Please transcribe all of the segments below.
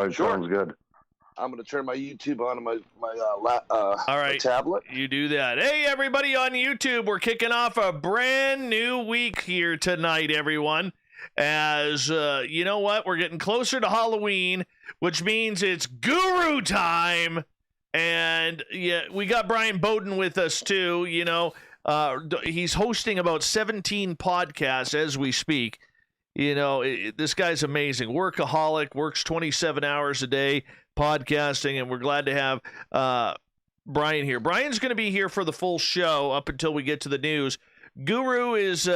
That sounds good. I'm going to turn my YouTube on my All right, my tablet. You do that. Hey, everybody on YouTube, we're kicking off a brand new week here tonight, everyone. As you know what, we're getting closer to Halloween, which means it's Guru time. And yeah, we got Bryan Bowden with us too. You know, he's hosting about 17 podcasts as we speak. You know, this guy's amazing. Workaholic, works 27 hours a day podcasting, and we're glad to have Bryan here. Bryan's going to be here for the full show up until we get to the news. Guru is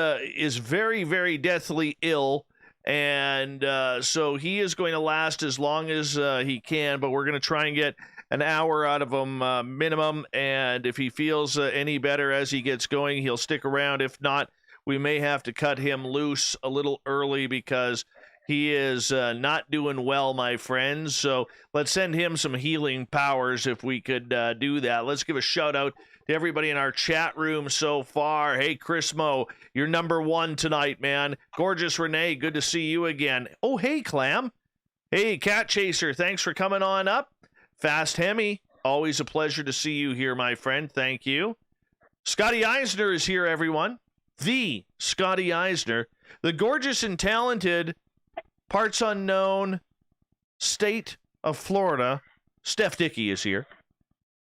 very, very deathly ill, and so he is going to last as long as he can, but we're going to try and get an hour out of him minimum, and if he feels any better as he gets going, he'll stick around. If not, we may have to cut him loose a little early because he is not doing well, my friends. So let's send him some healing powers if we could do that. Let's give a shout out to everybody in our chat room so far. Hey, Chris Mo, you're number one tonight, man. Gorgeous Renee, good to see you again. Oh, hey, Clam. Hey, Cat Chaser, thanks for coming on up. Fast Hemi, always a pleasure to see you here, my friend. Thank you. Scotty Eisner is here, everyone. The Scotty Eisner, the gorgeous and talented, parts unknown state of Florida. Steph Dickey is here.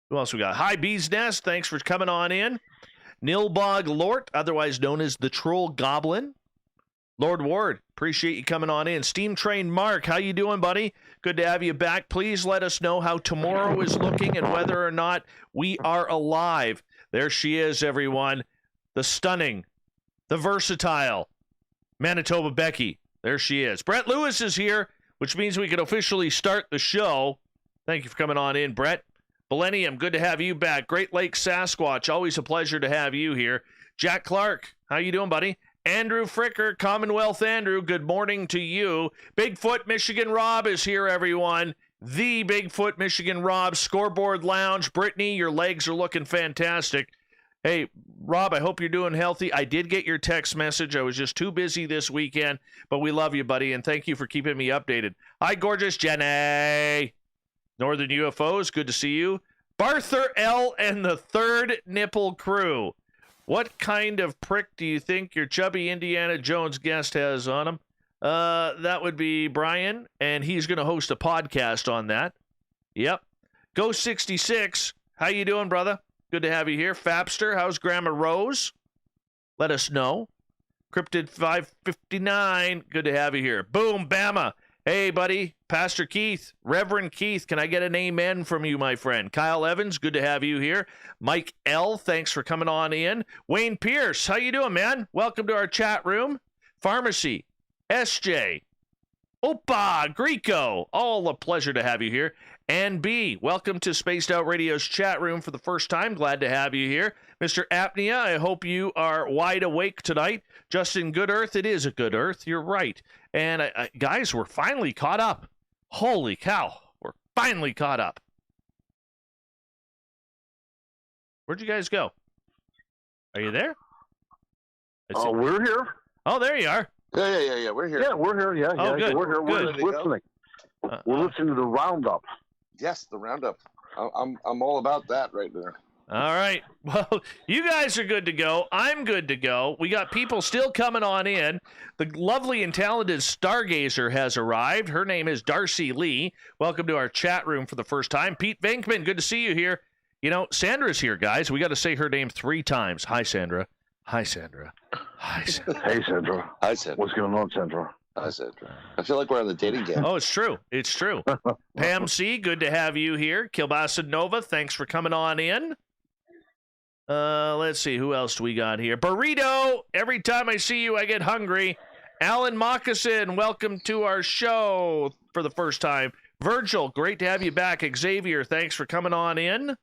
Who else we got? Hi, Bee's Nest. Thanks for coming on in. Nilbog Lort, otherwise known as the Troll Goblin. Lord Ward, appreciate you coming on in. Steam Train Mark, how you doing, buddy? Good to have you back. Please let us know how tomorrow is looking and whether or not we are alive. There she is, everyone. The stunning, the versatile Manitoba Becky. There she is. Brett Lewis is here, which means we can officially start the show. Thank you for coming on in, Brett. Millennium, good to have you back. Great Lakes Sasquatch, always a pleasure to have you here. Jack Clark, how you doing, buddy? Andrew Fricker, Commonwealth Andrew, good morning to you. Bigfoot Michigan Rob is here, everyone. The Bigfoot Michigan Rob, Scoreboard Lounge. Brittany, your legs are looking fantastic. Hey, Rob, I hope you're doing healthy. I did get your text message. I was just too busy this weekend, but we love you, buddy, and thank you for keeping me updated. Hi, gorgeous Jenny. Northern UFOs, good to see you. Barther L. and the Third Nipple Crew. What kind of prick do you think your chubby Indiana Jones guest has on him? That would be Bryan, and he's going to host a podcast on that. Yep. Ghost 66, how you doing, brother? Good to have you here. Fapster, how's Grandma Rose? Let us know. Cryptid 559, good to have you here. Boom, Bama. Hey, buddy. Pastor Keith, Reverend Keith, can I get an amen from you, my friend? Kyle Evans, good to have you here. Mike L., thanks for coming on in. Wayne Pierce, how you doing, man? Welcome to our chat room. Pharmacy, SJ, Opa, Greco, all a pleasure to have you here. And B, welcome to Spaced Out Radio's chat room for the first time. Glad to have you here. Mr. Apnea, I hope you are wide awake tonight. Justin Good Earth, it is a good earth. You're right. And guys, we're finally caught up. Holy cow, we're finally caught up. Where'd you guys go? Are you there? Oh, we're here. Oh, there you are. Yeah. We're here. Yeah, we're here. Yeah, Oh, good. We're here. We're Good. listening. We're listening to the roundup. Yes, the roundup. I'm all about that right there. All right. Well, you guys are good to go. I'm good to go. We got people still coming on in. The lovely and talented Stargazer has arrived. Her name is Darcy Lee. Welcome to our chat room for the first time. Pete Venkman, good to see you here. You know, Sandra's here, guys. We got to say her name 3 times. Hi, Sandra. Hi, Sandra. Hi, Sandra. Hey, Sandra. Hi, Sandra. What's going on, Sandra? Hi, Sandra. I feel like we're on the dating game. Oh, it's true. It's true. Pam C., good to have you here. Kilbasa Nova, thanks for coming on in. Let's see, who else do we got here? Burrito, every time I see you, I get hungry. Alan Moccasin, welcome to our show for the first time. Virgil, great to have you back. Xavier, thanks for coming on in.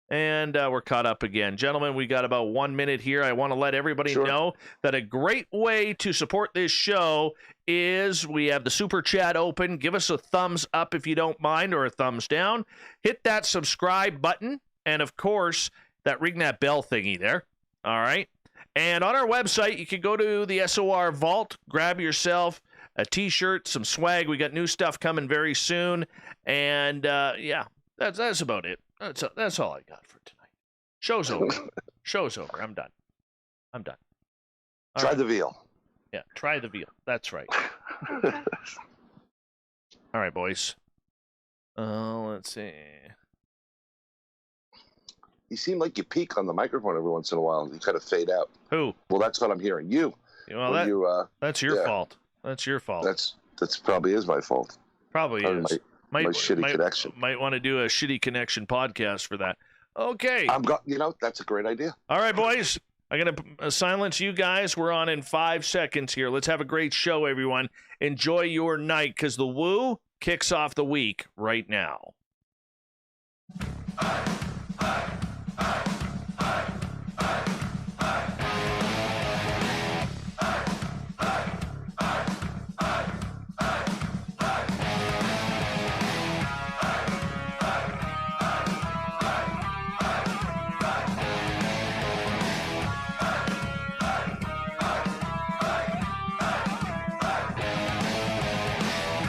And we're caught up again. Gentlemen, we got about 1 minute here. I want to let everybody know that a great way to support this show is we have the Super Chat open. Give us a thumbs up if you don't mind, or a thumbs down. Hit that subscribe button. And, of course, ring that bell thingy there. All right. And on our website, you can go to the SOR Vault, grab yourself a T-shirt, some swag. We got new stuff coming very soon, and yeah, that's about it. That's all I got for tonight. Show's over. Show's over. I'm done. All Try right. the veal. Yeah, try the veal. That's right. All right, boys. Let's see. You seem like you peak on the microphone every once in a while. You kind of fade out. Who? Well, that's what I'm hearing. You. Well, that's your fault. That's your fault. That's probably is my fault. Probably is. My shitty connection. Might want to do a shitty connection podcast for that. Okay. That's a great idea. All right, boys. I'm going to silence you guys. We're on in 5 seconds here. Let's have a great show, everyone. Enjoy your night, because the Woo kicks off the week right now.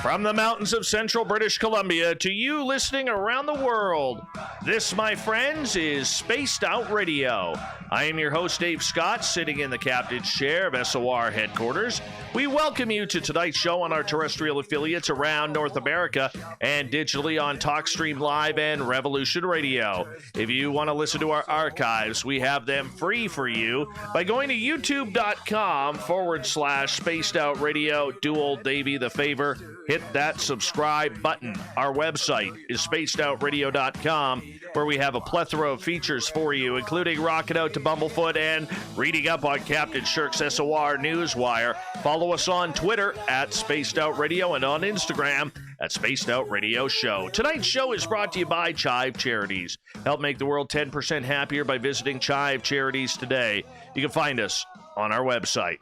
From the mountains of central British Columbia to you listening around the world, this, my friends, is Spaced Out Radio. I am your host, Dave Scott, sitting in the captain's chair of SOR headquarters. We welcome you to tonight's show on our terrestrial affiliates around North America and digitally on TalkStream Live and Revolution Radio. If you want to listen to our archives, we have them free for you by going to youtube.com/Spaced Out Radio. Do old Davey the favor. Hit that subscribe button. Our website is spacedoutradio.com, where we have a plethora of features for you, including rocking out to Bumblefoot and reading up on Captain Shirk's SOR Newswire. Follow us on Twitter at Spaced Out Radio and on Instagram at Spaced Out Radio Show. Tonight's show is brought to you by Chive Charities. Help make the world 10% happier by visiting Chive Charities today. You can find us on our website.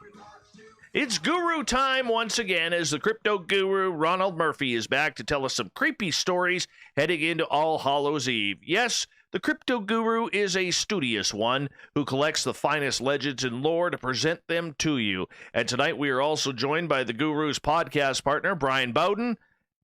It's guru time once again as the crypto guru Ronald Murphy is back to tell us some creepy stories heading into All Hallows Eve. Yes, the crypto guru is a studious one who collects the finest legends and lore to present them to you. And tonight we are also joined by the guru's podcast partner, Bryan Bowden,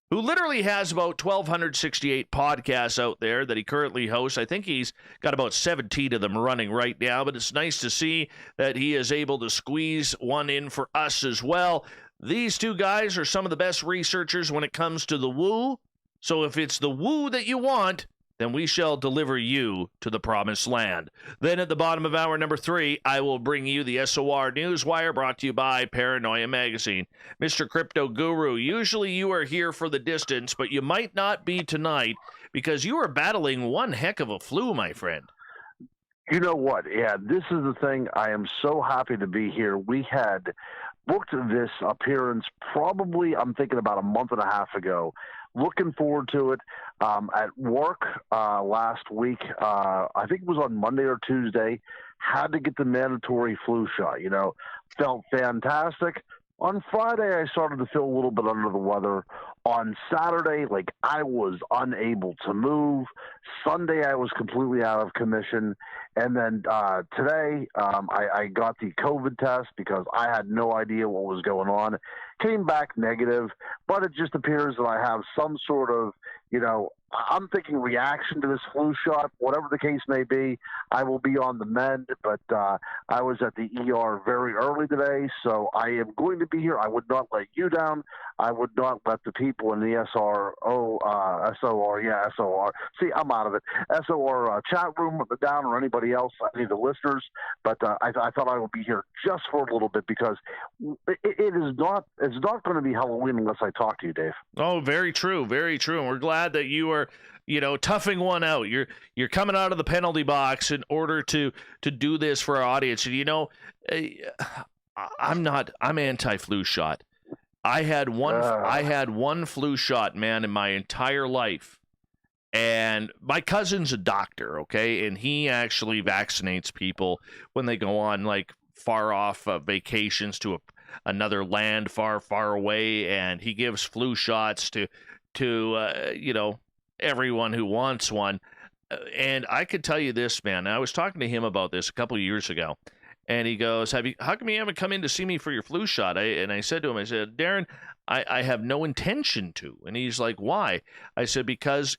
who literally has about 1,268 podcasts out there that he currently hosts. I think he's got about 17 of them running right now, but it's nice to see that he is able to squeeze one in for us as well. These two guys are some of the best researchers when it comes to the woo, so if it's the woo that you want, then we shall deliver you to the promised land. Then at the bottom of hour number 3, I will bring you the SOR Newswire, brought to you by Paranoia Magazine. Mr. Crypto Guru, usually you are here for the distance, but you might not be tonight because you are battling one heck of a flu, my friend. You know what? Yeah, this is the thing. I am so happy to be here. We had booked this appearance probably, I'm thinking, about a month and a half ago. Looking forward to it. At work last week, I think it was on Monday or Tuesday, had to get the mandatory flu shot. Felt fantastic. On Friday, I started to feel a little bit under the weather. On Saturday, I was unable to move. Sunday, I was completely out of commission. And then today, I got the COVID test because I had no idea what was going on. Came back negative, but it just appears that I have some sort of, I'm thinking reaction to this flu shot. Whatever the case may be, I will be on the mend, but I was at the ER very early today, so I am going to be here. I would not let you down. I would not let the people in the SOR. See, I'm out of it. SOR chat room down, or anybody else, any of the listeners. But I thought I would be here just for a little bit because it's not going to be Halloween unless I talk to you, Dave. Oh, very true, very true. And we're glad that you are, toughing one out. You're coming out of the penalty box in order to do this for our audience. And I'm anti-flu shot. I had one flu shot, man, in my entire life. And my cousin's a doctor, okay? And he actually vaccinates people when they go on far off vacations to another land far, far away, and he gives flu shots to everyone who wants one. And I could tell you this, man. I was talking to him about this a couple of years ago. And he goes, how come you haven't come in to see me for your flu shot? And I said to him, Darren, I have no intention to. And he's like, why? I said, because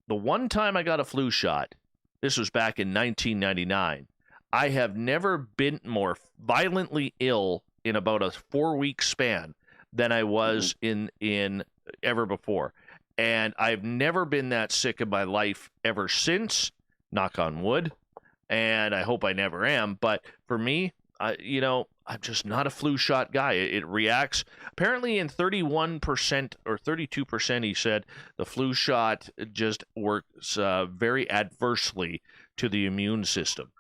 the one time I got a flu shot, this was back in 1999, I have never been more violently ill in about a 4-week span than I was in ever before. And I've never been that sick in my life ever since, knock on wood, and I hope I never am. But for me, I'm just not a flu shot guy. It reacts, apparently in 31% or 32%, he said, the flu shot just works very adversely to the immune system.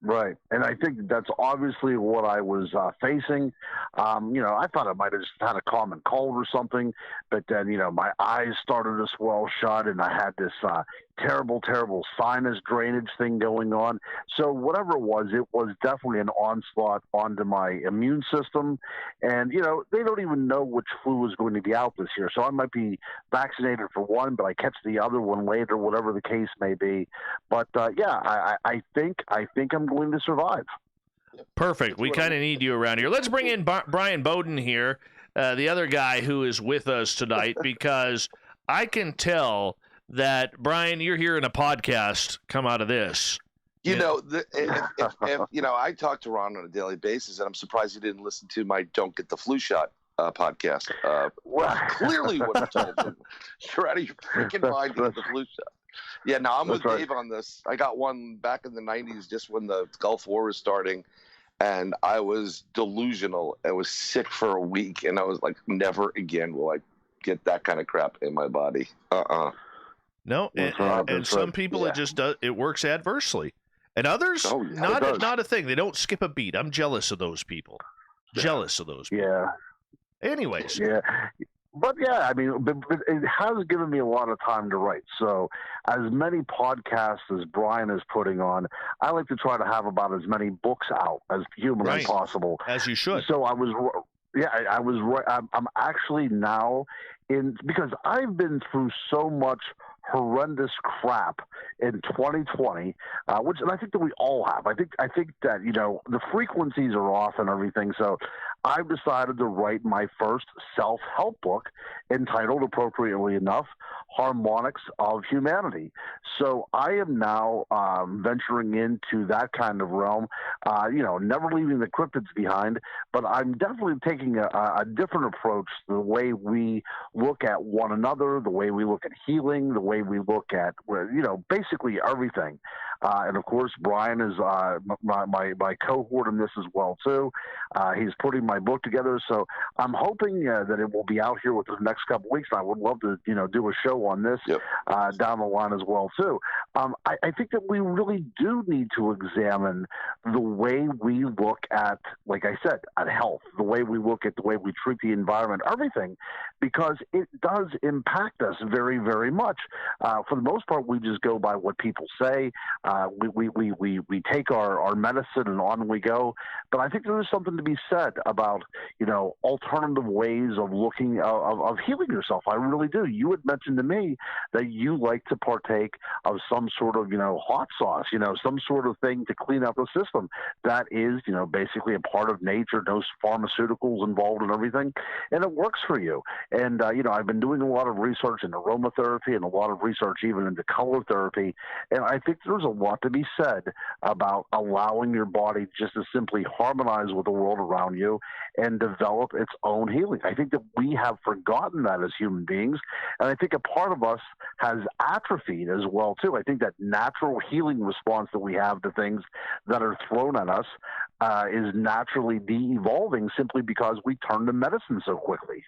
Right. And I think that's obviously what I was facing. I thought I might have just had a common cold or something, but then, my eyes started to swell shut and I had this terrible sinus drainage thing going on. So whatever it was definitely an onslaught onto my immune system. And, they don't even know which flu is going to be out this year. So I might be vaccinated for one, but I catch the other one later, whatever the case may be. But I think I'm going to survive. Perfect. We kind of need you around here. Let's bring in Bryan Bowden here, the other guy who is with us tonight, because I can tell that, Bryan, you're hearing a podcast come out of this. If I talk to Ron on a daily basis, and I'm surprised he didn't listen to my "Don't Get the Flu Shot" podcast. Clearly, what I told him, you're out of your freaking mind to get the flu shot. Yeah, no, I'm with Dave on this. I got one back in the 90s, just when the Gulf War was starting, and I was delusional. I was sick for a week, and I was like, never again will I get that kind of crap in my body. No, and some people it works adversely, and others not a thing. They don't skip a beat. I'm jealous of those people. Jealous of those people. Yeah. Anyways. Yeah. But yeah, I mean, but it has given me a lot of time to write. So as many podcasts as Bryan is putting on, I like to try to have about as many books out as humanly possible. As you should. So I was right. I'm actually now because I've been through so much horrendous crap in 2020, which and I think that we all have. I think that the frequencies are off and everything. So I've decided to write my first self-help book entitled, appropriately enough, Harmonics of Humanity. So I am now venturing into that kind of realm, never leaving the cryptids behind, but I'm definitely taking a different approach to the way we look at one another, the way we look at healing, the way we look at, basically everything. And of course, Bryan is my cohort in this as well too. He's putting my book together, so I'm hoping that it will be out here within the next couple of weeks. I would love to, do a show on this down the line as well too. I think that we really do need to examine the way we look at, like I said, at health, the way we look at the way we treat the environment, everything, because it does impact us very, very much. For the most part, we just go by what people say. We take our medicine and on we go. But I think there is something to be said about, alternative ways of looking, of healing yourself. I really do. You had mentioned to me that you like to partake of some sort of, hot sauce, some sort of thing to clean up the system. That is, basically a part of nature, no pharmaceuticals involved in everything. And it works for you. And, I've been doing a lot of research in aromatherapy and a lot of research even into color therapy. And I think there's a lot to be said about allowing your body just to simply harmonize with the world around you and develop its own healing. I think that we have forgotten that as human beings. And I think a part of us has atrophied as well, too. I think that natural healing response that we have to things that are thrown at us is naturally de-evolving simply because we turn to medicine so quickly.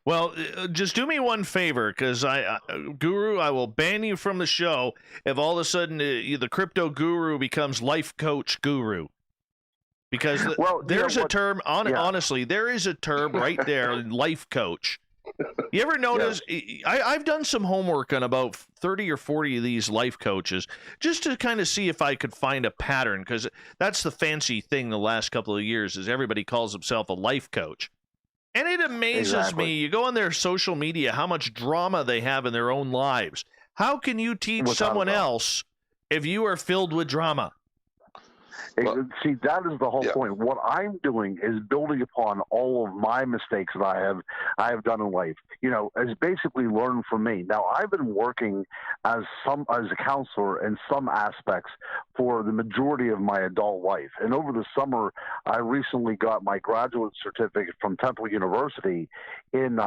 Well, just do me one favor, because Guru, I will ban you from the show if all of a sudden the crypto guru becomes life coach guru. Because there's a term, honestly, there is a term right there, life coach. You ever notice, I've done some homework on about 30 or 40 of these life coaches just to kind of see if I could find a pattern, because that's the fancy thing the last couple of years is everybody calls himself a life coach. And it amazes me. You go on their social media, how much drama they have in their own lives. How can you teach someone else if you are filled with drama? See, that is the whole point. What I'm doing is building upon all of my mistakes that I have done in life. As basically learn from me. Now, I've been working as a counselor in some aspects for the majority of my adult life. And over the summer, I recently got my graduate certificate from Temple University in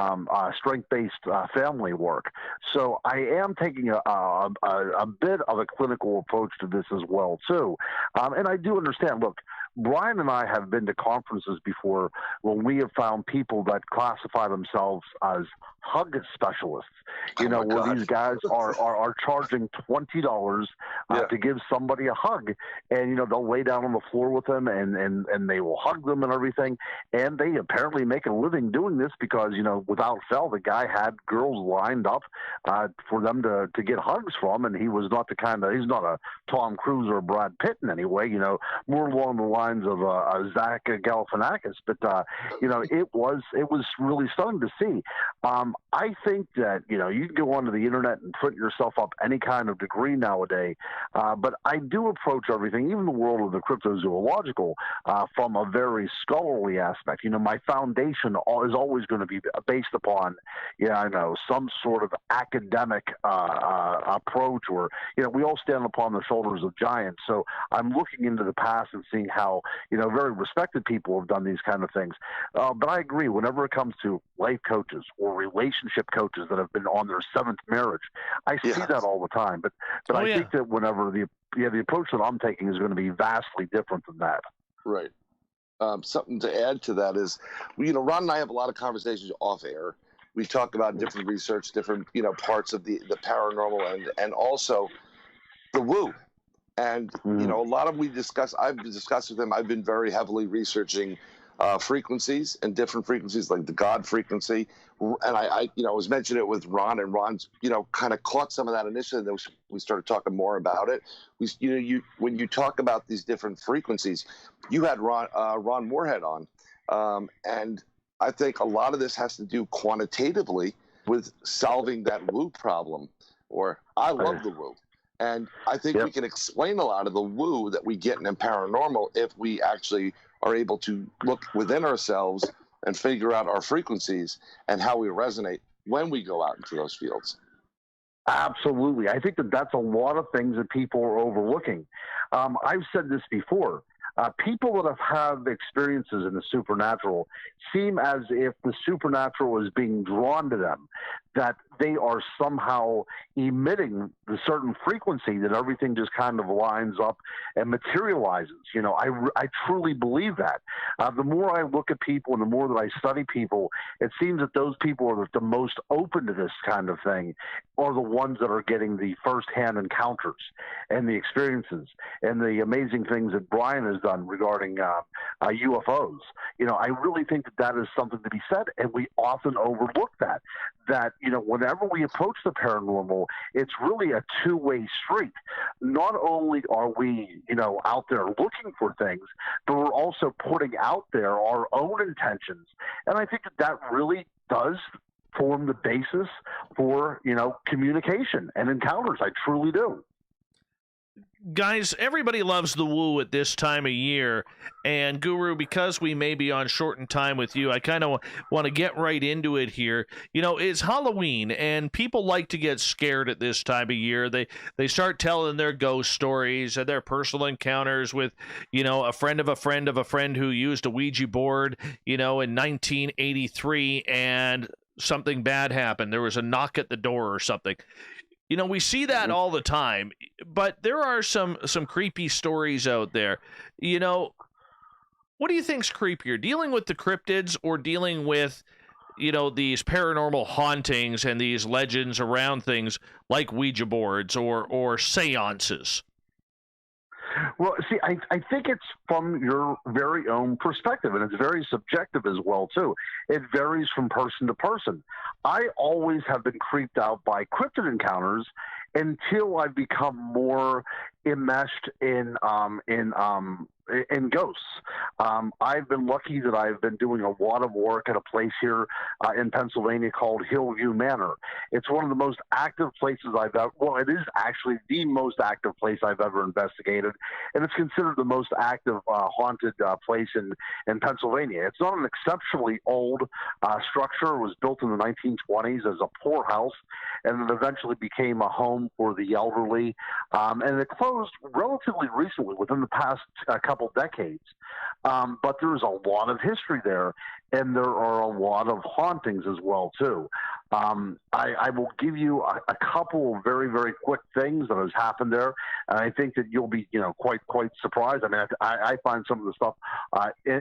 strength-based family work. So I am taking a bit of a clinical approach to this as well, too. And I do understand, look, Bryan and I have been to conferences before when we have found people that classify themselves as hug specialists, where these guys are charging $20 to give somebody a hug, and they'll lay down on the floor with them and they will hug them and everything, and they apparently make a living doing this because without fail the guy had girls lined up for them to get hugs from, and he was not he's not a Tom Cruise or a Brad Pitt in any way, more along the lines of Zach Galifianakis, but it was really stunning to see. I think that, you can go onto the internet and print yourself up any kind of degree nowadays, but I do approach everything, even the world of the cryptozoological, from a very scholarly aspect. My foundation is always going to be based upon, some sort of academic approach, or, we all stand upon the shoulders of giants. So I'm looking into the past and seeing how, very respected people have done these kind of things. But I agree, whenever it comes to life coaches or relationship coaches that have been on their seventh marriage, I see that all the time. But I think that whenever the approach that I'm taking is going to be vastly different than that. Right. Something to add to that is, Ron and I have a lot of conversations off air. We talk about different research, different, parts of the paranormal and also the woo. And, a lot of I've discussed with him, I've been very heavily researching frequencies and different frequencies like the God frequency. And I was mentioning it with Ron, and Ron's, kind of caught some of that initially. And then we started talking more about it. When you talk about these different frequencies, you had Ron Moorhead on. And I think a lot of this has to do quantitatively with solving that woo problem, or I love the woo. And I think we can explain a lot of the woo that we get in paranormal if we actually are able to look within ourselves and figure out our frequencies and how we resonate when we go out into those fields. Absolutely. I think that's a lot of things that people are overlooking. I've said this before. People that have had experiences in the supernatural seem as if the supernatural is being drawn to them, that they are somehow emitting the certain frequency that everything just kind of lines up and materializes. I truly believe that. The more I look at people and the more that I study people, it seems that those people are the most open to this kind of thing are the ones that are getting the firsthand encounters and the experiences and the amazing things that Bryan has done regarding UFOs. I really think that is something to be said, and we often overlook that. Whenever we approach the paranormal, it's really a two-way street. Not only are we, out there looking for things, but we're also putting out there our own intentions. And I think that really does form the basis for, communication and encounters. I truly do. Guys, everybody loves the woo at this time of year, and Guru, because we may be on shortened time with you, I kind of want to get right into it here. It's Halloween, and people like to get scared at this time of year. They start telling their ghost stories and their personal encounters with, a friend of a friend of a friend who used a Ouija board, in 1983, and something bad happened. There was a knock at the door or something. We see that all the time, but there are some creepy stories out there. What do you think's creepier, dealing with the cryptids or dealing with, these paranormal hauntings and these legends around things like Ouija boards or seances? Well, see, I think it's from your very own perspective, and it's very subjective as well, too. It varies from person to person. I always have been creeped out by cryptid encounters until I've become more enmeshed in ghosts. I've been lucky that I've been doing a lot of work at a place here in Pennsylvania called Hillview Manor. It's one of the most active places I've ever, well, it is actually the most active place I've ever investigated, and it's considered the most active haunted place in Pennsylvania. It's not an exceptionally old structure. It was built in the 1920s as a poorhouse, and then eventually became a home for the elderly. And it closed relatively recently, within the past couple decades. But there's a lot of history there, and there are a lot of hauntings as well, too. I will give you a couple of very, very quick things that has happened there, and I think that you'll be, quite surprised. I mean, I find some of the stuff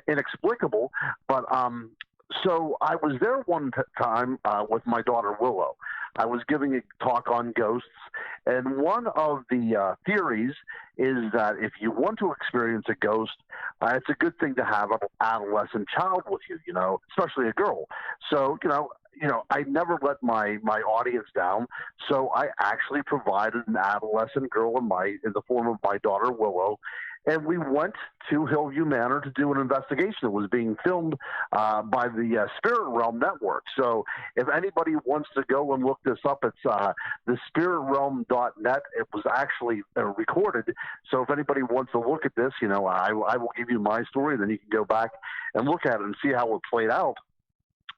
inexplicable, but so I was there one time with my daughter Willow. I was giving a talk on ghosts, and one of the theories is that if you want to experience a ghost, it's a good thing to have an adolescent child with you, especially a girl. So, I never let my audience down, so I actually provided an adolescent girl in the form of my daughter Willow, and we went to Hillview Manor to do an investigation. It was being filmed by the Spirit Realm Network. So if anybody wants to go and look this up, it's thespiritrealm.net. It was actually recorded. So if anybody wants to look at this, I will give you my story, then you can go back and look at it and see how it played out.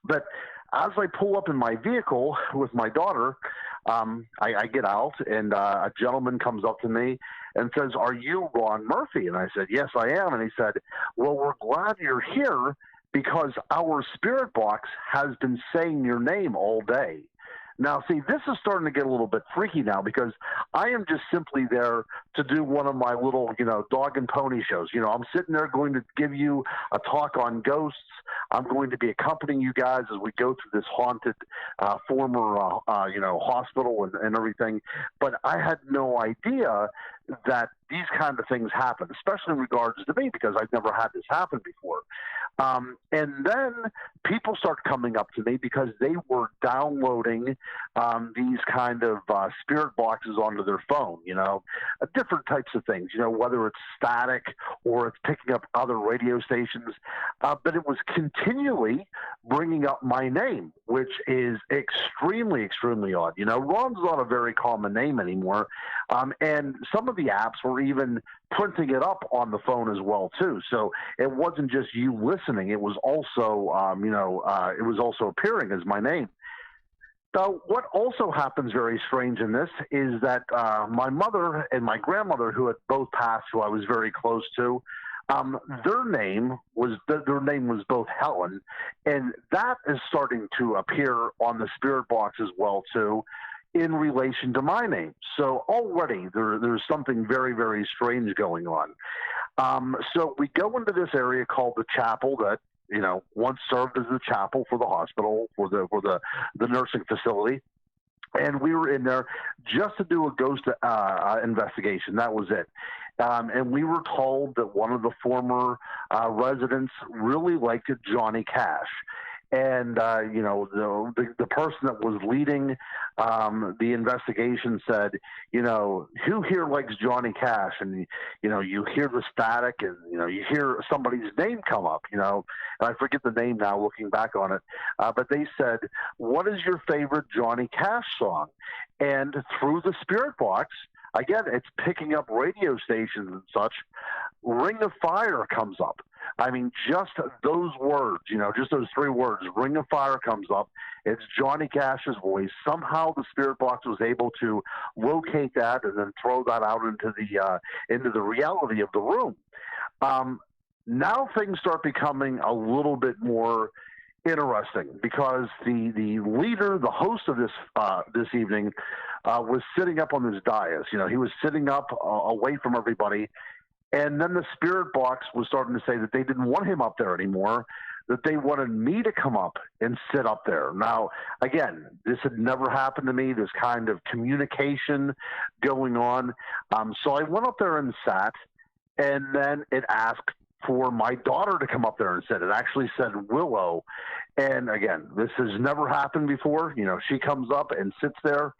But as I pull up in my vehicle with my daughter, I get out, and a gentleman comes up to me and says, "Are you Ron Murphy?" And I said, "Yes, I am." And he said, "Well, we're glad you're here because our spirit box has been saying your name all day." Now, see, this is starting to get a little bit freaky now, because I am just simply there to do one of my little, dog and pony shows. I'm sitting there going to give you a talk on ghosts. I'm going to be accompanying you guys as we go through this haunted former, hospital and everything. But I had no idea that these kind of things happen, especially in regards to me, because I've never had this happen before. And then people start coming up to me because they were downloading these kind of spirit boxes onto their phone, different types of things, whether it's static or it's picking up other radio stations. But it was continually bringing up my name, which is extremely, extremely odd. Ron's not a very common name anymore. And some of the apps were even printing it up on the phone as well, too. So it wasn't just you listening. It was also, it was also appearing as my name. Now, what also happens very strange in this is that my mother and my grandmother, who had both passed, who I was very close to, their name was both Helen, and that is starting to appear on the spirit box as well, too, in relation to my name. So already there's something very, very strange going on. So we go into this area called the chapel that, once served as the chapel for the hospital, for the nursing facility. And we were in there just to do a ghost investigation. That was it. And we were told that one of the former residents really liked Johnny Cash. And, the person that was leading the investigation said, who here likes Johnny Cash? And, you hear the static and, you hear somebody's name come up, and I forget the name now looking back on it. But they said, what is your favorite Johnny Cash song? And through the spirit box, again, it's picking up radio stations and such. Ring of Fire comes up. I mean, just those words, just those three words, Ring of Fire comes up. It's Johnny Cash's voice. Somehow the spirit box was able to locate that and then throw that out into the reality of the room. Now things start becoming a little bit more interesting, because the leader, the host of this evening, was sitting up on this dais. He was sitting up away from everybody. And then the spirit box was starting to say that they didn't want him up there anymore, that they wanted me to come up and sit up there. Now, again, this had never happened to me, this kind of communication going on. So I went up there and sat, and then it asked for my daughter to come up there and sit. It actually said Willow. And again, this has never happened before. She comes up and sits there.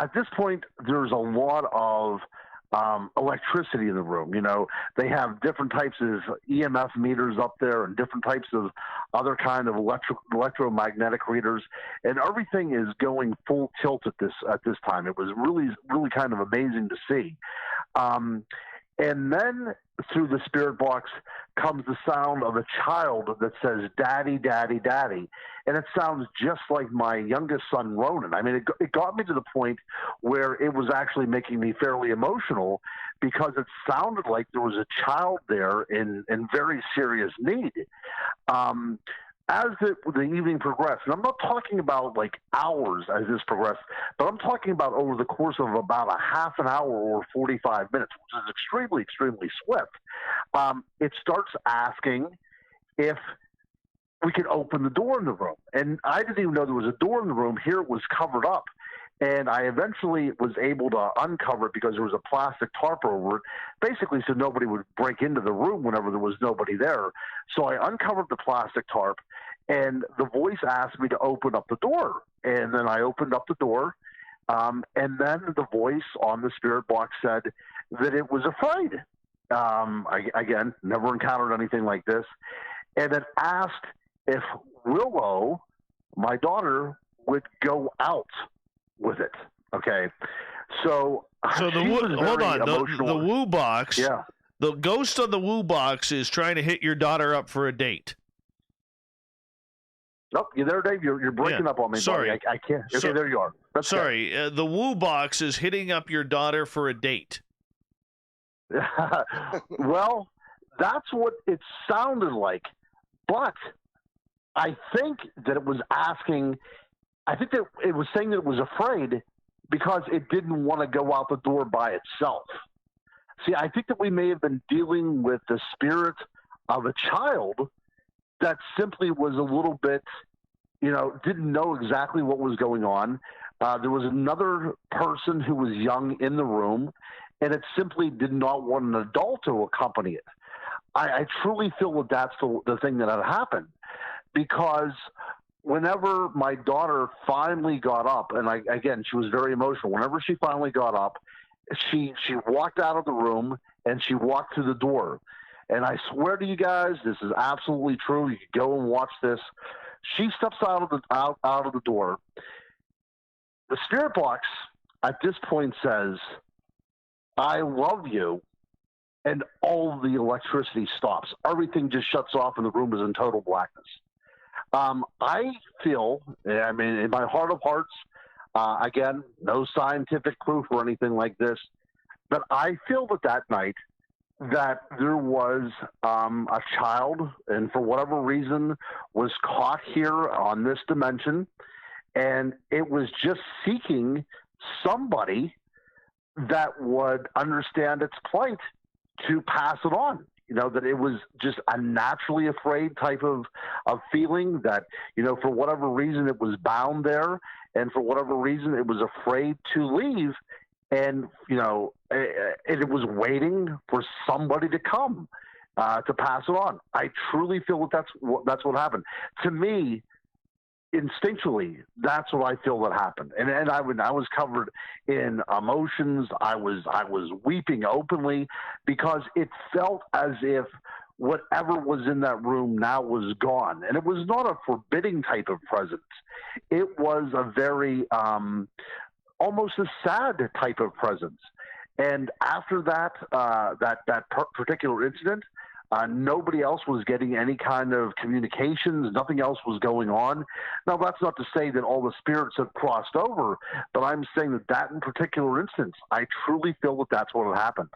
at this point, there's a lot of electricity in the room. They have different types of EMF meters up there and different types of other kind of electromagnetic readers, and everything is going full tilt at this time. It was really, really kind of amazing to see. And then through the spirit box comes the sound of a child that says, "Daddy, Daddy, Daddy." And it sounds just like my youngest son, Ronald. I mean, it got me to the point where it was actually making me fairly emotional because it sounded like there was a child there in very serious need. As the evening progressed, and I'm not talking about like hours as this progressed, but I'm talking about over the course of about a half an hour or 45 minutes, which is extremely, extremely swift. It starts asking if we could open the door in the room. And I didn't even know there was a door in the room. Here it was covered up. And I eventually was able to uncover it because there was a plastic tarp over it, basically so nobody would break into the room whenever there was nobody there. So I uncovered the plastic tarp, and the voice asked me to open up the door. And then I opened up the door, and then the voice on the spirit box said that it was afraid. Again, never encountered anything like this. And it asked if Willow, my daughter, would go out with it. Okay. So hold on. The woo box. Yeah. The ghost on the woo box is trying to hit your daughter up for a date. Nope, you there, Dave? You're breaking up on me. Sorry. Buddy. I can't. Okay, there you are. That's sorry. The woo box is hitting up your daughter for a date. Well, that's what it sounded like. But I think that it was asking, I think that it was saying that it was afraid because it didn't want to go out the door by itself. See, I think that we may have been dealing with the spirit of a child that simply was a little bit, didn't know exactly what was going on. There was another person who was young in the room, and it simply did not want an adult to accompany it. I truly feel that that's the thing that had happened, because whenever my daughter finally got up, and again, she was very emotional. Whenever she finally got up, she walked out of the room and she walked through the door. And I swear to you guys, this is absolutely true. You can go and watch this. She steps out of the door. The spirit box at this point says, "I love you," and all the electricity stops. Everything just shuts off, and the room is in total blackness. I feel, in my heart of hearts, again, no scientific proof or anything like this, but I feel that night that there was a child, and for whatever reason was caught here on this dimension, and it was just seeking somebody that would understand its plight to pass it on. That it was just a naturally afraid type of feeling that, for whatever reason it was bound there, and for whatever reason it was afraid to leave. And, it was waiting for somebody to come to pass it on. I truly feel that that's what happened. To me, instinctually, that's what I feel that happened. And I was covered in emotions. I was weeping openly because it felt as if whatever was in that room now was gone. And it was not a forbidding type of presence. It was a very, almost a sad type of presence. And after that, that particular incident, nobody else was getting any kind of communications. Nothing else was going on. Now, that's not to say that all the spirits have crossed over, but I'm saying that in particular instance, I truly feel that that's what happened.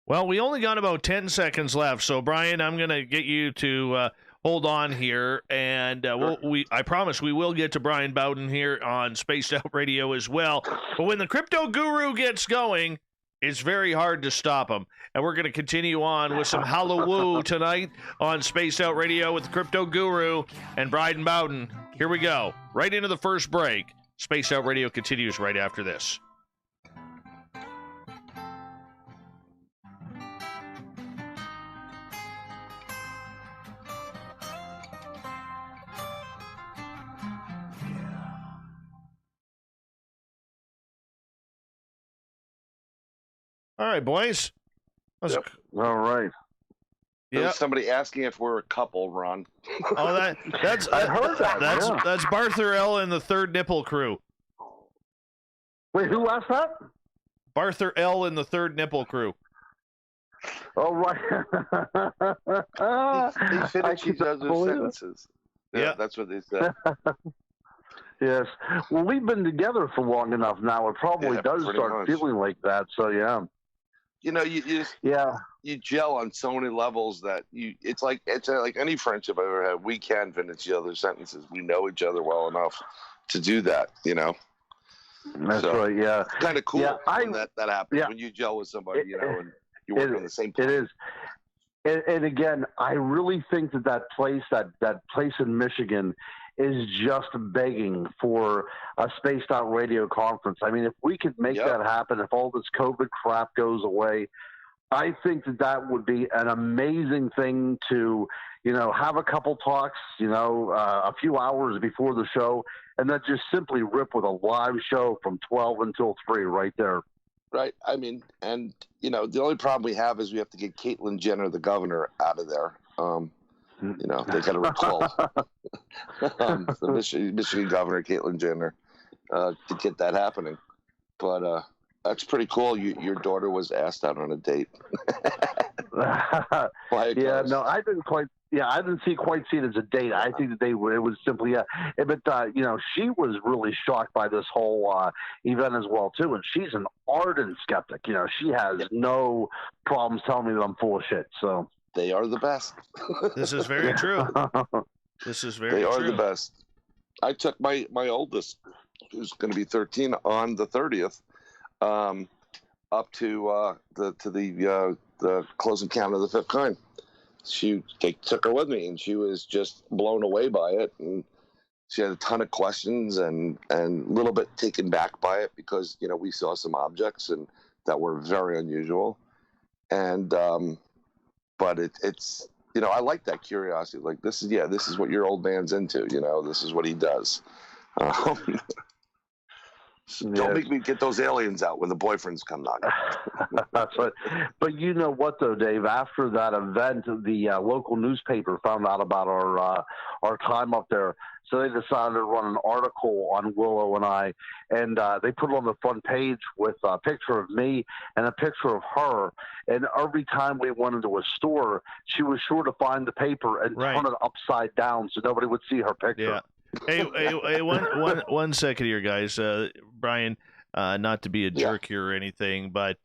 Well, we only got about 10 seconds left, so Bryan, I'm going to get you to hold on here, and I promise we will get to Bryan Bowden here on Spaced Out Radio as well. But when the crypto guru gets going, it's very hard to stop him. And we're going to continue on with some Hallowoo tonight on Spaced Out Radio with the Crypto Guru and Bryan Bowden. Here we go. Right into the first break. Spaced Out Radio continues right after this. All right, boys. Yep. All right. There Yeah. was somebody asking if we're a couple, Ron. Oh, that's I heard that. That's Barther and the Third Nipple Crew. Wait, who asked that? Barther L and the Third Nipple Crew. Oh, right. They finish each other's sentences. Yeah, that's what they said. Yes. Well, we've been together for long enough now. It probably does start feeling like that. So, yeah. You know, you just you gel on so many levels that it's like any friendship I've ever had. We can finish each other's sentences. We know each other well enough to do that. You know. That's right. Yeah. It's kind of cool when that happens when you gel with somebody. And you work on the same plan. It is. And again, I really think that place in Michigan is just begging for a spaced out radio conference. I mean, if we could make that happen, if all this COVID crap goes away, I think that would be an amazing thing to, have a couple talks, a few hours before the show, and then just simply rip with a live show from 12 until 3 right there. Right. I mean, and, the only problem we have is we have to get Caitlyn Jenner, the governor, out of there. They got to recall the Michigan governor, Caitlyn Jenner, to get that happening. But that's pretty cool. Your daughter was asked out on a date. I didn't quite see it as a date. I think that it was simply but she was really shocked by this whole event as well too, and she's an ardent skeptic. She has no problems telling me that I'm full of shit. So they are the best. This is very true. This is very true. They are the best. I took my oldest, who's going to be 13, on the 30th, up to the closing count of the fifth kind. They took her with me, and she was just blown away by it, and she had a ton of questions and a little bit taken back by it because we saw some objects and that were very unusual, and but it's I like that curiosity. Like this is what your old man's into. This is what he does. Don't make me get those aliens out when the boyfriends come knocking. That's right. But you know what, though, Dave? After that event, the local newspaper found out about our time up there. So they decided to run an article on Willow and I, and they put it on the front page with a picture of me and a picture of her. And every time we went into a store, she was sure to find the paper and turn it upside down so nobody would see her picture. Yeah. Hey, one second here, guys. Brian, not to be a jerk here or anything, but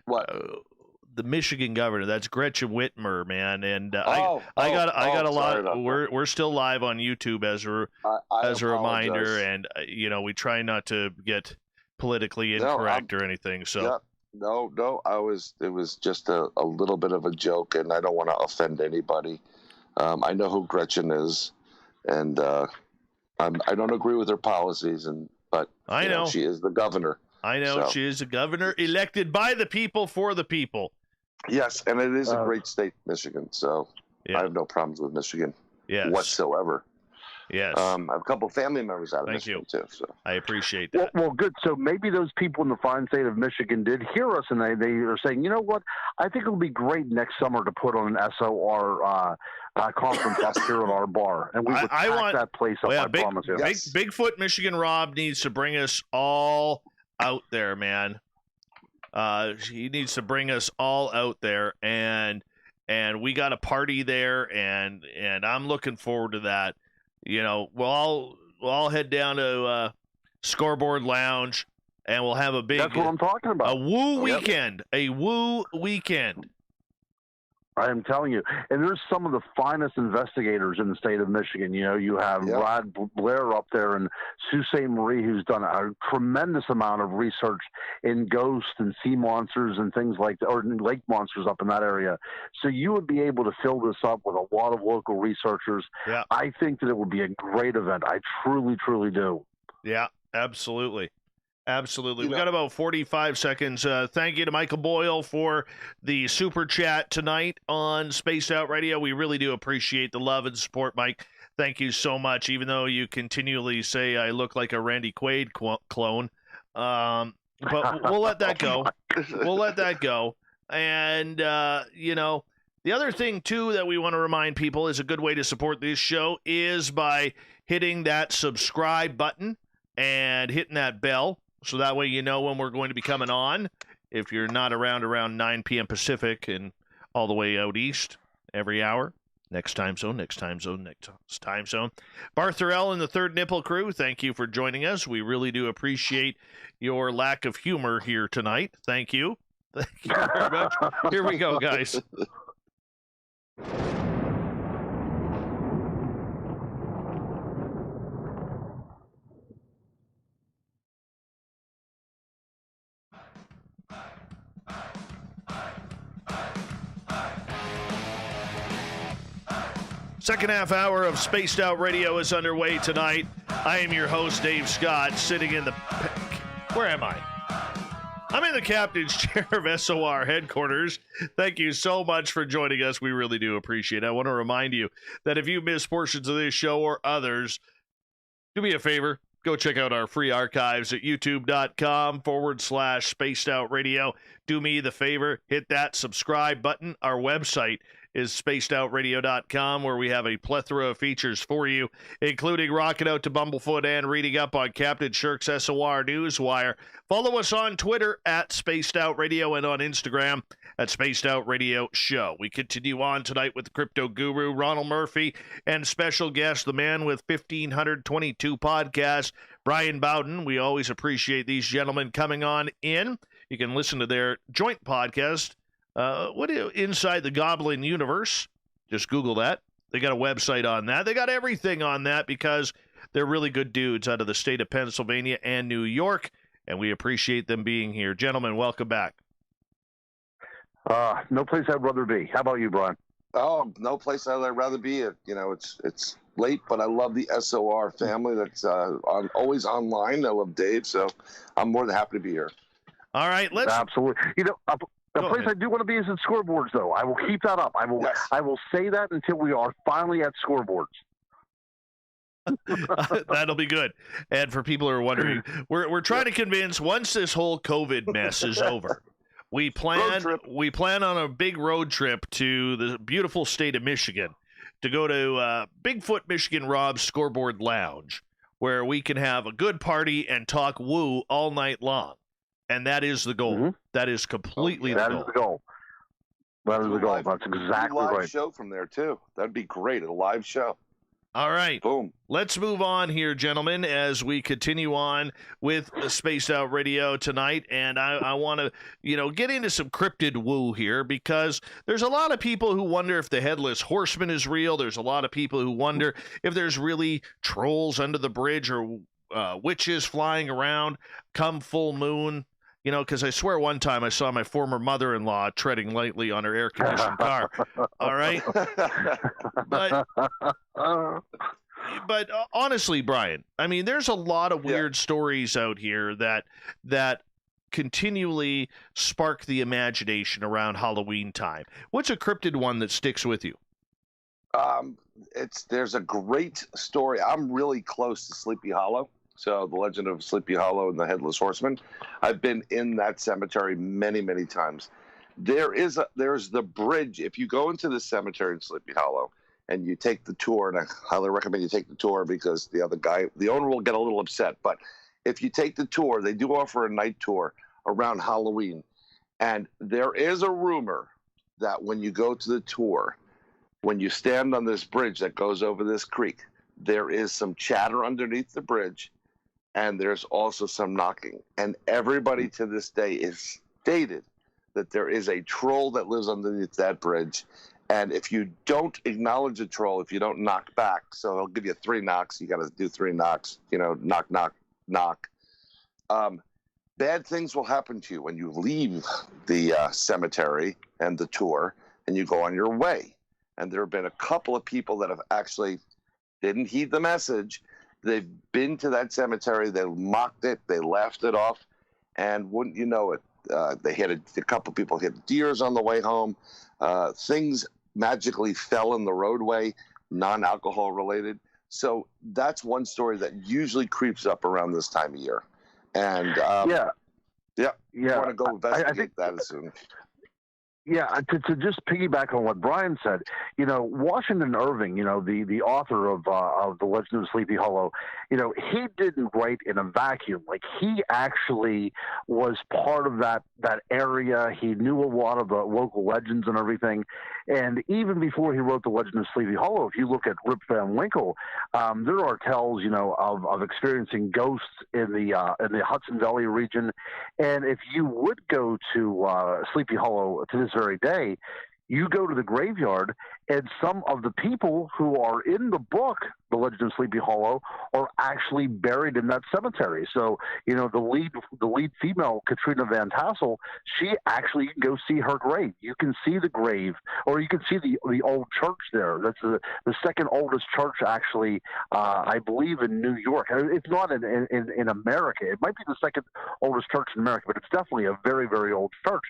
what? The Michigan governor, that's Gretchen Whitmer, man, and I got a lot. We're still live on YouTube as a reminder, and we try not to get politically incorrect or anything. So. Yeah. No, it was just a little bit of a joke, and I don't want to offend anybody. I know who Gretchen is, and I don't agree with her policies, but I know she is the governor. I know she is the governor elected by the people for the people. Yes, and it is a great state, Michigan. So I have no problems with Michigan whatsoever. Yes. I have a couple of family members out of Michigan too. So I appreciate that. Well, good. So maybe those people in the fine state of Michigan did hear us, and they are saying, you know what? I think it would be great next summer to put on an SOR conference up here at our bar, and we would pack that place up. I promise you. Bigfoot Michigan Rob needs to bring us all out there, man. He needs to bring us all out there, and we got a party there, and I'm looking forward to that. We'll all head down to Scoreboard Lounge, and we'll have a big. That's what I'm talking about. A woo weekend. A woo weekend. I am telling you, and there's some of the finest investigators in the state of Michigan. You have Rod Blair up there and Sault Ste. Marie, who's done a tremendous amount of research in ghosts and sea monsters and things like that, or lake monsters up in that area. So you would be able to fill this up with a lot of local researchers. Yeah. I think that it would be a great event. I truly, truly do. Yeah, absolutely. Absolutely. We got about 45 seconds. Thank you to Michael Boyle for the super chat tonight on Spaced Out Radio. We really do appreciate the love and support, Mike. Thank you so much, even though you continually say I look like a Randy Quaid clone. but we'll let that go. We'll let that go. And, the other thing, too, that we want to remind people is a good way to support this show is by hitting that subscribe button and hitting that bell. So that way you know when we're going to be coming on. If you're not around 9 p.m. Pacific and all the way out east every hour. Next time zone. Bartherell and the Third Nipple crew, thank you for joining us. We really do appreciate your lack of humor here tonight. Thank you. Thank you very much. Here we go, guys. Second half hour of Spaced Out Radio is underway tonight. I am your host, Dave Scott, sitting in the... Where am I? I'm in the captain's chair of SOR headquarters. Thank you so much for joining us. We really do appreciate it. I want to remind you that if you miss portions of this show or others, do me a favor. Go check out our free archives at youtube.com/Spaced Out Radio. Do me the favor, hit that subscribe button. Our website is spacedoutradio.com, where we have a plethora of features for you, including rocking out to Bumblefoot and reading up on Captain Shirk's SOR Newswire. Follow us on Twitter at Spaced Out Radio and on Instagram at Spaced Out Radio Show. We continue on tonight with the crypto guru, Ronald Murphy, and special guest, the man with 1,522 podcasts, Bryan Bowden. We always appreciate these gentlemen coming on in. You can listen to their joint podcast, Inside the Goblin Universe. Just Google that. They got a website on that. They got everything on that because they're really good dudes out of the state of Pennsylvania and New York, and we appreciate them being here. Gentlemen, welcome back. No place I'd rather be. How about you, Brian? Oh, no place I'd rather be. It's late, but I love the SOR family that's always online. I love Dave, so I'm more than happy to be here. All right, let's... Absolutely. The place I do want to be is at scoreboards, though. I will keep that up. I will say that until we are finally at scoreboards. That'll be good. And for people who are wondering, we're trying to convince, once this whole COVID mess is over, we plan on a big road trip to the beautiful state of Michigan to go to Bigfoot Michigan Rob's Scoreboard Lounge, where we can have a good party and talk woo all night long. And that is the goal. Mm-hmm. That is completely the goal. That is the goal. That is the goal. That's exactly right. Live show from there, too. That'd be great. A live show. All right. Boom. Let's move on here, gentlemen, as we continue on with Spaced Out Radio tonight. And I want to, get into some cryptid woo here, because there's a lot of people who wonder if the Headless Horseman is real. There's a lot of people who wonder if there's really trolls under the bridge or witches flying around come full moon. Because I swear one time I saw my former mother-in-law treading lightly on her air-conditioned car. All right? But honestly, Brian, I mean, there's a lot of weird stories out here that continually spark the imagination around Halloween time. What's a cryptid one that sticks with you? There's a great story. I'm really close to Sleepy Hollow. So the legend of Sleepy Hollow and the Headless Horseman. I've been in that cemetery many, many times. There's the bridge. If you go into the cemetery in Sleepy Hollow and you take the tour, and I highly recommend you take the tour because the owner will get a little upset. But if you take the tour, they do offer a night tour around Halloween. And there is a rumor that when you go to the tour, when you stand on this bridge that goes over this creek, there is some chatter underneath the bridge. And there's also some knocking. And everybody to this day is stated that there is a troll that lives underneath that bridge. And if you don't acknowledge a troll, if you don't knock back, so he'll give you 3 knocks. You got to do 3 knocks, knock, knock, knock. Bad things will happen to you when you leave the cemetery and the tour and you go on your way. And there have been a couple of people that have actually didn't heed the message. They've been to that cemetery, they mocked it, they laughed it off, and wouldn't you know it, they hit a couple people hit deers on the way home. Things magically fell in the roadway, non-alcohol related. So that's one story that usually creeps up around this time of year. And Yeah. Yeah. I want to go investigate I think that as soon. Yeah, to just piggyback on what Bryan said, Washington Irving, the author of The Legend of Sleepy Hollow, he didn't write in a vacuum. Like, he actually was part of that area. He knew a lot of the local legends and everything. And even before he wrote The Legend of Sleepy Hollow, if you look at Rip Van Winkle, there are tales, of experiencing ghosts in the Hudson Valley region. And if you would go to Sleepy Hollow to this very day, you go to the graveyard, and some of the people who are in the book, The Legend of Sleepy Hollow, are actually buried in that cemetery. So, the lead female, Katrina Van Tassel, she actually, you can go see her grave. You can see the grave, or you can see the old church there. That's the second oldest church, actually, I believe, in New York. It's not in America. It might be the second oldest church in America, but it's definitely a very, very old church.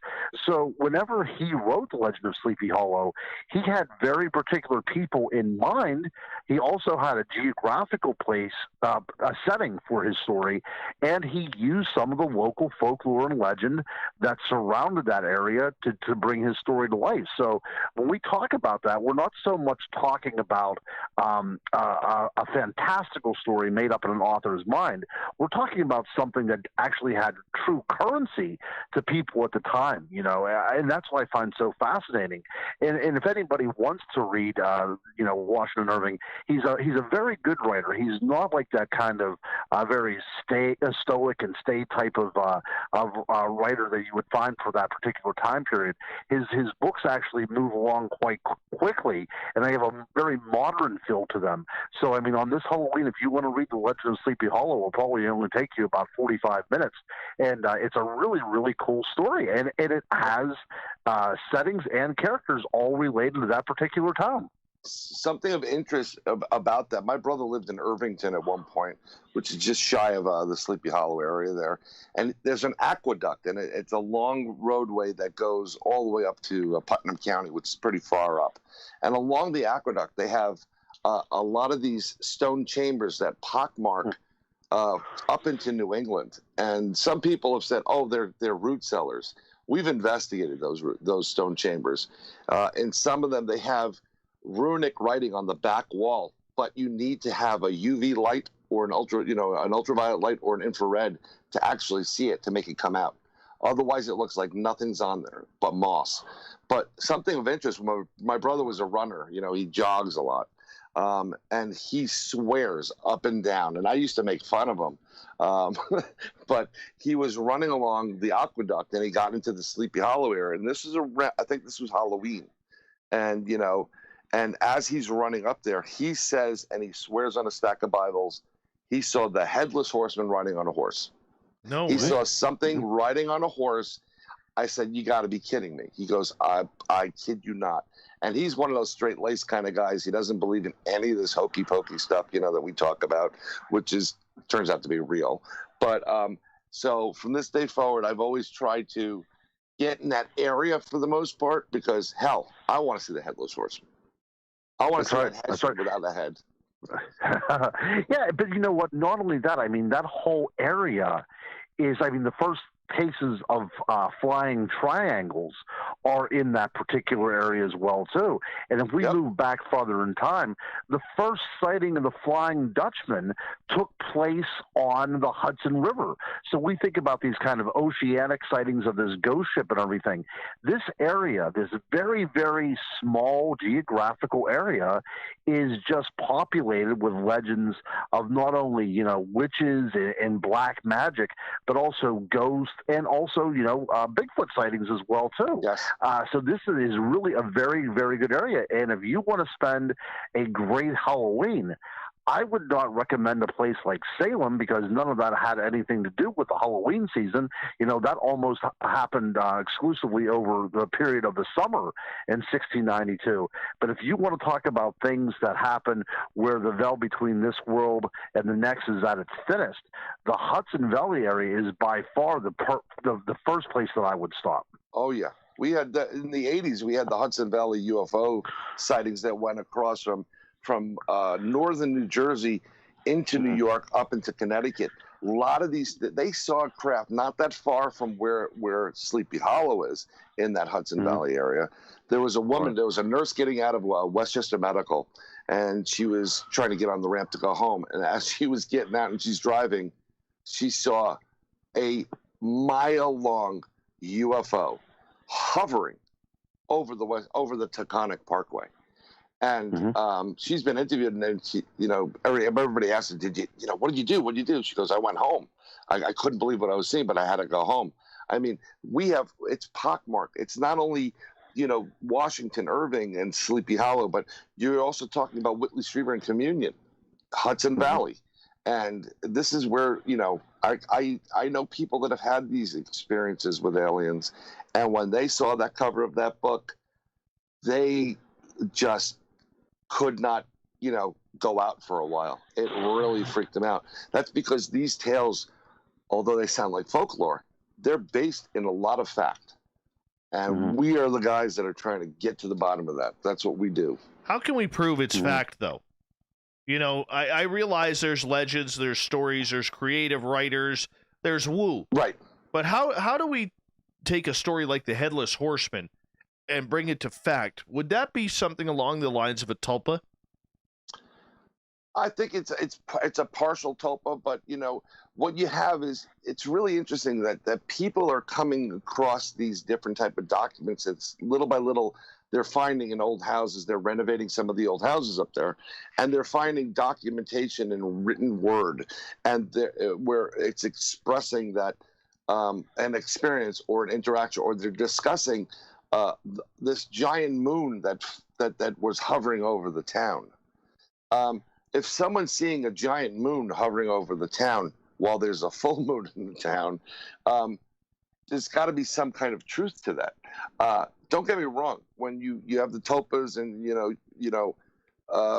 So whenever he wrote The Legend of Sleepy Hollow, he had very particular people in mind. He also had a geographical place, a setting for his story, and he used some of the local folklore and legend that surrounded that area to bring his story to life. So when we talk about that, we're not so much talking about a fantastical story made up in an author's mind. We're talking about something that actually had true currency to people at the time, and that's what I find so fascinating. And if anybody wants to read, Washington Irving, he's a very good writer. He's not like that kind of very stoic and stay type of writer that you would find for that particular time period. His books actually move along quite quickly, and they have a very modern feel to them. So, I mean, on this Halloween, if you want to read The Legend of Sleepy Hollow, it'll probably only take you about 45 minutes, and it's a really, really cool story, and it has settings and characters all related to that particular town. Something of interest about that. My brother lived in Irvington at one point, which is just shy of the Sleepy Hollow area there. And there's an aqueduct, and it's a long roadway that goes all the way up to Putnam County, which is pretty far up. And along the aqueduct, they have a lot of these stone chambers that pockmark up into New England. And some people have said, oh, they're root cellars. We've investigated those stone chambers. In some of them, they have runic writing on the back wall, but you need to have a UV light or an ultraviolet light or an infrared to actually see it, to make it come out. Otherwise, it looks like nothing's on there but moss. But something of interest, my brother was a runner. He jogs a lot. And he swears up and down. And I used to make fun of him. But he was running along the aqueduct, and he got into the Sleepy Hollow area. And I think this was Halloween. And as he's running up there, he says, and he swears on a stack of Bibles, he saw the headless horseman riding on a horse. No He way. saw something riding on a horse. I said, you got to be kidding me. He goes, I kid you not. And he's one of those straight-laced kind of guys. He doesn't believe in any of this hokey-pokey stuff, that we talk about, which turns out to be real. But so from this day forward, I've always tried to get in that area for the most part, because, hell, I want to see the headless horseman. I want to see that head without a head. Yeah, but you know what? Not only that, I mean, that whole area is, the first cases of flying triangles are in that particular area as well, too. And if we move back farther in time, the first sighting of the Flying Dutchman took place on the Hudson River. So we think about these kind of oceanic sightings of this ghost ship and everything. This area, this very, very small geographical area, is just populated with legends of not only, witches and black magic, but also ghosts, and also, Bigfoot sightings as well, too. Yes. So this is really a very, very good area. And if you want to spend a great Halloween, I would not recommend a place like Salem, because none of that had anything to do with the Halloween season. That almost happened exclusively over the period of the summer in 1692. But if you want to talk about things that happen where the veil between this world and the next is at its thinnest, the Hudson Valley area is by far the first place that I would stop. Oh, yeah. We had in the 80s, we had the Hudson Valley UFO sightings that went across from northern New Jersey into New York up into Connecticut. a lot of these, they saw a craft not that far from where Sleepy Hollow is in that Hudson Valley area. There was a woman, there was a nurse getting out of Westchester Medical, and she was trying to get on the ramp to go home. And as she was getting out and she's driving, she saw a mile-long UFO hovering over the Taconic Parkway. And she's been interviewed, and then she, everybody asked her, what did you do? What did you do? She goes, I went home. I couldn't believe what I was seeing, but I had to go home. I mean, it's pockmarked. It's not only, Washington, Irving, and Sleepy Hollow, but you're also talking about Whitley Strieber and Communion, Hudson Valley. And this is where, I know people that have had these experiences with aliens. And when they saw that cover of that book, they just could not, go out for a while. It really freaked them out. That's because these tales, although they sound like folklore, they're based in a lot of fact. And we are the guys that are trying to get to the bottom of that. That's what we do. How can we prove it's fact, though? I realize there's legends, there's stories, there's creative writers, there's woo. Right. But how do we take a story like the Headless Horseman and bring it to fact? Would that be something along the lines of a tulpa? I think it's a partial tulpa, but what you have is, it's really interesting that people are coming across these different type of documents. It's little by little they're finding in old houses. They're renovating some of the old houses up there, and they're finding documentation in written word, and where it's expressing that an experience or an interaction, or they're discussing this giant moon that was hovering over the town. If someone's seeing a giant moon hovering over the town while there's a full moon in the town, there's got to be some kind of truth to that. Don't get me wrong. When you have the tulpas and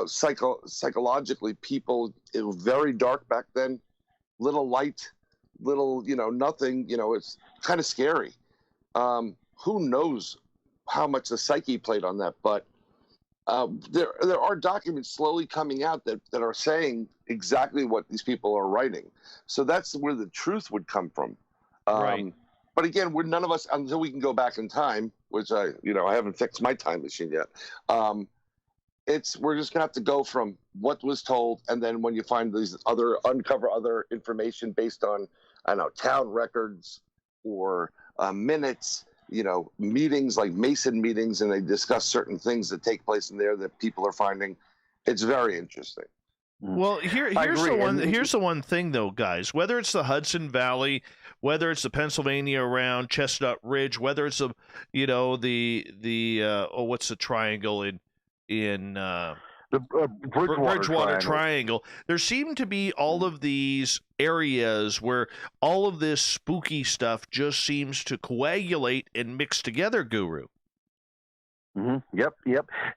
psychologically, people, it was very dark back then. Little light, little nothing. It's kind of scary. Who knows how much the psyche played on that? But there are documents slowly coming out that are saying exactly what these people are writing. So that's where the truth would come from. Right. But again, none of us, until we can go back in time, which I haven't fixed my time machine yet. We're just gonna have to go from what was told, and then when you find uncover other information based on, town records or minutes, meetings like Mason meetings, and they discuss certain things that take place in there that people are finding. It's very interesting. Well, here's the one thing though, guys. Whether it's the Hudson Valley, whether it's the Pennsylvania around Chestnut Ridge, whether it's what's the triangle in the Bridgewater Triangle. There seem to be all of these areas where all of this spooky stuff just seems to coagulate and mix together, Guru. Yep.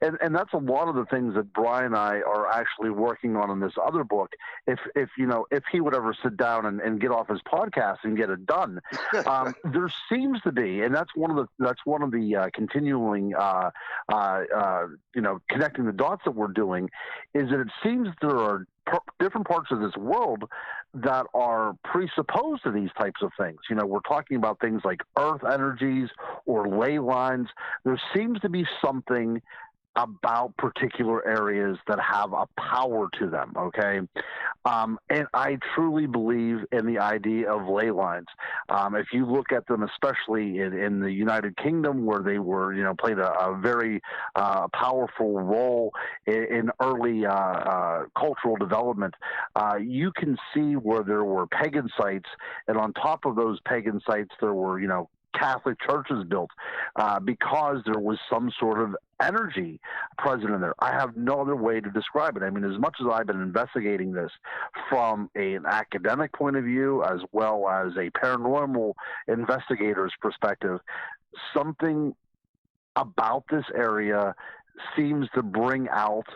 And that's a lot of the things that Bryan and I are actually working on in this other book. If he would ever sit down and get off his podcast and get it done, there seems to be, and that's one of the continuing, connecting the dots that we're doing, is that it seems there are different parts of this world that are presupposed to these types of things. We're talking about things like earth energies or ley lines. There seems to be something about particular areas that have a power to them, okay? And I truly believe in the idea of ley lines. If you look at them, especially in the United Kingdom, where they were, played a very powerful role in early cultural development, you can see where there were pagan sites, and on top of those pagan sites, there were, Catholic churches built because there was some sort of energy present in there. I have no other way to describe it. I mean, as much as I've been investigating this from an academic point of view, as well as a paranormal investigator's perspective, something about this area seems to bring out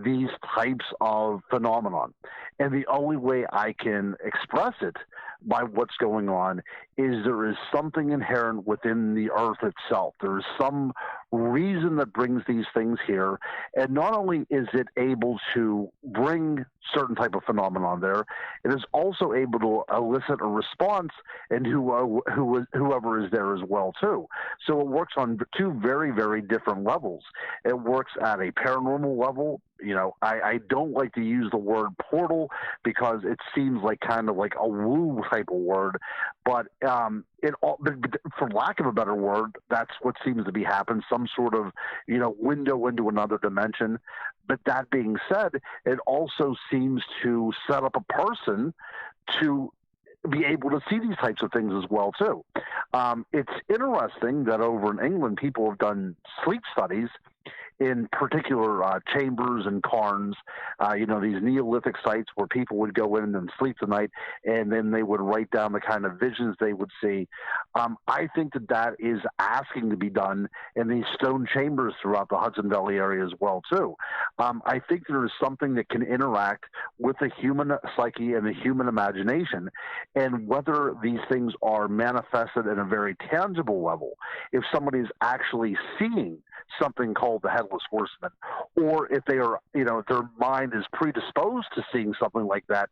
these types of phenomenon. And the only way I can express it by what's going on is there is something inherent within the earth itself. There is some reason that brings these things here. And not only is it able to bring certain type of phenomenon there, it is also able to elicit a response in whoever is there as well too. So it works on two very, very different levels. It works at a paranormal level. You know, I don't like to use the word portal because it seems like kind of like a woo type of word, but for lack of a better word, that's what seems to be happening, some sort of, you know, window into another dimension. But that being said, it also seems to set up a person to be able to see these types of things as well too. It's interesting that over in England, people have done sleep studies in particular chambers and cairns, these Neolithic sites where people would go in and sleep the night, and then they would write down the kind of visions they would see. I think that is asking to be done in these stone chambers throughout the Hudson Valley area as well, too. I think there is something that can interact with the human psyche and the human imagination, and whether these things are manifested in a very tangible level, if somebody is actually seeing something called the Headless Horseman, or if they are, their mind is predisposed to seeing something like that,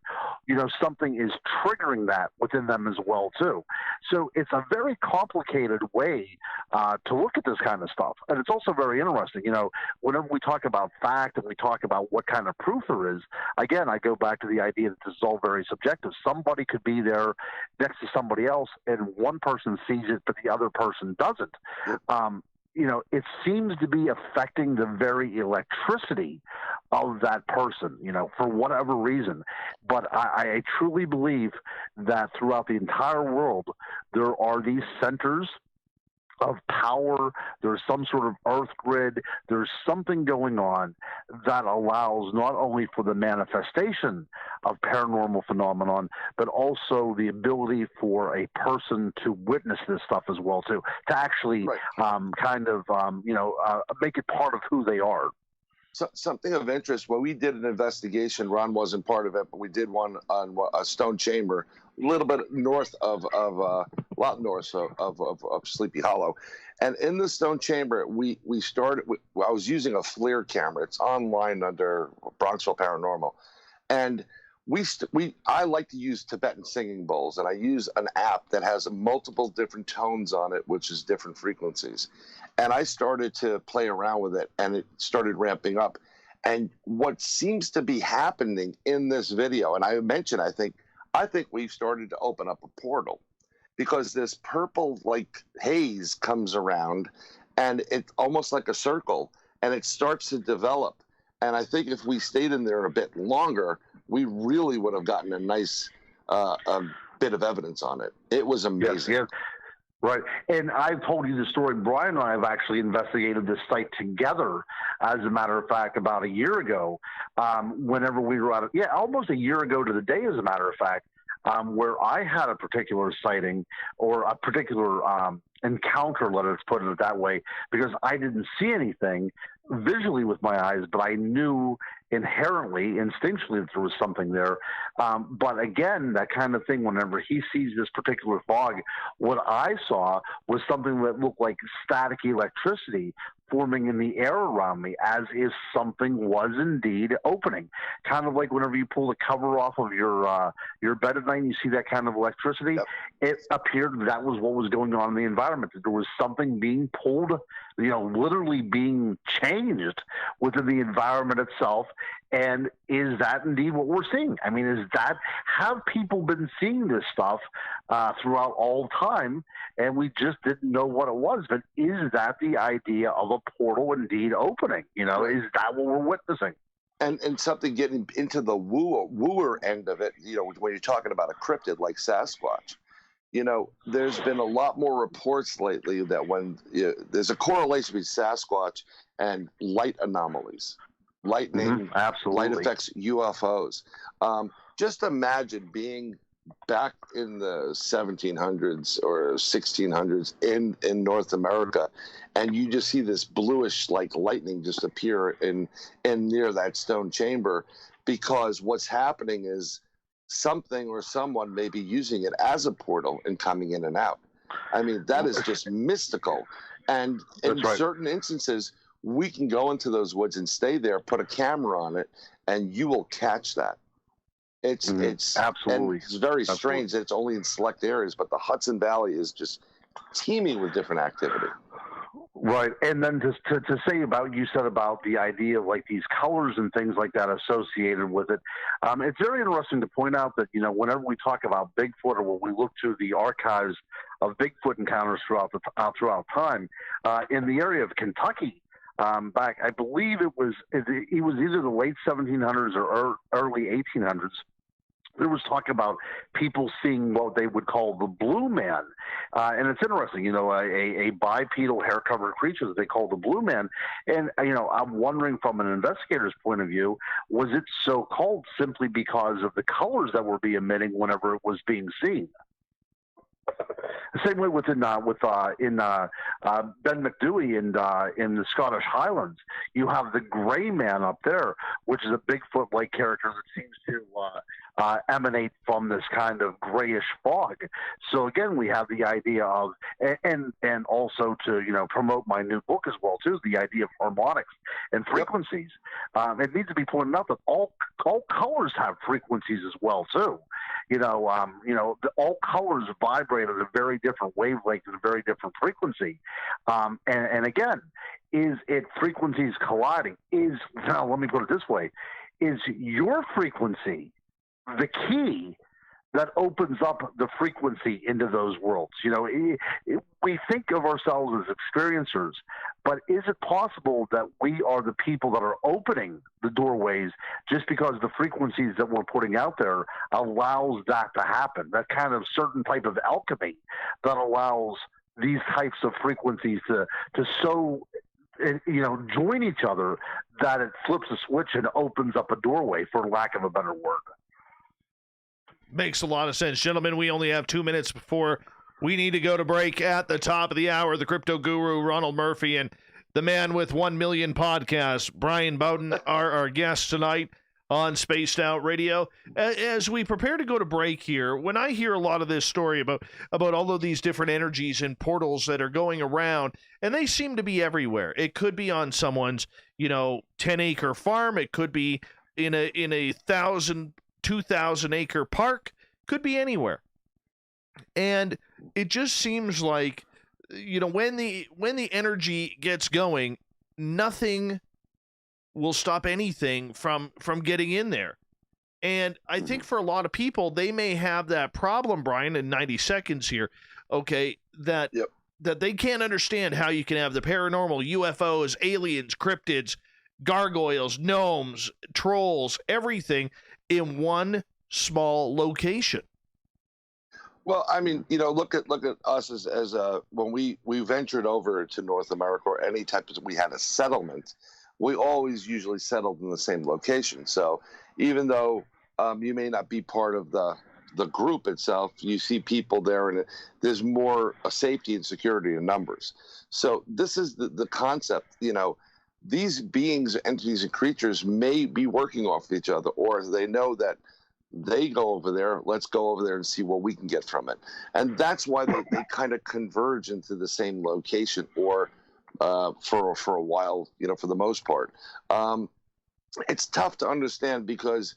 something is triggering that within them as well too. So it's a very complicated way to look at this kind of stuff. And it's also very interesting, whenever we talk about fact and we talk about what kind of proof there is, again, I go back to the idea that this is all very subjective. Somebody could be there next to somebody else and one person sees it, but the other person doesn't. It seems to be affecting the very electricity of that person, for whatever reason. But I truly believe that throughout the entire world, there are these centers of power. There's some sort of earth grid. There's something going on that allows not only for the manifestation of paranormal phenomenon, but also the ability for a person to witness this stuff as well too, to actually make it part of who they are. So, something of interest, when we did an investigation, Ron wasn't part of it, but we did one on a stone chamber, a little bit north of Sleepy Hollow. And in the stone chamber, we started, I was using a FLIR camera. It's online under Bronxville Paranormal. And I like to use Tibetan singing bowls, and I use an app that has multiple different tones on it, which is different frequencies. And I started to play around with it, and it started ramping up. And what seems to be happening in this video, and I mentioned, I think we've started to open up a portal, because this purple like haze comes around, and it's almost like a circle, and it starts to develop. And I think if we stayed in there a bit longer, we really would have gotten a nice bit of evidence on it. It was amazing. Yes. Right. And I've told you the story. Bryan and I have actually investigated this site together, as a matter of fact, about a year ago, whenever we were out almost a year ago to the day, as a matter of fact, where I had a particular sighting or a particular encounter, let's put it that way, because I didn't see anything visually with my eyes, but I knew inherently, instinctually, that there was something there. But again, that kind of thing, whenever he sees this particular fog, what I saw was something that looked like static electricity forming in the air around me, as if something was indeed opening. Kind of like whenever you pull the cover off of your bed at night and you see that kind of electricity. Yep. It appeared that was what was going on in the environment, that there was something being pulled, literally being changed within the environment itself. And is that indeed what we're seeing? I mean, have people been seeing this stuff throughout all time, and we just didn't know what it was? But is that the idea of a portal indeed opening? Is that what we're witnessing? And something getting into the wooer end of it, when you're talking about a cryptid like Sasquatch, there's been a lot more reports lately that when there's a correlation between Sasquatch and light anomalies. Lightning, absolutely. Light affects UFOs. Just imagine being back in the 1700s or 1600s in North America, and you just see this bluish like lightning just appear in near that stone chamber, because what's happening is something or someone may be using it as a portal and coming in and out. I mean, that is just mystical. And in certain instances, we can go into those woods and stay there, put a camera on it, and you will catch that. It's absolutely, it's very strange that it's only in select areas, but the Hudson Valley is just teeming with different activity. Right. And then to say about, you said about the idea of like these colors and things like that associated with it. It's very interesting to point out that, whenever we talk about Bigfoot, or when we look to the archives of Bigfoot encounters throughout time, in the area of Kentucky, back, I believe it was either the late 1700s or early 1800s. There was talk about people seeing what they would call the blue man. And it's interesting, a bipedal hair-covered creature that they call the blue man. And, I'm wondering from an investigator's point of view, was it so called simply because of the colors that were being emitting whenever it was being seen? The same way in Ben McDewey in the Scottish Highlands, you have the gray man up there, which is a Bigfoot-like character that seems to emanate from this kind of grayish fog. So again, we have the idea of, and also to promote my new book as well too, the idea of harmonics and frequencies. It needs to be pointed out that all colors have frequencies as well too. All colors vibrate at a very different wavelength and a very different frequency. And again, is it frequencies colliding? Let me put it this way: is your frequency the key that opens up the frequency into those worlds? We think of ourselves as experiencers, but is it possible that we are the people that are opening the doorways just because the frequencies that we're putting out there allows that to happen? That kind of certain type of alchemy that allows these types of frequencies to join each other, that it flips a switch and opens up a doorway, for lack of a better word. Makes a lot of sense. Gentlemen, we only have 2 minutes before we need to go to break. At the top of the hour, the crypto guru, Ronald Murphy, and the man with 1 million podcasts, Bryan Bowden, are our guests tonight on Spaced Out Radio. As we prepare to go to break here, when I hear a lot of this story about all of these different energies and portals that are going around, and they seem to be everywhere. It could be on someone's, 10-acre farm. It could be in a 2,000-acre park, could be anywhere. And it just seems like, when the energy gets going, nothing will stop anything from getting in there. And I think for a lot of people, they may have that problem, Bryan, in 90 seconds here, okay, that they can't understand how you can have the paranormal, UFOs, aliens, cryptids, gargoyles, gnomes, trolls, everything in one small location. Well, I mean, look at us as when we ventured over to North America, or any type of, we had a settlement, we always usually settled in the same location. So even though you may not be part of the group itself, you see people there, and there's more safety and security in numbers. So this is the concept. These beings, entities, and creatures may be working off each other, or they know that they go over there, let's go over there and see what we can get from it. And that's why they kind of converge into the same location, or for a while, for the most part. It's tough to understand because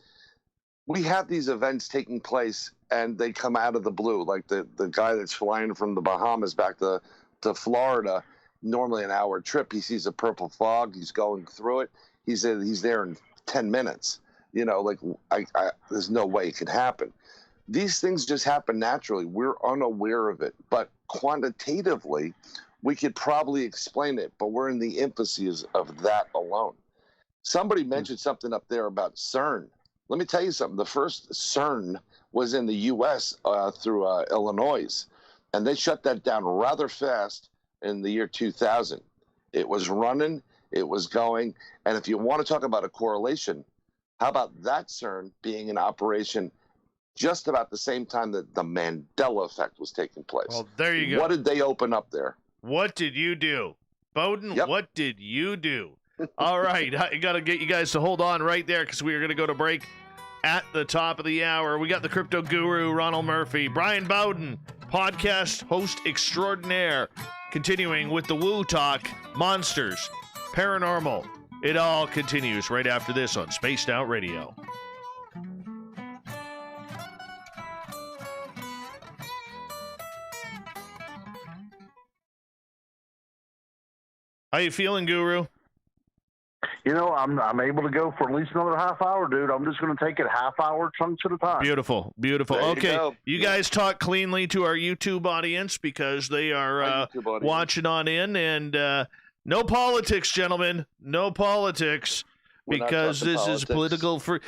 we have these events taking place and they come out of the blue. Like the guy that's flying from the Bahamas back to Florida, normally an hour trip, he sees a purple fog, he's going through it, he's there in 10 minutes. There's no way it could happen. These things just happen naturally. We're unaware of it, but quantitatively, we could probably explain it, but we're in the infancy of that alone. Somebody mentioned something up there about CERN. Let me tell you something. The first CERN was in the U.S. Through Illinois, and they shut that down rather fast in the year 2000. It was running, it was going, and if you want to talk about a correlation, how about that CERN being in operation just about the same time that the Mandela effect was taking place? Well, there you go. What did they open up there? What did you do? Bowden, Yep. What did you do? All right, I got to get you guys to hold on right there because we are going to go to break at the top of the hour. We got the crypto guru, Ronald Murphy, Bryan Bowden, podcast host extraordinaire, continuing with the Woo Talk, monsters, paranormal. It all continues right after this on Spaced Out Radio. How you feeling, Guru? You know, I'm able to go for at least another half hour, dude. I'm just going to take it half-hour chunks at a time. Beautiful, beautiful. There Okay, you guys talk cleanly to our YouTube audience because they are watching on in. And no politics, gentlemen. No politics. Because this is political for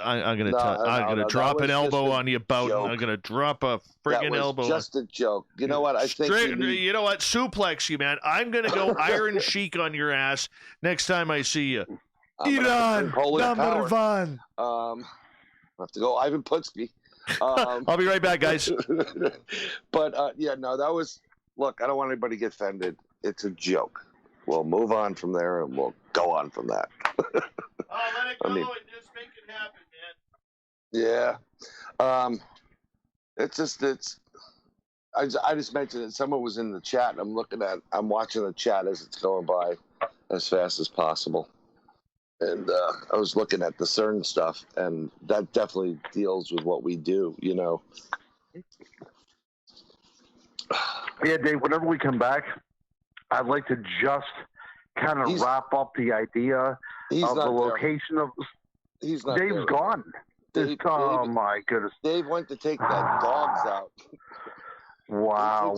I'm gonna drop an elbow on you, Bowden. I'm gonna drop a friggin' elbow. Just a joke. You know what? I think you know what? Suplex you, man. I'm gonna go Iron Sheik on your ass next time I see you. Iran, number one. I have to go Ivan Putski. I'll be right back, guys. But that was. Look, I don't want anybody to get offended. It's a joke. We'll move on from there, and we'll go on from that. Let it go and just make it happen, man. Yeah. I just mentioned it. Someone was in the chat. I'm watching the chat as it's going by as fast as possible. And I was looking at the CERN stuff, and that definitely deals with what we do, Yeah, Dave, whenever we come back, I'd like to just kind of wrap up the idea of the location of. He's not. Dave's gone. Oh my goodness! Dave went to take that dogs out. Wow!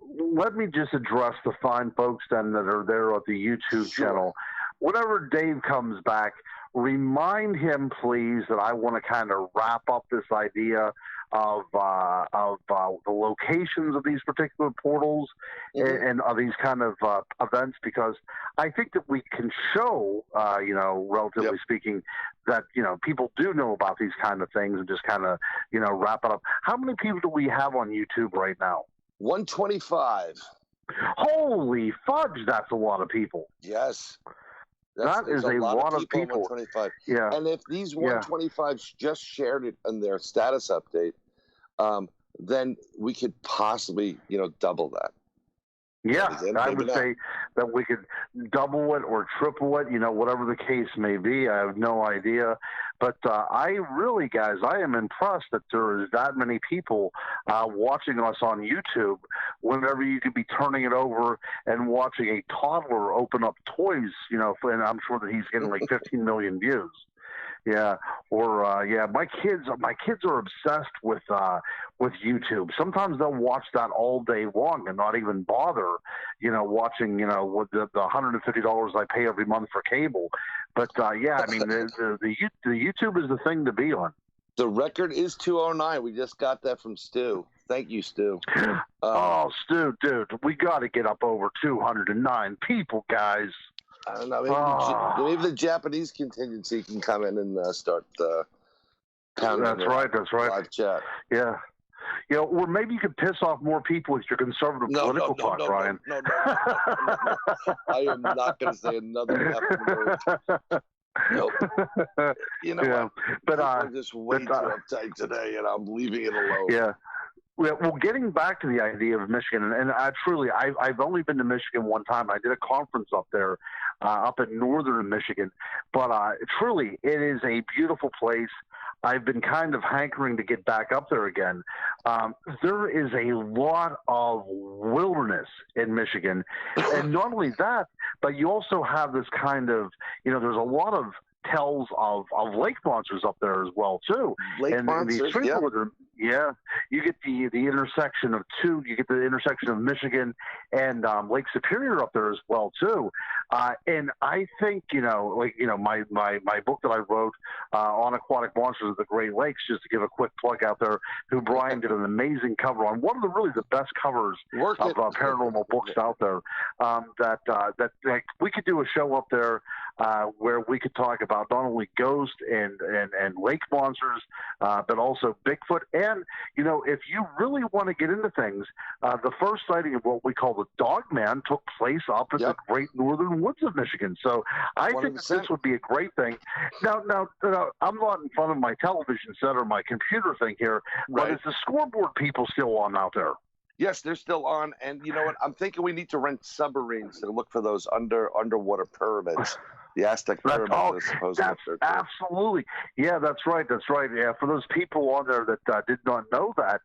Let me just address the fine folks then that are there at the YouTube channel. Whenever Dave comes back, remind him, please, that I want to kind of wrap up this idea of the locations of these particular portals and of these kind of events, because I think that we can show, relatively speaking, that people do know about these kind of things and just kind of wrap it up. How many people do we have on YouTube right now? 125. Holy fudge! That's a lot of people. Yes. That is a lot of people. 125. Yeah. And if these 125 just shared it in their status update, then we could possibly, double that. Yeah, I would say that we could double it or triple it, whatever the case may be. I have no idea. But I really, guys, I am impressed that there is that many people watching us on YouTube whenever you could be turning it over and watching a toddler open up toys, and I'm sure that he's getting like 15 million views. Yeah, or my kids are obsessed with YouTube. Sometimes they'll watch that all day long and not even bother, watching, with the $150 I pay every month for cable. But the YouTube is the thing to be on. The record is 209. We just got that from Stu. Thank you, Stu. Stu, dude, we got to get up over 209 people, guys. I don't know. Maybe the Japanese contingency can come in and start counting. That's right. Live chat. Yeah. Or maybe you could piss off more people with your conservative political talk, Brian. No. I am not going to say another F word. Nope. What? But I'm just way too uptight today, and I'm leaving it alone. Yeah. Well, getting back to the idea of Michigan, and I've only been to Michigan one time. I did a conference up there, up in northern Michigan. But truly, it is a beautiful place. I've been kind of hankering to get back up there again. There is a lot of wilderness in Michigan. And not only that, but you also have this kind of, there's a lot of tells of lake monsters up there as well, too. Lake monsters, yeah. You get the intersection of two. You get the intersection of Michigan and Lake Superior up there as well too. And I think my book that I wrote on aquatic monsters of the Great Lakes, just to give a quick plug out there, who Brian did an amazing cover on, one of the best covers of paranormal books out there. That we could do a show up there where we could talk about not only ghosts and lake monsters, but also Bigfoot. And, if you really want to get into things, the first sighting of what we call the Dogman took place up in the great northern woods of Michigan. So I 100%. Think that this would be a great thing. Now, I'm not in front of my television set or my computer thing here, but is the scoreboard people still on out there? Yes, they're still on. And you know what? I'm thinking we need to rent submarines to look for those underwater pyramids. The Aztec pyramids are supposed to be there. Absolutely. Yeah, that's right. That's right. Yeah, for those people on there that did not know that,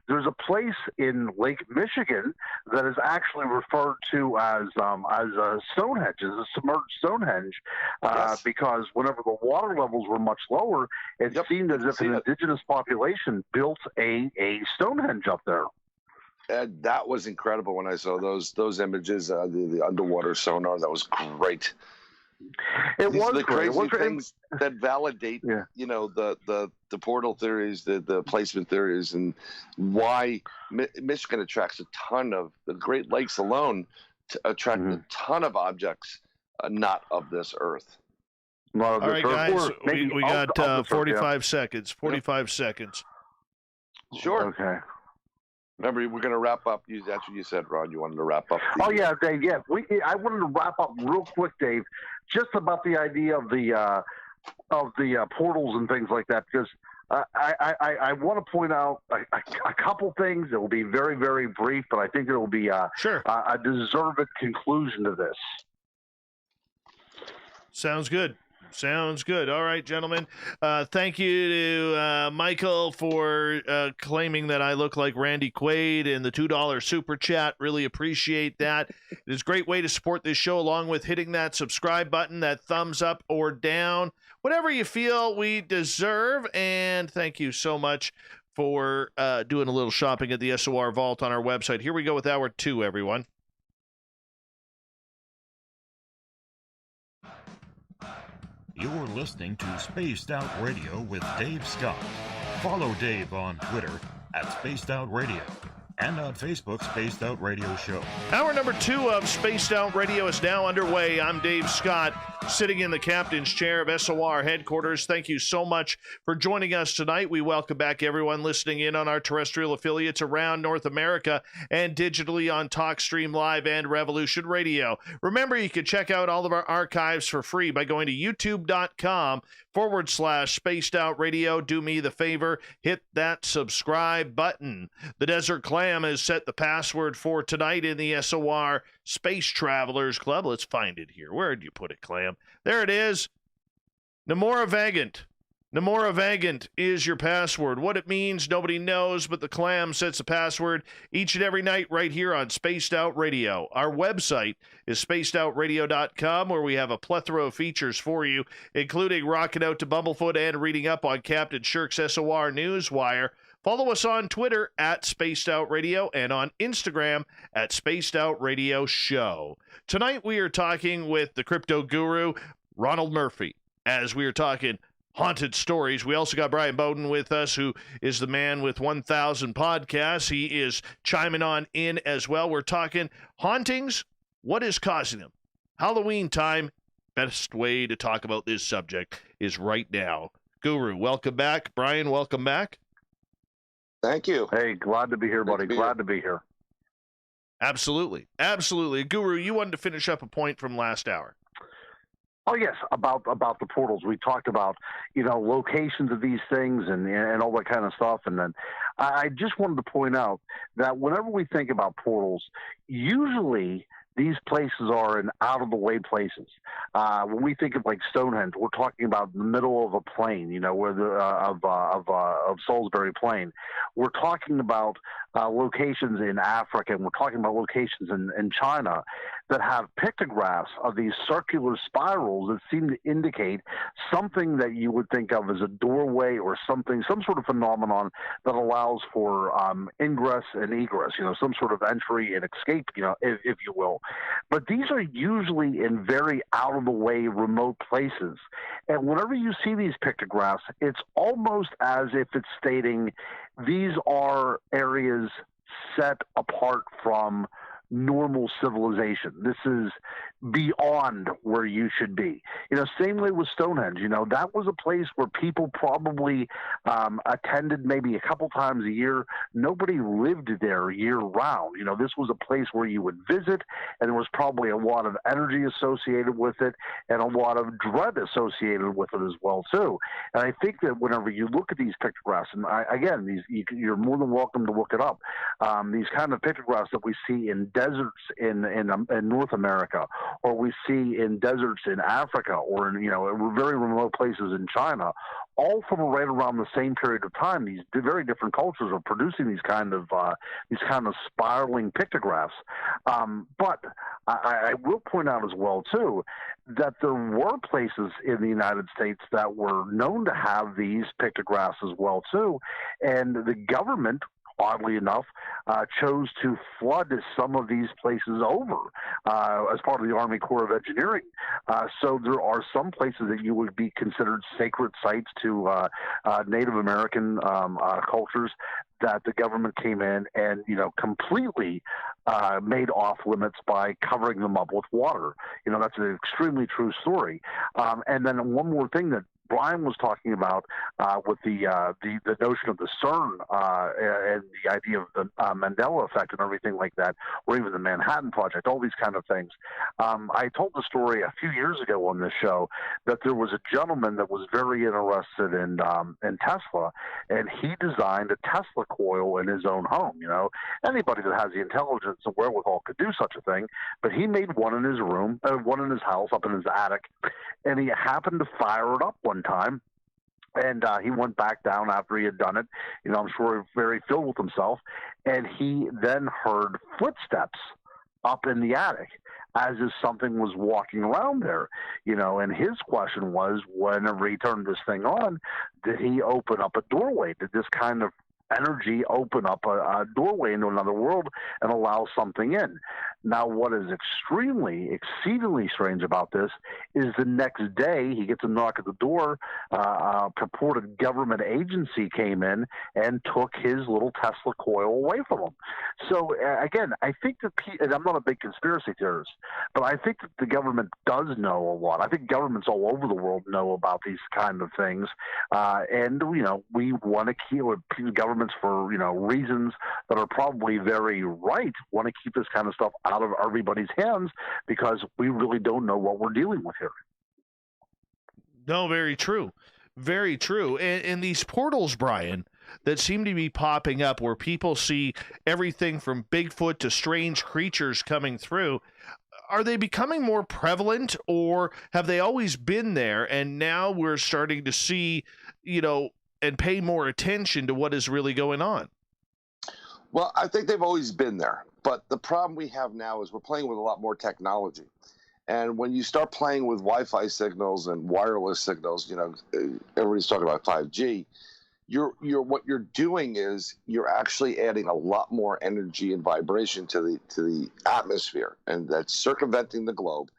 there's a place in Lake Michigan that is actually referred to as Stonehenge, as a submerged Stonehenge, because whenever the water levels were much lower, it seemed as if an indigenous population built a Stonehenge up there. That was incredible when I saw those images, the underwater sonar. That was great. These are the crazy things that validate, you know, the portal theories, the placement theories, and why Michigan attracts a ton of the Great Lakes alone attract a ton of objects not of this earth. All right, guys, we got 45 seconds. 45 seconds. Sure. Okay. Remember, we're going to wrap up. That's what you said, Ron. You wanted to wrap up. Yeah, Dave. Yeah, I wanted to wrap up real quick, Dave, just about the idea of the portals and things like that, because I want to point out a couple things. It will be very, very brief, but I think it will be a deserved conclusion to this. Sounds good. Sounds good. All right, gentlemen. Thank you to Michael for claiming that I look like Randy Quaid in the $2 super chat. Really appreciate that. It is a great way to support this show, along with hitting that subscribe button, that thumbs up or down, whatever you feel we deserve. And thank you so much for doing a little shopping at the SOR Vault on our website. Here we go with hour 2, everyone. You're listening to Spaced Out Radio with Dave Scott. Follow Dave on Twitter at Spaced Out Radio and on Facebook, Spaced Out Radio Show. Hour number 2 of Spaced Out Radio is now underway. I'm Dave Scott, sitting in the captain's chair of SOR headquarters. Thank you so much for joining us tonight. We welcome back everyone listening in on our terrestrial affiliates around North America and digitally on TalkStream Live and Revolution Radio. Remember, you can check out all of our archives for free by going to youtube.com/Spaced Out Radio. Do me the favor, hit that subscribe button. The Desert Clam has set the password for tonight in the SOR Space Travelers Club. Let's find it here. Where did you put it, Clam? There it is. Namora Vagant. Namora Vagant is your password. What it means, nobody knows, but the Clam sets the password each and every night right here on Spaced Out Radio. Our website is spacedoutradio.com, where we have a plethora of features for you, including rocking out to Bumblefoot and reading up on Captain Shirk's SOR Newswire. Follow us on Twitter at Spaced Out Radio and on Instagram at Spaced Out Radio Show. Tonight we are talking with the crypto guru, Ronald Murphy, as we are talking haunted stories. We also got Bryan Bowden with us, who is the man with 1,000 podcasts. He is chiming on in as well. We're talking hauntings. What is causing them? Halloween time. Best way to talk about this subject is right now. Guru, welcome back. Bryan, welcome back. Thank you. Hey, glad to be here, buddy. Glad to be here. Absolutely. Absolutely. Guru, you wanted to finish up a point from last hour. Oh, yes, about the portals. We talked about, locations of these things and all that kind of stuff. And then I just wanted to point out that whenever we think about portals, usually these places are in out-of-the-way places. When we think of like Stonehenge, we're talking about the middle of a plain, where of Salisbury Plain. We're talking about locations in Africa, and we're talking about locations in China that have pictographs of these circular spirals that seem to indicate something that you would think of as a doorway or something, some sort of phenomenon that allows for ingress and egress, some sort of entry and escape, if you will. But these are usually in very out-of-the-way remote places. And whenever you see these pictographs, it's almost as if it's stating these are areas set apart from normal civilization. This is beyond where you should be. Same way with Stonehenge. That was a place where people probably attended maybe a couple times a year nobody lived there year round. This was a place where you would visit, and there was probably a lot of energy associated with it and a lot of dread associated with it as well, too. And I think that whenever you look at these pictographs, and you're more than welcome to look it up, these kind of pictographs that we see in deserts in North America, or we see in deserts in Africa, or in very remote places in China, all from right around the same period of time. These very different cultures are producing these kind of spiraling pictographs. But I will point out as well too that there were places in the United States that were known to have these pictographs as well too, and the government, oddly enough, chose to flood some of these places over as part of the Army Corps of Engineering. So there are some places that you would be considered sacred sites to Native American cultures that the government came in and, completely made off limits by covering them up with water. That's an extremely true story. And then one more thing that Bryan was talking about with the notion of the CERN and the idea of the Mandela effect and everything like that, or even the Manhattan Project, all these kind of things. I told the story a few years ago on this show that there was a gentleman that was very interested in Tesla, and he designed a Tesla coil in his own home. Anybody that has the intelligence and wherewithal could do such a thing, but he made one in his room, one in his house, up in his attic, and he happened to fire it up one time, and he went back down after he had done it. I'm sure very filled with himself, and he then heard footsteps up in the attic as if something was walking around there, and his question was, whenever he turned this thing on, did he open up a doorway? Did this kind of energy open up a doorway into another world and allow something in? Now, what is exceedingly strange about this is the next day he gets a knock at the door. A purported government agency came in and took his little Tesla coil away from him. So, again, I think that, and I'm not a big conspiracy theorist, but I think that the government does know a lot. I think governments all over the world know about these kind of things. And, we want to keep governments for, reasons that are probably very right, want to keep this kind of stuff out of everybody's hands because we really don't know what we're dealing with here. No, very true. Very true. And these portals, Bryan, that seem to be popping up where people see everything from Bigfoot to strange creatures coming through, are they becoming more prevalent, or have they always been there and now we're starting to see, and pay more attention to what is really going on? Well, I think they've always been there. But the problem we have now is we're playing with a lot more technology. And when you start playing with Wi-Fi signals and wireless signals, everybody's talking about 5G, what you're doing is you're actually adding a lot more energy and vibration to the atmosphere, and that's circumventing the globe.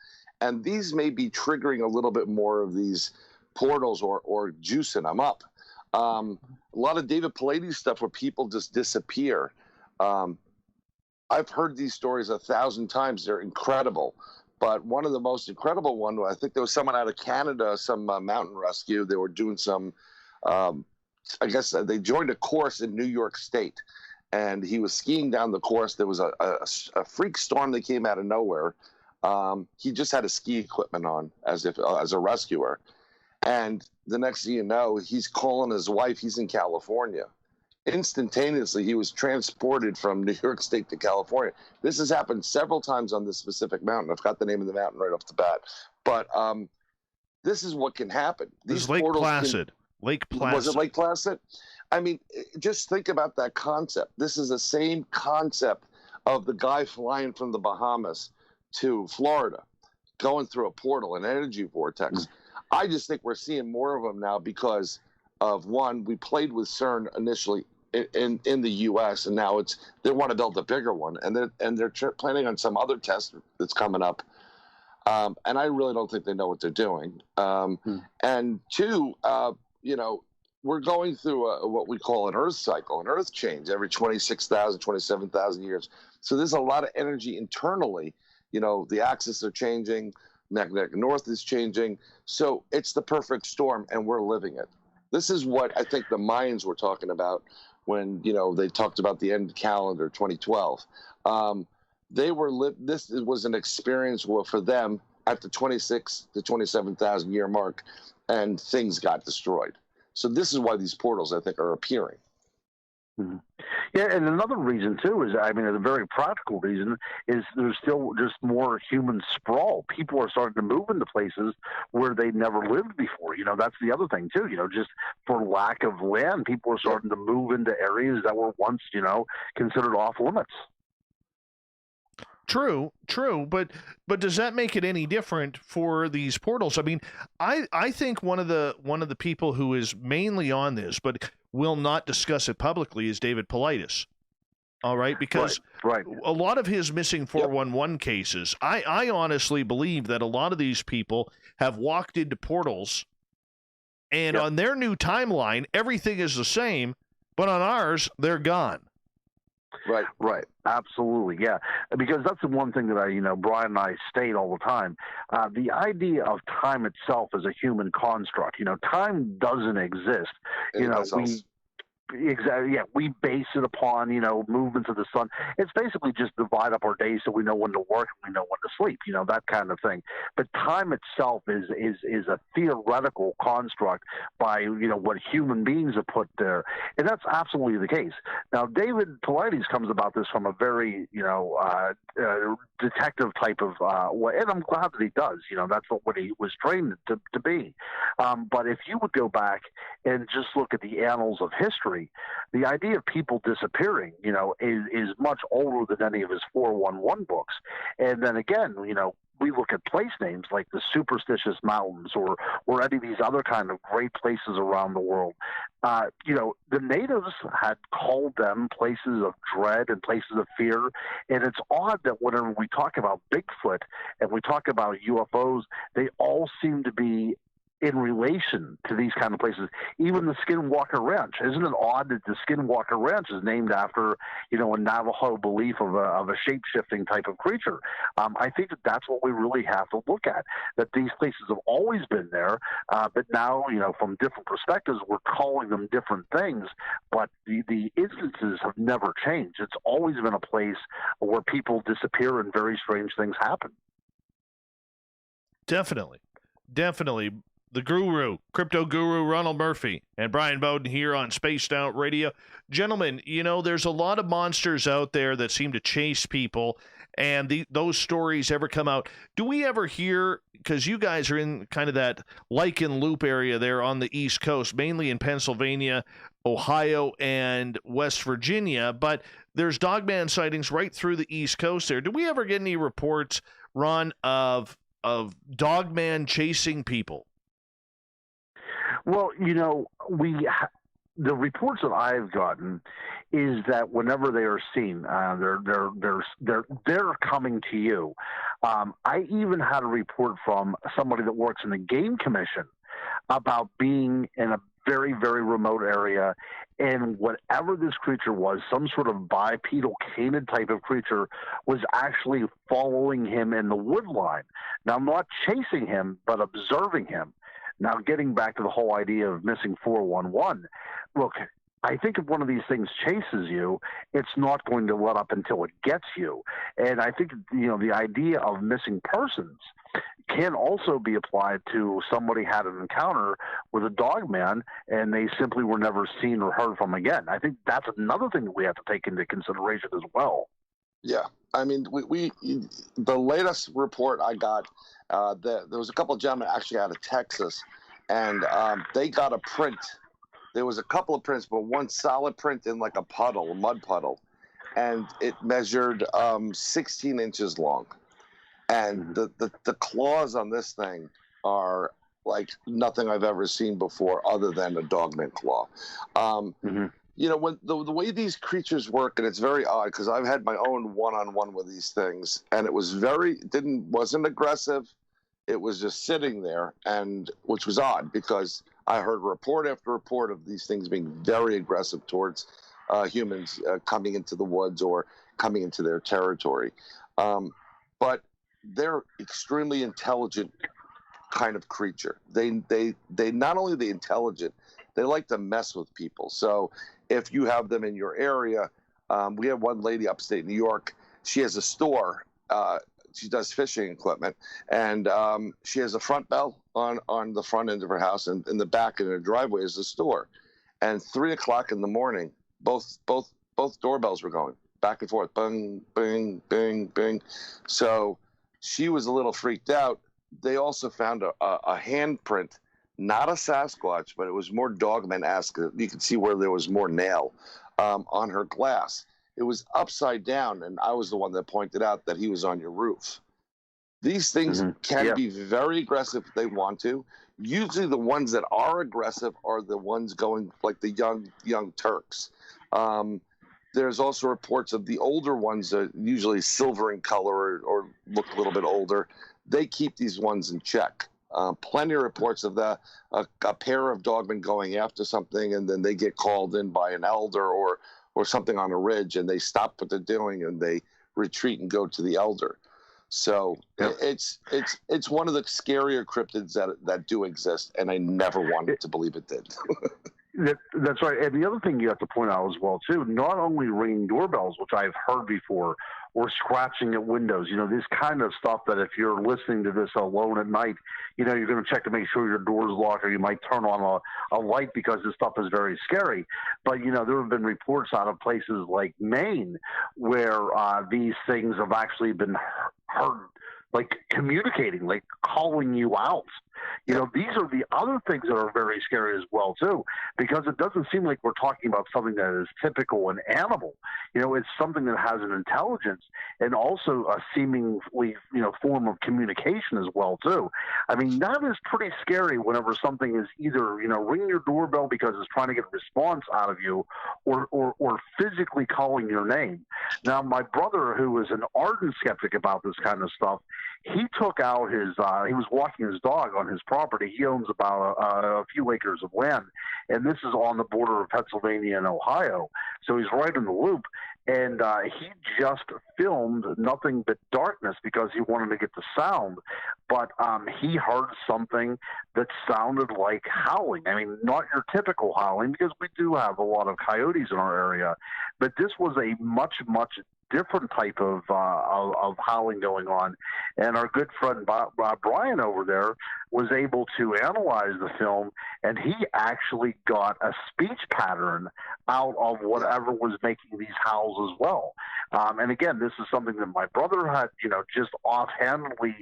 And these may be triggering a little bit more of these portals or juicing them up. A lot of David Palladi's stuff where people just disappear. I've heard these stories 1,000 times. They're incredible. But one of the most incredible one, I think there was someone out of Canada, some mountain rescue. They were doing some, I guess they joined a course in New York State. And he was skiing down the course. There was a freak storm that came out of nowhere. He just had his ski equipment on as a rescuer. And the next thing you know, he's calling his wife. He's in California. Instantaneously, he was transported from New York State to California. This has happened several times on this specific mountain. I've got the name of the mountain right off the bat. But this is what can happen. This is Lake Placid. Lake Placid. Was it Lake Placid? I mean, just think about that concept. This is the same concept of the guy flying from the Bahamas to Florida, going through a portal, an energy vortex. I just think we're seeing more of them now because of, one, we played with CERN initially in the U.S. and now they want to build a bigger one, and they're planning on some other test that's coming up. And I really don't think they know what they're doing. And two, we're going through what we call an Earth cycle, an Earth change every 26,000, 27,000 years. So there's a lot of energy internally. The axes are changing. Magnetic north is changing. So it's the perfect storm, and we're living it. This is what I think the Mayans were talking about when they talked about the end calendar 2012. This was an experience for them at the 26 to 27,000 year mark, and things got destroyed. So this is why these portals, I think, are appearing. Mm-hmm. Yeah, and another reason too is, I mean, a very practical reason is there's still just more human sprawl. People are starting to move into places where they never lived before. That's the other thing too. Just for lack of land, people are starting to move into areas that were once, considered off limits. True, but does that make it any different for these portals? I mean, I think one of the people who is mainly on this, but will not discuss it publicly, is David Paulides. All right, because right. A lot of his missing 411 cases, I honestly believe that a lot of these people have walked into portals, and on their new timeline, everything is the same, but on ours, they're gone. Right. Absolutely. Yeah. Because that's the one thing that Bryan and I state all the time. The idea of time itself is a human construct. Time doesn't exist. Exactly. Yeah, we base it upon movements of the sun. It's basically just divide up our days so we know when to work and we know when to sleep. That kind of thing. But time itself is a theoretical construct by what human beings have put there, and that's absolutely the case. Now, David Paulides comes about this from a very detective type of way, and I'm glad that he does. That's what he was trained to be. But if you would go back and just look at the annals of history, the idea of people disappearing, is much older than any of his 411 books. And then again, we look at place names like the Superstitious Mountains or any of these other kind of great places around the world. The natives had called them places of dread and places of fear. And it's odd that whenever we talk about Bigfoot and we talk about UFOs, they all seem to be in relation to these kind of places. Even the Skinwalker Ranch. Isn't it odd that the Skinwalker Ranch is named after, a Navajo belief of a shape-shifting type of creature? I think that's what we really have to look at, that these places have always been there, but now, from different perspectives, we're calling them different things, but the instances have never changed. It's always been a place where people disappear and very strange things happen. Definitely. The guru, crypto guru Ronald Murphy, and Bryan Bowden here on Spaced Out Radio. Gentlemen, there's a lot of monsters out there that seem to chase people, and those stories ever come out. Do we ever hear, because you guys are in kind of that Lichen Loop area there on the East Coast, mainly in Pennsylvania, Ohio, and West Virginia, but there's Dogman sightings right through the East Coast there. Do we ever get any reports, Ron, of Dogman chasing people? Well, the reports that I've gotten is that whenever they are seen, they're coming to you. I even had a report from somebody that works in the Game Commission about being in a very, very remote area, and whatever this creature was, some sort of bipedal canid type of creature, was actually following him in the wood line. Now, I'm not chasing him, but observing him. Now, getting back to the whole idea of missing 411, look, I think if one of these things chases you, it's not going to let up until it gets you. And I think, the idea of missing persons can also be applied to somebody had an encounter with a Dogman and they simply were never seen or heard from again. I think that's another thing that we have to take into consideration as well. Yeah. I mean, the latest report I got, there was a couple of gentlemen actually out of Texas, and they got a print. There was a couple of prints, but one solid print in like a mud puddle, and it measured 16 inches long. And the claws on this thing are like nothing I've ever seen before other than a Dogman claw. When the way these creatures work, and it's very odd because I've had my own one-on-one with these things, and it was wasn't aggressive. It was just sitting there, and which was odd because I heard report after report of these things being very aggressive towards humans coming into the woods or coming into their territory. But they're extremely intelligent kind of creature. They not only the intelligent, they like to mess with people. So if you have them in your area. We have one lady upstate New York. She has a store. She does fishing equipment, and she has a front bell on the front end of her house, and in the back in her driveway is the store. And 3 o'clock in the morning, both doorbells were going back and forth, bing, bing, bing, bing. So she was a little freaked out. They also found a handprint, not a Sasquatch, but it was more Dogman-esque. You could see where there was more nail on her glass. It was upside down, and I was the one that pointed out that he was on your roof. These things can be very aggressive if they want to. Usually the ones that are aggressive are the ones going like the young Turks. There's also reports of the older ones that usually silver in color or look a little bit older. They keep these ones in check. Plenty of reports of a pair of dogmen going after something, and then they get called in by an elder or something on a ridge, and they stop what they're doing and they retreat and go to the elder. So it's one of the scarier cryptids that do exist, and I never wanted to believe it did. That's right. And the other thing you have to point out as well, too, not only ringing doorbells, which I've heard before, or scratching at windows, this kind of stuff that if you're listening to this alone at night, you're going to check to make sure your door's locked, or you might turn on a light because this stuff is very scary. But, there have been reports out of places like Maine where these things have actually been heard, like communicating, like calling you out. These are the other things that are very scary as well, too, because it doesn't seem like we're talking about something that is typical and animal. It's something that has an intelligence and also a seemingly, form of communication as well, too. I mean, that is pretty scary whenever something is either, ringing your doorbell because it's trying to get a response out of you or physically calling your name. Now, my brother, who is an ardent skeptic about this kind of stuff, he took out he was walking his dog on his property. He owns about a few acres of land, and this is on the border of Pennsylvania and Ohio. So he's right in the loop. And he just filmed nothing but darkness because he wanted to get the sound. But he heard something that sounded like howling. I mean, not your typical howling, because we do have a lot of coyotes in our area. But this was a much, much different type of howling going on. And our good friend Bryan over there was able to analyze the film, and he actually got a speech pattern out of whatever was making these howls as well. And again, this is something that my brother had, just offhandedly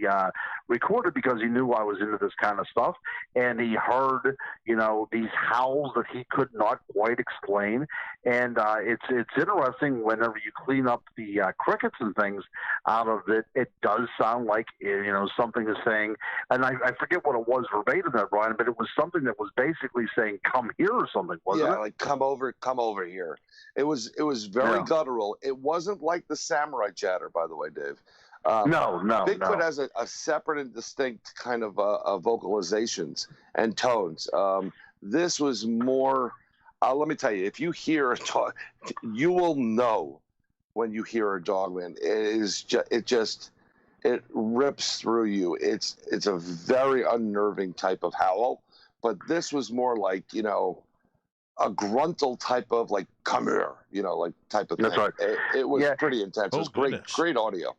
recorded because he knew I was into this kind of stuff. And he heard, these howls that he could not quite explain. And it's interesting whenever you clean up the crickets and things out of it, it does sound like, something is saying, and I forget what it was verbatim there, Bryan, but it was something that was basically saying, come here or something, wasn't it? Yeah, like come over here. It was very guttural. It wasn't like the samurai chatter, by the way, Dave. No. Bigfoot has a separate and distinct kind of vocalizations and tones. This was more, let me tell you, if you hear a dog, you will know when you hear a dogman. It rips through you. It's a very unnerving type of howl, but this was more like, a gruntal type of like, come here, like type of thing. That's right. It was pretty intense. It was great audio.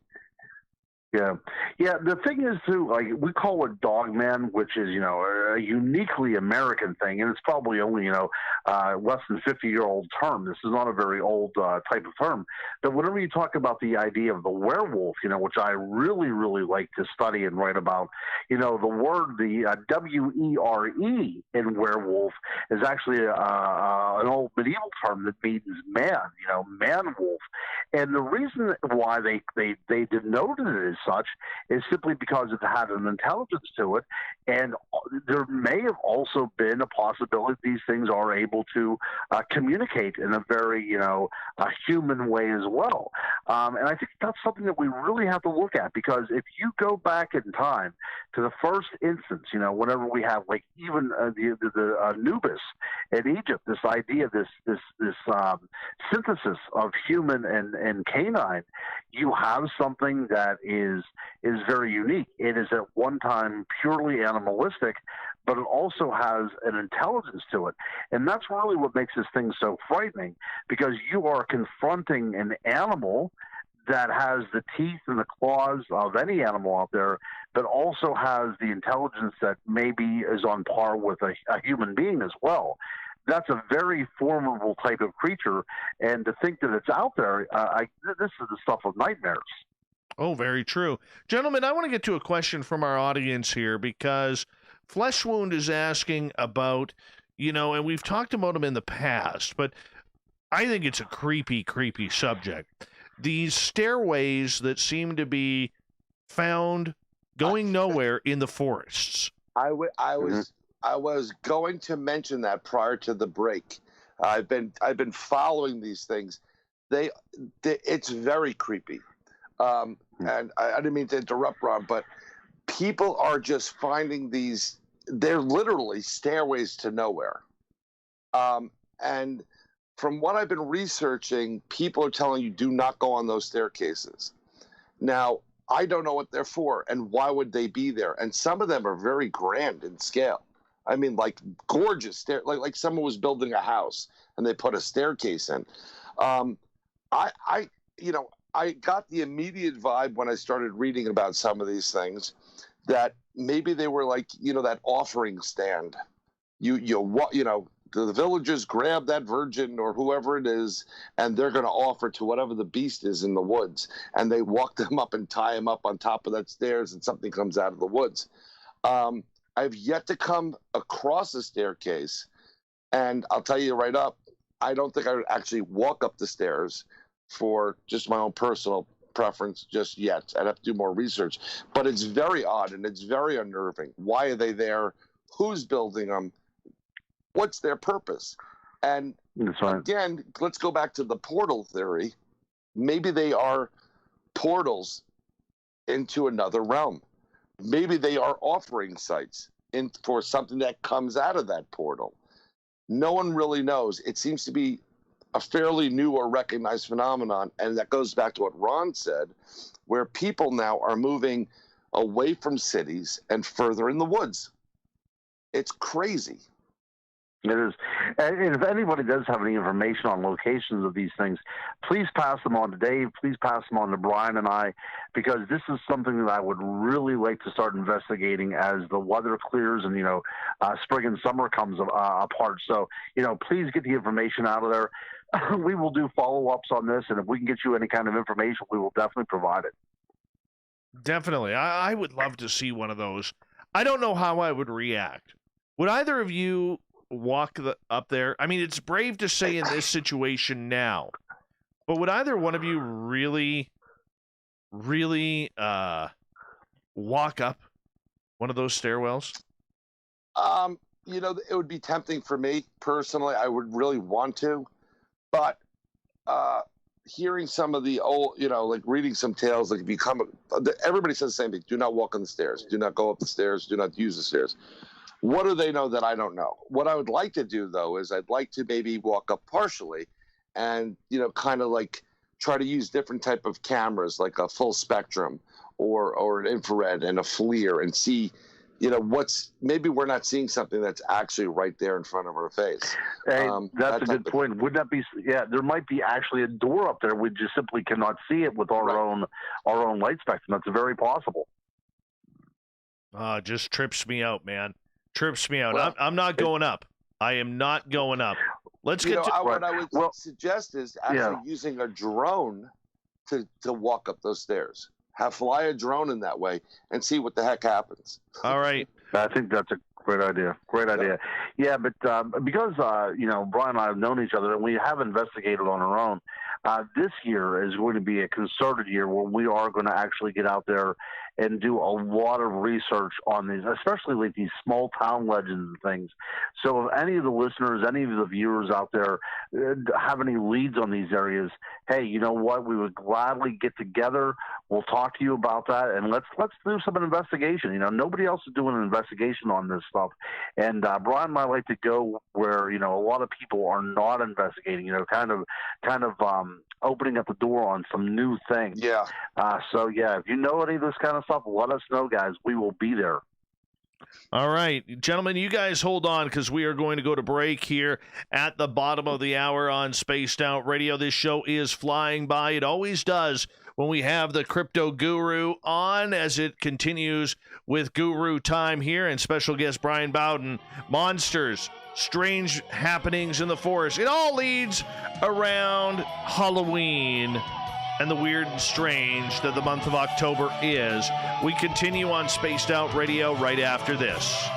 Yeah. The thing is, too, like we call it Dogman, which is, a uniquely American thing, and it's probably only, less than 50-year-old term. This is not a very old type of term. But whenever you talk about the idea of the werewolf, which I really, really like to study and write about, the word, the W-E-R-E in werewolf is actually an old medieval term that means man, man-wolf. And the reason why they denoted it as such is simply because it had an intelligence to it, and there may have also been a possibility these things are able to communicate in a very a human way as well. And I think that's something that we really have to look at, because if you go back in time to the first instance, whenever we have like even the Anubis in Egypt, this idea, this synthesis of human and canine, you have something that is very unique. It is at one time purely animalistic, but it also has an intelligence to it. And that's really what makes this thing so frightening, because you are confronting an animal that has the teeth and the claws of any animal out there, but also has the intelligence that maybe is on par with a human being as well. That's a very formidable type of creature, and to think that it's out there, this is the stuff of nightmares. Oh, very true. Gentlemen, I want to get to a question from our audience here, because Flesh Wound is asking about, and we've talked about them in the past, but I think it's a creepy, creepy subject. These stairways that seem to be found going nowhere in the forests. I was going to mention that prior to the break. I've been following these things. It's very creepy. And I didn't mean to interrupt, Ron, but people are just finding these. They're literally stairways to nowhere. And from what I've been researching, people are telling you do not go on those staircases. Now, I don't know what they're for and why would they be there. And some of them are very grand in scale. I mean, like gorgeous like someone was building a house and they put a staircase in. I got the immediate vibe when I started reading about some of these things that maybe they were like, that offering stand. The villagers grab that virgin or whoever it is, and they're going to offer to whatever the beast is in the woods. And they walk them up and tie them up on top of that stairs, and something comes out of the woods. I've yet to come across a staircase, and I'll tell you right up, I don't think I would actually walk up the stairs for just my own personal preference just yet. I'd have to do more research. But it's very odd, and it's very unnerving. Why are they there? Who's building them? What's their purpose? And again, let's go back to the portal theory. Maybe they are portals into another realm. Maybe they are offering sites for something that comes out of that portal. No one really knows. It seems to be a fairly new or recognized phenomenon, and that goes back to what Ron said, where people now are moving away from cities and further in the woods. It's crazy. It is. And if anybody does have any information on locations of these things, please pass them on to Dave. Please pass them on to Bryan and I, because this is something that I would really like to start investigating as the weather clears and, spring and summer comes apart. So, please get the information out of there. We will do follow-ups on this, and if we can get you any kind of information, we will definitely provide it. Definitely. I would love to see one of those. I don't know how I would react. Would either of you walk up there? I mean, it's brave to say in this situation now, but would either one of you really walk up one of those stairwells? It would be tempting for me personally. I would really want to, but hearing some of the old, like reading some tales, like everybody says the same thing: do not walk on the stairs, do not go up the stairs, do not use the stairs. What do they know that I don't know? What I would like to do, though, is I'd like to maybe walk up partially and, kind of like try to use different type of cameras, like a full spectrum or an infrared and a FLIR, and see, maybe we're not seeing something that's actually right there in front of our face. Hey, that's a good point. Wouldn't that be? Yeah, there might be actually a door up there. We just simply cannot see it with our own light spectrum. That's very possible. Just trips me out, man. Trips me out. Well, I'm not going up. I am not going up. Let's get to what I would suggest is actually using a drone to walk up those stairs. Fly a drone in that way and see what the heck happens. All right. I think that's a great idea. Great idea. Yeah, but because Bryan and I have known each other and we have investigated on our own, this year is going to be a concerted year where we are going to actually get out there and do a lot of research on these, especially like these small town legends and things. So if any of the listeners, any of the viewers out there have any leads on these areas, hey, you know what? We would gladly get together. We'll talk to you about that, and let's do some investigation. Nobody else is doing an investigation on this stuff, and Bryan and I like to go where a lot of people are not investigating. Kind of opening up the door on some new things. Yeah. So if you know any of this kind of stuff, let us know, guys. We will be there. All right, gentlemen, you guys hold on because we are going to go to break here at the bottom of the hour on Spaced Out Radio. This show is flying by. It always does when we have the crypto guru on, as it continues with Guru Time here and special guest Bryan Bowden. Monsters, strange happenings in the forest. It all leads around Halloween and the weird and strange that the month of October is. We continue on Spaced Out Radio right after this.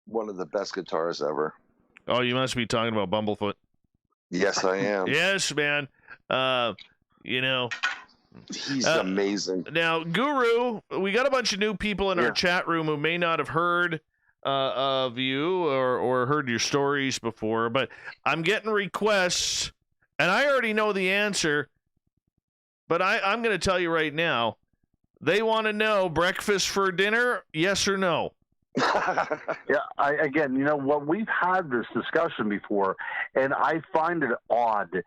One of the best guitars ever. Oh, you must be talking about Bumblefoot. Yes, I am. Yes, man. You know, He's amazing. Now, Guru, we got a bunch of new people in our chat room who may not have heard of you or heard your stories before, but I'm getting requests, and I already know the answer, but I'm going to tell you right now. They want to know breakfast for dinner, yes or no? Again, you know what? We've had this discussion before, and I find it odd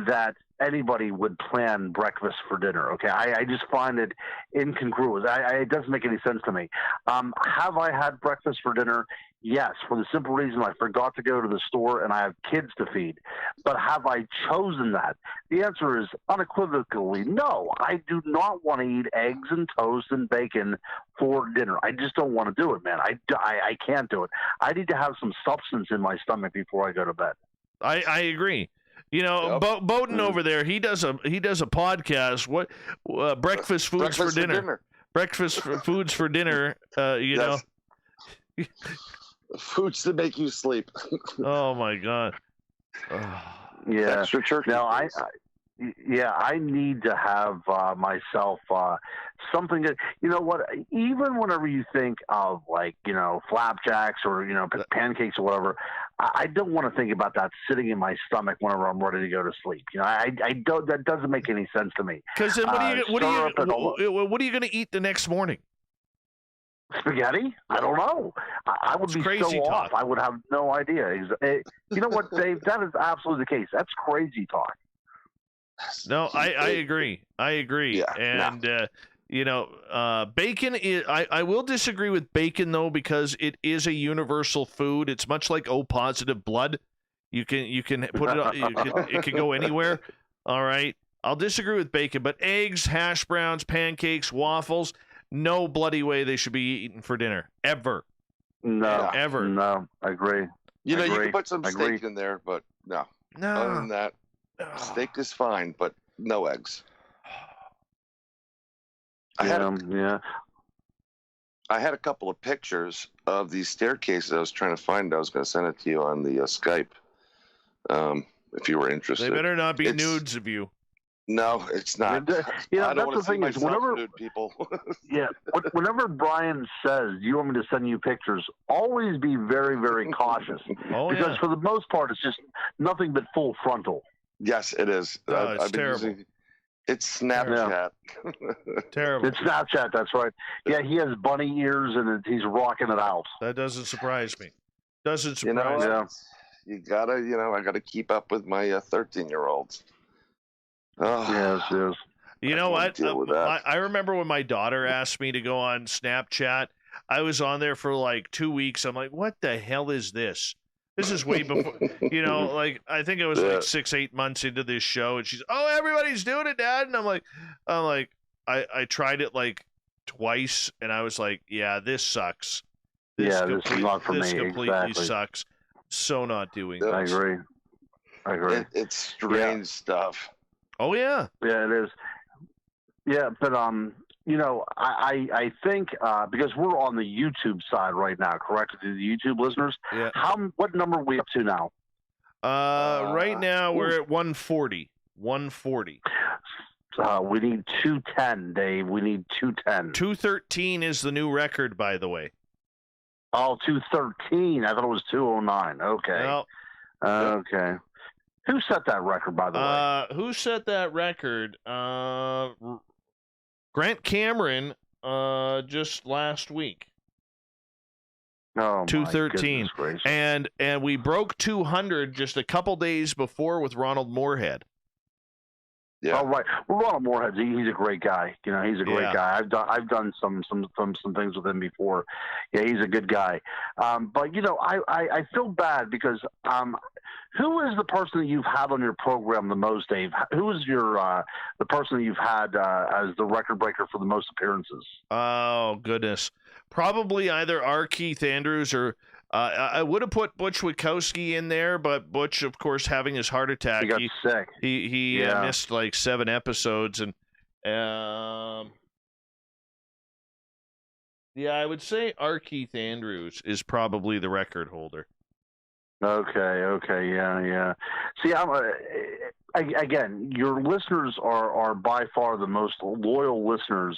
that anybody would plan breakfast for dinner. Okay, I just find it incongruous. It doesn't make any sense to me. Have I had breakfast for dinner? Yes, for the simple reason I forgot to go to the store and I have kids to feed. But have I chosen that? The answer is unequivocally no. I do not want to eat eggs and toast and bacon for dinner. I just don't want to do it, man. I can't do it. I need to have some substance in my stomach before I go to bed. I agree. You know, Bowden over there, he does a podcast. What breakfast foods for dinner? Breakfast foods for dinner. You know, foods to make you sleep. Oh my God. Yeah. Extra turkey. Now I need to have myself something that, you know what, even whenever you think of, like, you know, flapjacks or, you know, pancakes or whatever, I don't want to think about that sitting in my stomach whenever I'm ready to go to sleep. You know, I don't, that doesn't make any sense to me. Because then what are you going to eat the next morning? Spaghetti? I don't know. I would be so off. I would have no idea. You know what, Dave? That is absolutely the case. That's crazy talk. No, I agree. I agree. Yeah, and, you know, bacon is, I will disagree with bacon, though, because it is a universal food. It's much like O positive blood. You can put it on, it can go anywhere. All right. I'll disagree with bacon, but eggs, hash browns, pancakes, waffles, no bloody way they should be eaten for dinner. Ever. No. Ever. No, I agree. You know, you can put some steak in there, but no. Other than that, steak is fine, but no eggs. I had a couple of pictures of these staircases I was trying to find. I was going to send it to you on the Skype, if you were interested. They better not be nudes of you. No, it's not. Yeah, I don't want to see myself nude, people. Yeah, whenever Bryan says, "You want me to send you pictures?" always be very, very cautious. Because for the most part, it's just nothing but full frontal. Yes, it is. It's terrible. It's Snapchat. Terrible. It's Snapchat, that's right. Yeah, he has bunny ears and he's rocking it out. That doesn't surprise me. Doesn't surprise me. Yeah. You gotta, I gotta keep up with my 13-year-olds. Oh, yes. You know what? I remember when my daughter asked me to go on Snapchat. I was on there for like 2 weeks. I'm like, what the hell is this? This is way before, like, I think it was like 6-8 months into this show, and she's, oh, everybody's doing it, Dad. And I'm like, I tried it like twice, and I was like, yeah, this sucks. This is not for me. This completely sucks. So not doing this. I agree. It's strange stuff. Oh, yeah. Yeah, it is. Yeah, but, I think because we're on the YouTube side right now, correct? To the YouTube listeners, what number are we up to now? Right now we're at 140. 140. We need 210, Dave. We need 210. 213 is the new record, by the way. Oh, 213. I thought it was 209. Okay. Well, okay. Who set that record, by the way? Who set that record? Grant Cameron, just last week. Oh, 213. And we broke 200 just a couple days before with Ronald Moorhead. Yeah. Oh, right. Well, Ronald Moorhead, he's a great guy. You know, he's a great guy. I've done some things with him before. Yeah, he's a good guy. But you know, I feel bad because who is the person that you've had on your program the most, Dave? Who is the person that you've had as the record breaker for the most appearances? Oh goodness, probably either R. Keith Andrews or. I would have put Butch Witkowski in there, but Butch, of course, having his heart attack, he got sick. He missed like 7 episodes, and I would say R. Keith Andrews is probably the record holder. Okay, yeah. See, again, your listeners are by far the most loyal listeners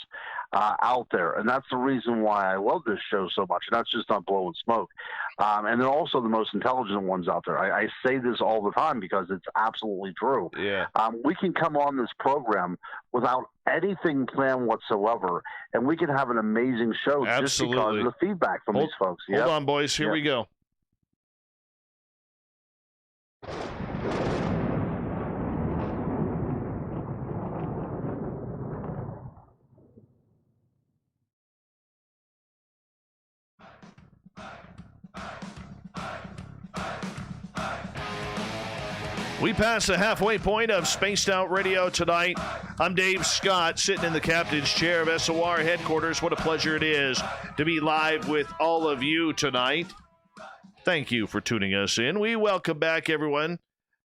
out there, and that's the reason why I love this show so much. And that's just not blowing smoke. And they're also the most intelligent ones out there. I say this all the time because it's absolutely true. Yeah. We can come on this program without anything planned whatsoever, and we can have an amazing show just because of the feedback from these folks. Hold on, boys. Here we go. We passed the halfway point of Spaced Out Radio tonight. I'm Dave Scott, sitting in the captain's chair of SOR headquarters. What a pleasure it is to be live with all of you tonight. Thank you for tuning us in. We welcome back everyone,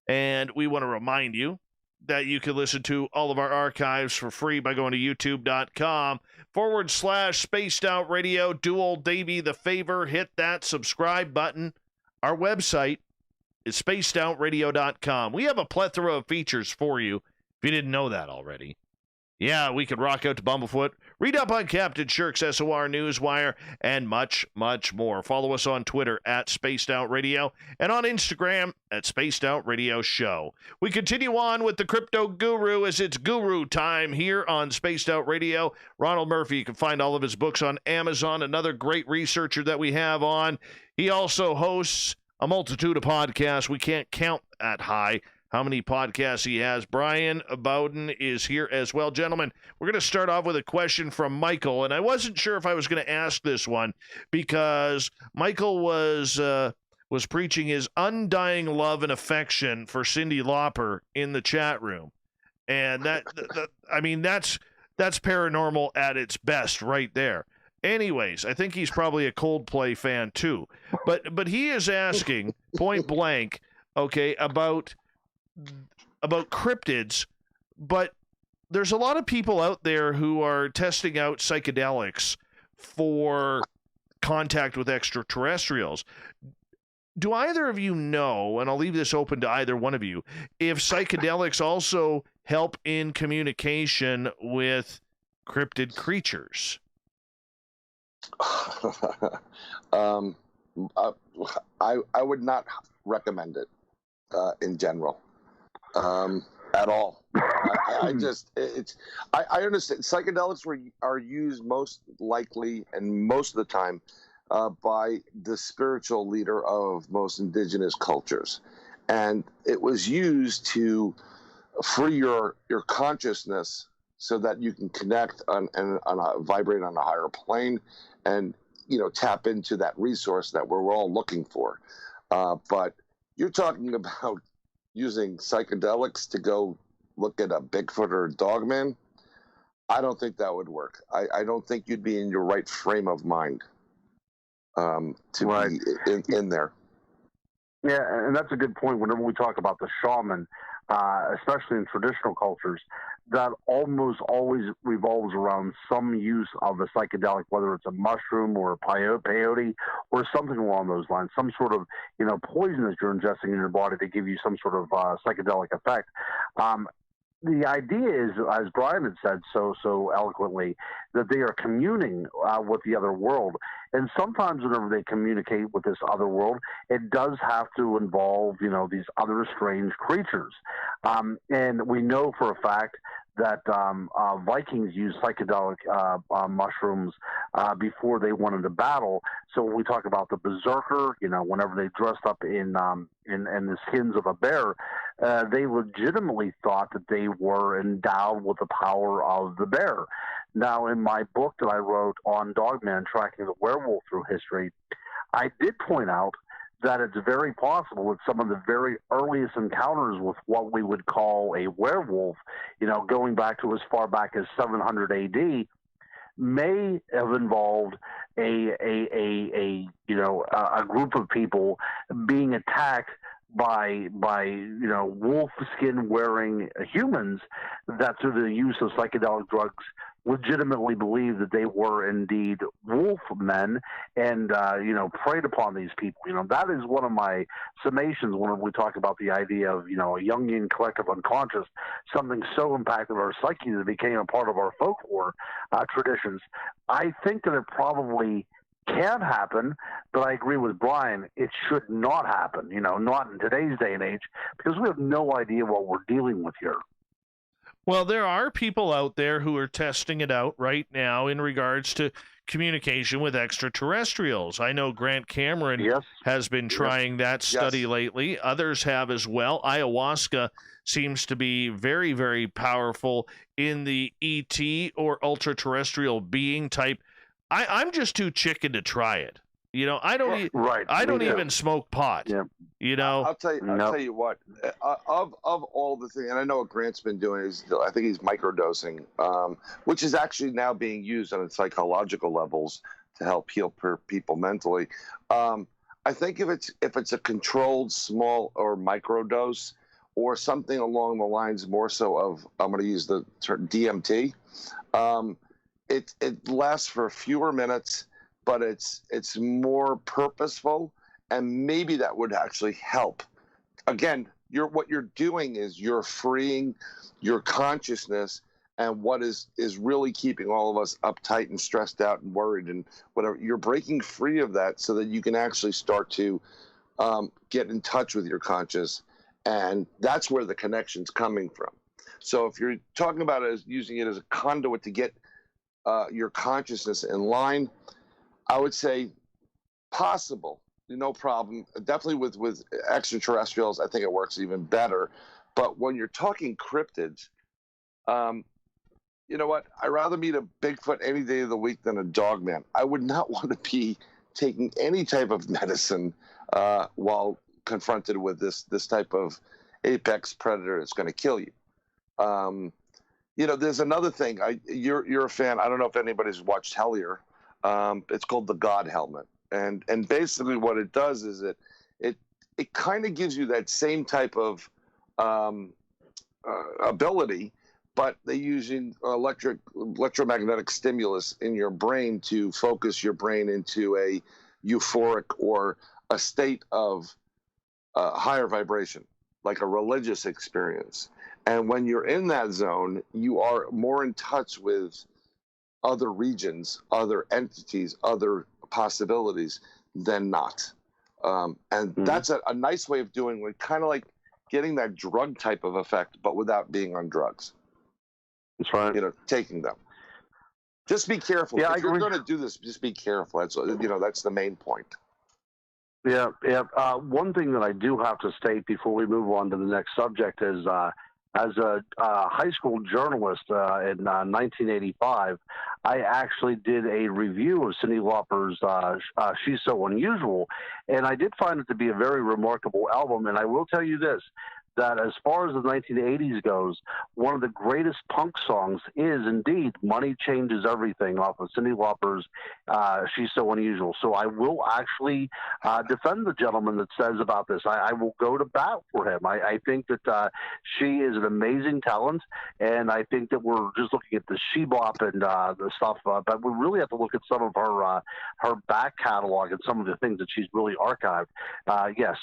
and we want to remind you that you can listen to all of our archives for free by going to youtube.com/Spaced Out Radio. Do old Davey the favor, hit that subscribe button. Our website is spacedoutradio.com. We have a plethora of features for you, if you didn't know that already. Yeah, we could rock out to Bumblefoot, read up on Captain Shirk's SOR Newswire, and much, much more. Follow us on Twitter at Spaced Out Radio and on Instagram at Spaced Out Radio Show. We continue on with the Crypto Guru as it's guru time here on Spaced Out Radio. Ronald Murphy, you can find all of his books on Amazon, another great researcher that we have on. He also hosts a multitude of podcasts. We can't count that high how many podcasts he has. Bryan Bowden is here as well. Gentlemen, we're going to start off with a question from Michael, and I wasn't sure if I was going to ask this one because Michael was preaching his undying love and affection for Cyndi Lauper in the chat room. And that's paranormal at its best right there. Anyways, I think he's probably a Coldplay fan too. But he is asking point blank, okay, about cryptids, but there's a lot of people out there who are testing out psychedelics for contact with extraterrestrials. Do either of you know, and I'll leave this open to either one of you, if psychedelics also help in communication with cryptid creatures? I would not recommend it in general at all. I understand psychedelics are used most likely and most of the time by the spiritual leader of most indigenous cultures, and it was used to free your consciousness so that you can connect vibrate on a higher plane and tap into that resource that we're all looking for. But you're talking about using psychedelics to go look at a Bigfoot or a Dogman. I don't think that would work. I don't think you'd be in your right frame of mind to be in there. Yeah, and that's a good point. Whenever we talk about the shaman, especially in traditional cultures, that almost always revolves around some use of a psychedelic, whether it's a mushroom or a peyote or something along those lines, some sort of poison that you're ingesting in your body to give you some sort of psychedelic effect. The idea is, as Bryan had said so eloquently, that they are communing with the other world. And sometimes whenever they communicate with this other world, it does have to involve, these other strange creatures. And we know for a fact Vikings used psychedelic mushrooms before they went into battle. So when we talk about the berserker, whenever they dressed up in the skins of a bear, they legitimately thought that they were endowed with the power of the bear. Now, in my book that I wrote on Dogman, Tracking the Werewolf Through History, I did point out that it's very possible that some of the very earliest encounters with what we would call a werewolf, going back to as far back as 700 AD, may have involved a group of people being attacked by wolf skin wearing humans that through the use of psychedelic drugs legitimately believed that they were indeed wolf men and preyed upon these people. That is one of my summations when we talk about the idea of a Jungian collective unconscious, something so impacted our psyche that it became a part of our folklore traditions. I think that it probably can happen, but I agree with Bryan. It should not happen, not in today's day and age, because we have no idea what we're dealing with here. Well, there are people out there who are testing it out right now in regards to communication with extraterrestrials. I know Grant Cameron has been trying that study lately. Others have as well. Ayahuasca seems to be very, very powerful in the ET or ultra-terrestrial being type. I'm just too chicken to try it. I don't even smoke pot. Yeah. I'll tell you what. Of all the things, and I know what Grant's been doing is, I think he's microdosing, which is actually now being used on psychological levels to help heal people mentally. I think if it's a controlled small or microdose, or something along the lines more so of, I'm going to use the term DMT. It lasts for fewer minutes, but it's more purposeful, and maybe that would actually help. Again, what you're doing is you're freeing your consciousness, and what is really keeping all of us uptight and stressed out and worried and whatever. You're breaking free of that so that you can actually start to get in touch with your conscious, and that's where the connection's coming from. So if you're talking about it as using it as a conduit to get your consciousness in line, I would say possible, no problem. Definitely with extraterrestrials, I think it works even better. But when you're talking cryptids, you know what? I'd rather meet a Bigfoot any day of the week than a Dogman. I would not want to be taking any type of medicine while confronted with this type of apex predator that's going to kill you. There's another thing. You're a fan. I don't know if anybody's watched Hellier. It's called the God Helmet, and basically what it does is it kind of gives you that same type of ability, but they're using electromagnetic stimulus in your brain to focus your brain into a euphoric or a state of higher vibration, like a religious experience. And when you're in that zone, you are more in touch with other regions, other entities, other possibilities than not. And that's a nice way of doing it, kind of like getting that drug type of effect, but without being on drugs. That's right. Taking them. Just be careful. Yeah, if you're going to do this, just be careful. That's the main point. Yeah. One thing that I do have to state before we move on to the next subject is, as a high school journalist in 1985, I actually did a review of Cyndi Lauper's She's So Unusual, and I did find it to be a very remarkable album. And I will tell you this, that as far as the 1980s goes, one of the greatest punk songs is indeed Money Changes Everything off of Cyndi Lauper's She's So Unusual. So I will actually defend the gentleman that says about this. I will go to bat for him. I think that she is an amazing talent, and I think that we're just looking at the she-bop and the stuff, but we really have to look at some of her back catalog and some of the things that she's really archived.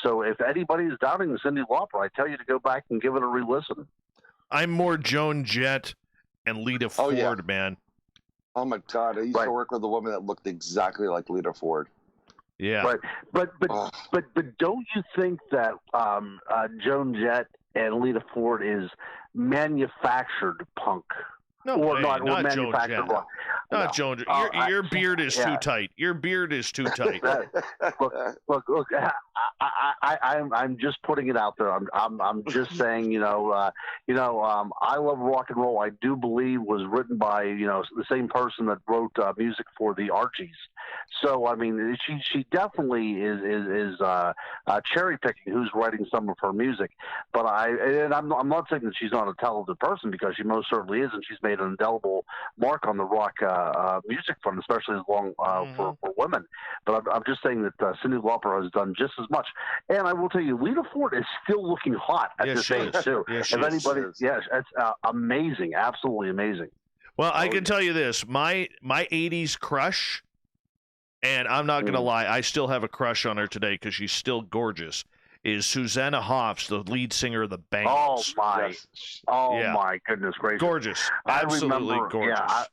So if anybody is doubting Cyndi Lauper, I tell you to go back and give it a re-listen. I'm more Joan Jett and Lita Ford, man. Oh my God! I used to work with a woman that looked exactly like Lita Ford. Yeah. But don't you think that Joan Jett and Lita Ford is manufactured punk. No or way, not Joan manufactured Jett. rock. Not No. Joan. Your beard is too tight. Your beard is too tight. Look. I'm just putting it out there. I'm just saying. I love rock and roll. I do believe was written by the same person that wrote music for the Archies. So I mean, she definitely is cherry picking who's writing some of her music. But I'm not saying that she's not a talented person, because she most certainly is, and she's made an indelible mark on the rock music front, especially as long for women. But I'm just saying that Cyndi Lauper has done just as much. And I will tell you, Lita Ford is still looking hot at this age too. Yes, if anybody, yes, it's amazing, absolutely amazing. Well, I can tell you this: my '80s crush, and I'm not going to lie, I still have a crush on her today because she's still gorgeous, is Susanna Hoffs, the lead singer of the Bangles. My goodness gracious. Gorgeous. Absolutely gorgeous. Yeah,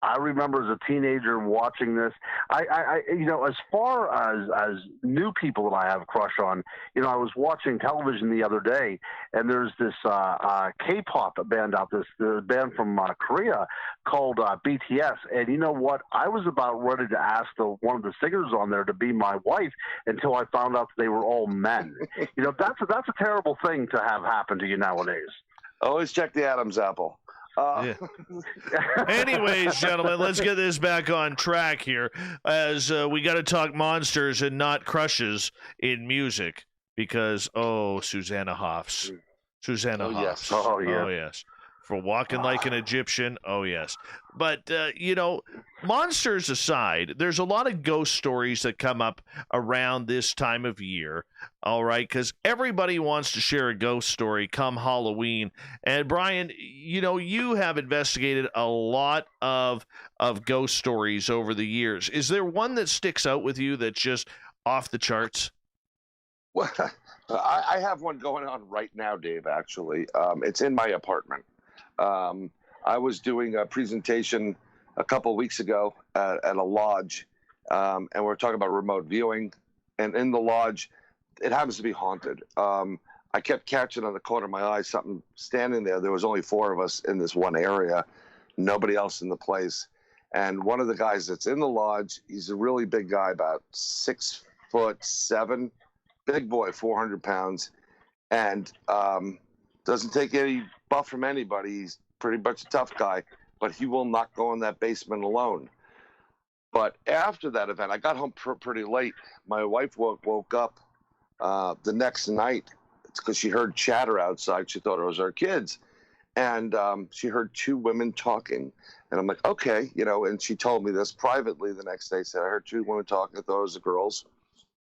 I remember as a teenager watching this. As far as new people that I have a crush on, I was watching television the other day, and there's this K-pop band out, the band from Korea called BTS. And you know what? I was about ready to ask one of the singers on there to be my wife until I found out that they were all men. That's a terrible thing to have happen to you nowadays. Always check the Adam's apple. Anyways, gentlemen, let's get this back on track here, as we got to talk monsters and not crushes in music, because Susanna Hoffs. Yes. Oh yes. For Walking Like an Egyptian, yes. But, monsters aside, there's a lot of ghost stories that come up around this time of year, all right? Because everybody wants to share a ghost story come Halloween. And, Bryan, you have investigated a lot of ghost stories over the years. Is there one that sticks out with you that's just off the charts? Well, I have one going on right now, Dave, actually. It's in my apartment. I was doing a presentation a couple of weeks ago at a lodge, and we were talking about remote viewing. And in the lodge, it happens to be haunted. I kept catching on the corner of my eye something standing there. There was only 4 of us in this one area, nobody else in the place. And one of the guys that's in the lodge, he's a really big guy, about 6'7", big boy, 400 pounds, and doesn't take any buff from anybody. He's pretty much a tough guy, but he will not go in that basement alone. But after that event, I got home pretty late. My wife woke up the next night. It's because she heard chatter outside. She thought it was our kids. And she heard 2 women talking. And I'm like, okay, and she told me this privately the next day. Said, I heard 2 women talking. I thought it was the girls.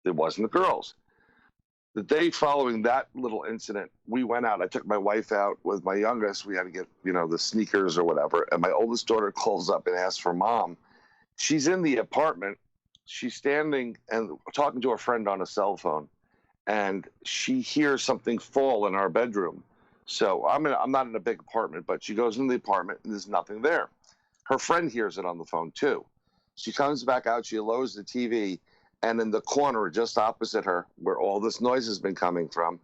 It wasn't the girls. The day following that little incident, we went out. I took my wife out with my youngest. We had to get, the sneakers or whatever. And my oldest daughter calls up and asks for Mom. She's in the apartment. She's standing and talking to a friend on a cell phone. And she hears something fall in our bedroom. So I'm not in a big apartment, but she goes in the apartment and there's nothing there. Her friend hears it on the phone too. She comes back out. She lowers the TV. And in the corner just opposite her, where all this noise has been coming from,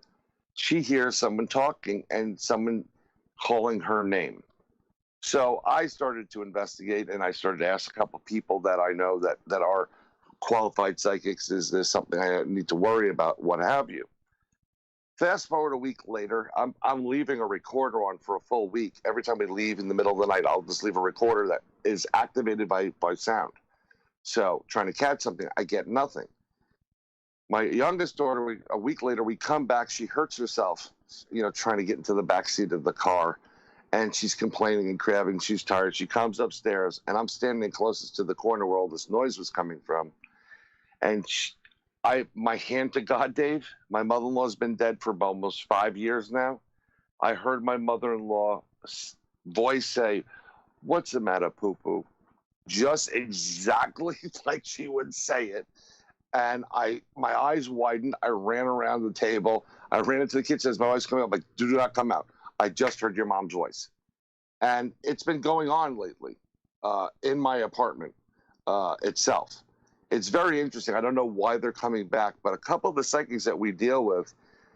she hears someone talking and someone calling her name. So I started to investigate, and I started to ask a couple of people that I know that are qualified psychics. Is there something I need to worry about? What have you? Fast forward a week later, I'm leaving a recorder on for a full week. Every time we leave in the middle of the night, I'll just leave a recorder that is activated by sound. So trying to catch something, I get nothing. My youngest daughter, a week later, we come back. She hurts herself, trying to get into the back seat of the car. And she's complaining and crabbing. She's tired. She comes upstairs, and I'm standing closest to the corner where all this noise was coming from. And my hand to God, Dave, my mother-in-law's been dead for almost 5 years now. I heard my mother-in-law's voice say, "What's the matter, poo-poo?" Just exactly like she would say it. And my eyes widened. I ran around the table. I ran into the kitchen as my wife's coming up, like, do not come out. I just heard your mom's voice. And it's been going on lately in my apartment itself. It's very interesting. I don't know why they're coming back, but a couple of the psychics that we deal with,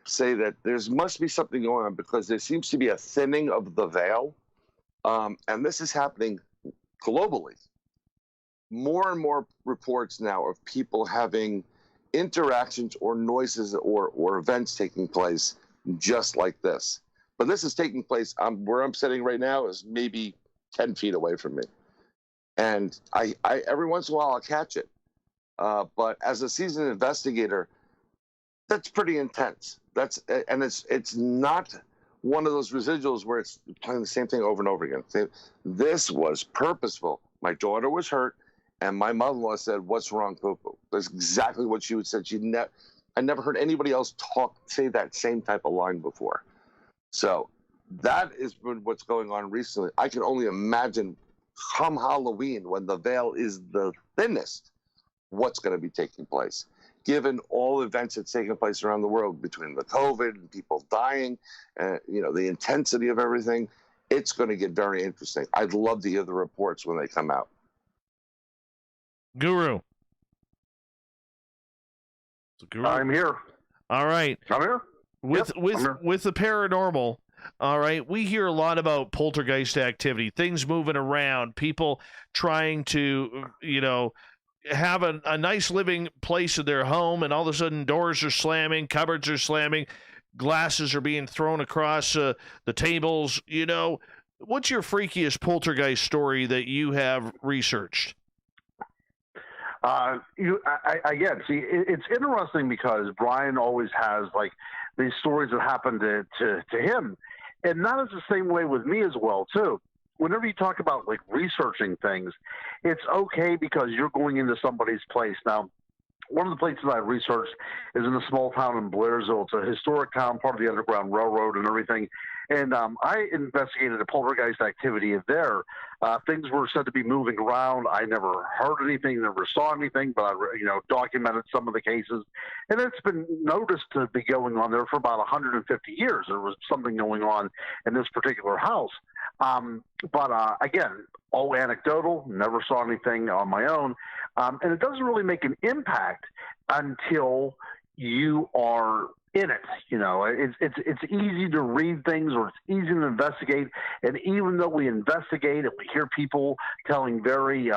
say that must be something going on, because there seems to be a thinning of the veil. And this is happening globally. More and more reports now of people having interactions or noises or events taking place just like this. But this is taking place where I'm sitting right now is maybe 10 feet away from me. And I every once in a while I'll catch it. But as a seasoned investigator, that's pretty intense. It's not one of those residuals where it's playing the same thing over and over again. This was purposeful. My daughter was hurt, and my mother-in-law said, "What's wrong, Poo-Poo?" That's exactly what she would say. I never heard anybody else say that same type of line before. So that is what's going on recently. I can only imagine come Halloween, when the veil is the thinnest, what's going to be taking place. Given all events that's taking place around the world, between the COVID and people dying, the intensity of everything, it's going to get very interesting. I'd love to hear the reports when they come out. Guru. I'm here. All right. I'm here. With the paranormal, all right, we hear a lot about poltergeist activity, things moving around, people trying to, have a nice living place in their home, and all of a sudden doors are slamming, cupboards are slamming, glasses are being thrown across the tables. What's your freakiest poltergeist story that you have researched? Again, see, it's interesting because Bryan always has like these stories that happen to him, and that is the same way with me as well too. Whenever you talk about like researching things, it's okay because you're going into somebody's place. Now, one of the places I researched is in a small town in Blairsville. It's a historic town, part of the Underground Railroad and everything. And I investigated a poltergeist activity there. Things were said to be moving around. I never heard anything, never saw anything, but I, documented some of the cases. And it's been noticed to be going on there for about 150 years. There was something going on in this particular house. But again, all anecdotal, never saw anything on my own. And it doesn't really make an impact until you are in it. It's easy to read things, or it's easy to investigate. And even though we investigate and we hear people telling very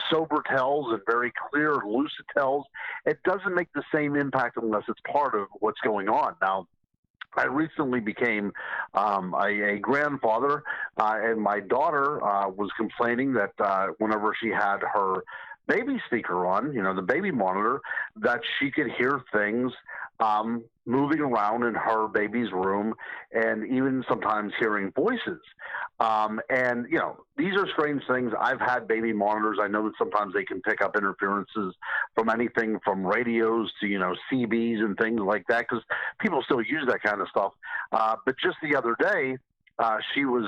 sober tales and very clear, lucid tales, it doesn't make the same impact unless it's part of what's going on. Now, I recently became a grandfather, and my daughter was complaining that whenever she had her baby speaker on, the baby monitor, that she could hear things moving around in her baby's room, and even sometimes hearing voices. And, these are strange things. I've had baby monitors. I know that sometimes they can pick up interferences from anything from radios to, CBs and things like that, because people still use that kind of stuff. But just the other day, she was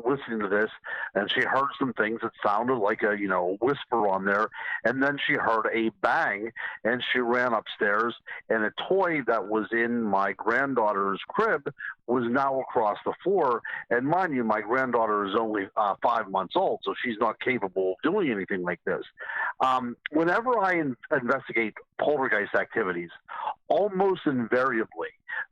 listening to this, and she heard some things that sounded like a whisper on there, and then she heard a bang, and she ran upstairs, and a toy that was in my granddaughter's crib was now across the floor. And mind you, my granddaughter is only 5 months old, so she's not capable of doing anything like this. Whenever I investigate poltergeist activities, almost invariably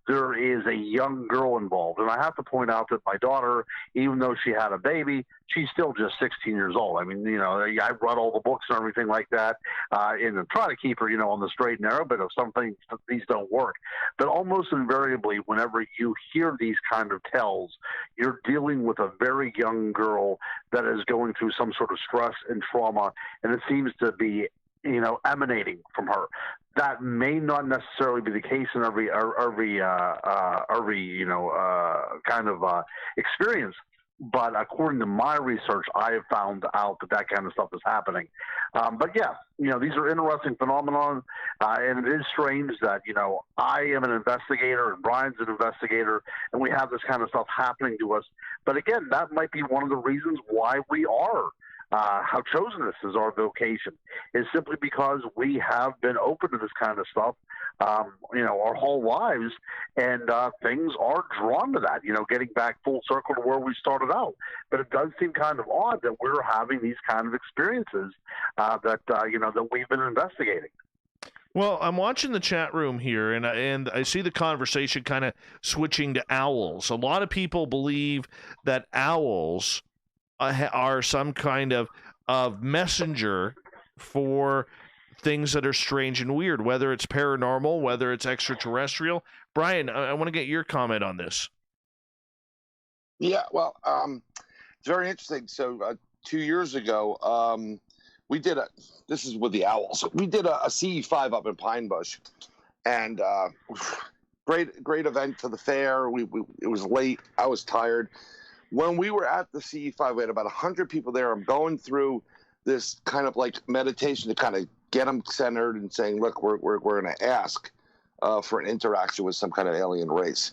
there is a young girl involved. And I have to point out that my daughter, even though she had a baby, she's still just 16 years old. I mean, I've read all the books and everything like that, and I'm trying to keep her, on the straight and narrow, but if some things, these don't work. But almost invariably, whenever you hear these kind of tells, you're dealing with a very young girl that is going through some sort of stress and trauma, and it seems to be emanating from her. That may not necessarily be the case in every kind of experience. But according to my research, I have found out that kind of stuff is happening. But yeah, these are interesting phenomenon, and it is strange that I am an investigator and Bryan's an investigator, and we have this kind of stuff happening to us. But again, that might be one of the reasons why we have chosen this as our vocation, is simply because we have been open to this kind of stuff, our whole lives, and things are drawn to that, getting back full circle to where we started out. But it does seem kind of odd that we're having these kind of experiences that we've been investigating. Well, I'm watching the chat room here, and I see the conversation kind of switching to owls. A lot of people believe that owls are some kind of messenger for things that are strange and weird, whether it's paranormal, whether it's extraterrestrial. Bryan, I want to get your comment on this. Yeah, well, it's very interesting. So 2 years ago, we did this is with the owls. We did a CE5 up in Pine Bush, and great event for the fair. It was late. I was tired. When we were at the CE5, we had about 100 people there. I'm going through this kind of like meditation to kind of get them centered and saying, look, we're going to ask for an interaction with some kind of alien race.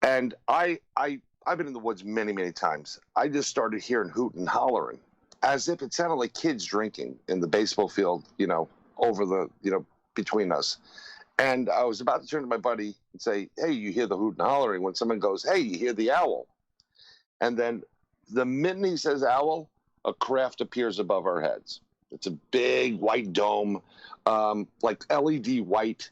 And I've been in the woods many, many times. I just started hearing hooting and hollering, as if it sounded like kids drinking in the baseball field, over the, between us. And I was about to turn to my buddy and say, hey, you hear the hooting and hollering, when someone goes, hey, you hear the owl. And then the minute he says owl, a craft appears above our heads. It's a big white dome, like LED white.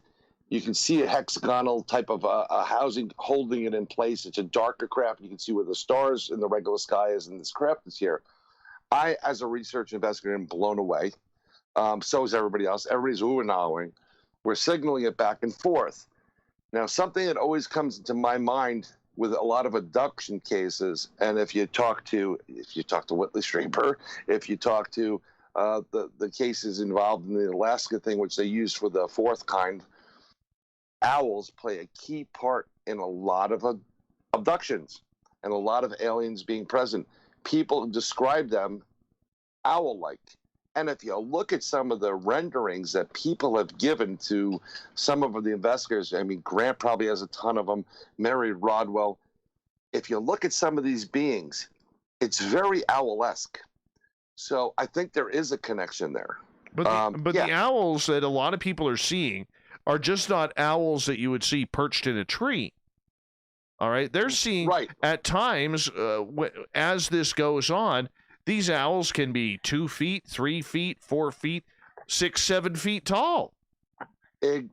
You can see a hexagonal type of a housing holding it in place. It's a darker craft. You can see where the stars in the regular sky is, and this craft is here. I, as a research investigator, am blown away. So is everybody else. Everybody's oohing and ahhing. We're signaling it back and forth. Now, something that always comes into my mind with a lot of abduction cases, and if you talk to Whitley Strieber, if you talk to the cases involved in the Alaska thing, which they used for the fourth kind, owls play a key part in a lot of abductions and a lot of aliens being present. People describe them owl-like. And if you look at some of the renderings that people have given to some of the investigators, I mean, Grant probably has a ton of them, Mary Rodwell. If you look at some of these beings, it's very owl-esque. So I think there is a connection there. But the owls that a lot of people are seeing are just not owls that you would see perched in a tree. All right? They're seeing, at times, as this goes on, these owls can be 2 feet, 3 feet, 4 feet, 6, 7 feet tall.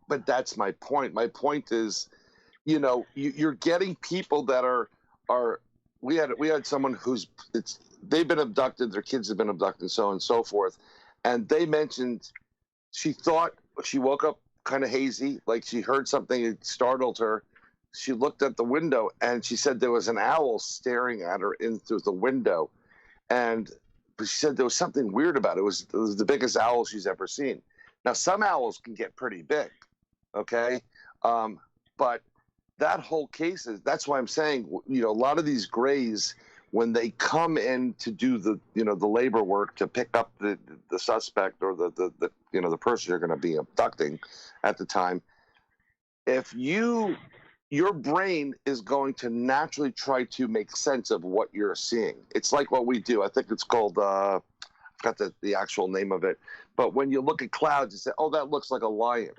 But that's my point. My point is, you're getting people that are. We had someone they've been abducted, their kids have been abducted, so on and so forth, and they mentioned she thought she woke up kind of hazy, like she heard something, it startled her. She looked at the window and she said there was an owl staring at her in through the window. But she said there was something weird about it. It was the biggest owl she's ever seen. Now, some owls can get pretty big, okay? But that whole case that's why I'm saying, a lot of these grays, when they come in to do the labor work to pick up the suspect or the person you're going to be abducting at the time, if your brain is going to naturally try to make sense of what you're seeing. It's like what we do. I think it's called, I forgot the actual name of it. But when you look at clouds, you say, oh, that looks like a lion.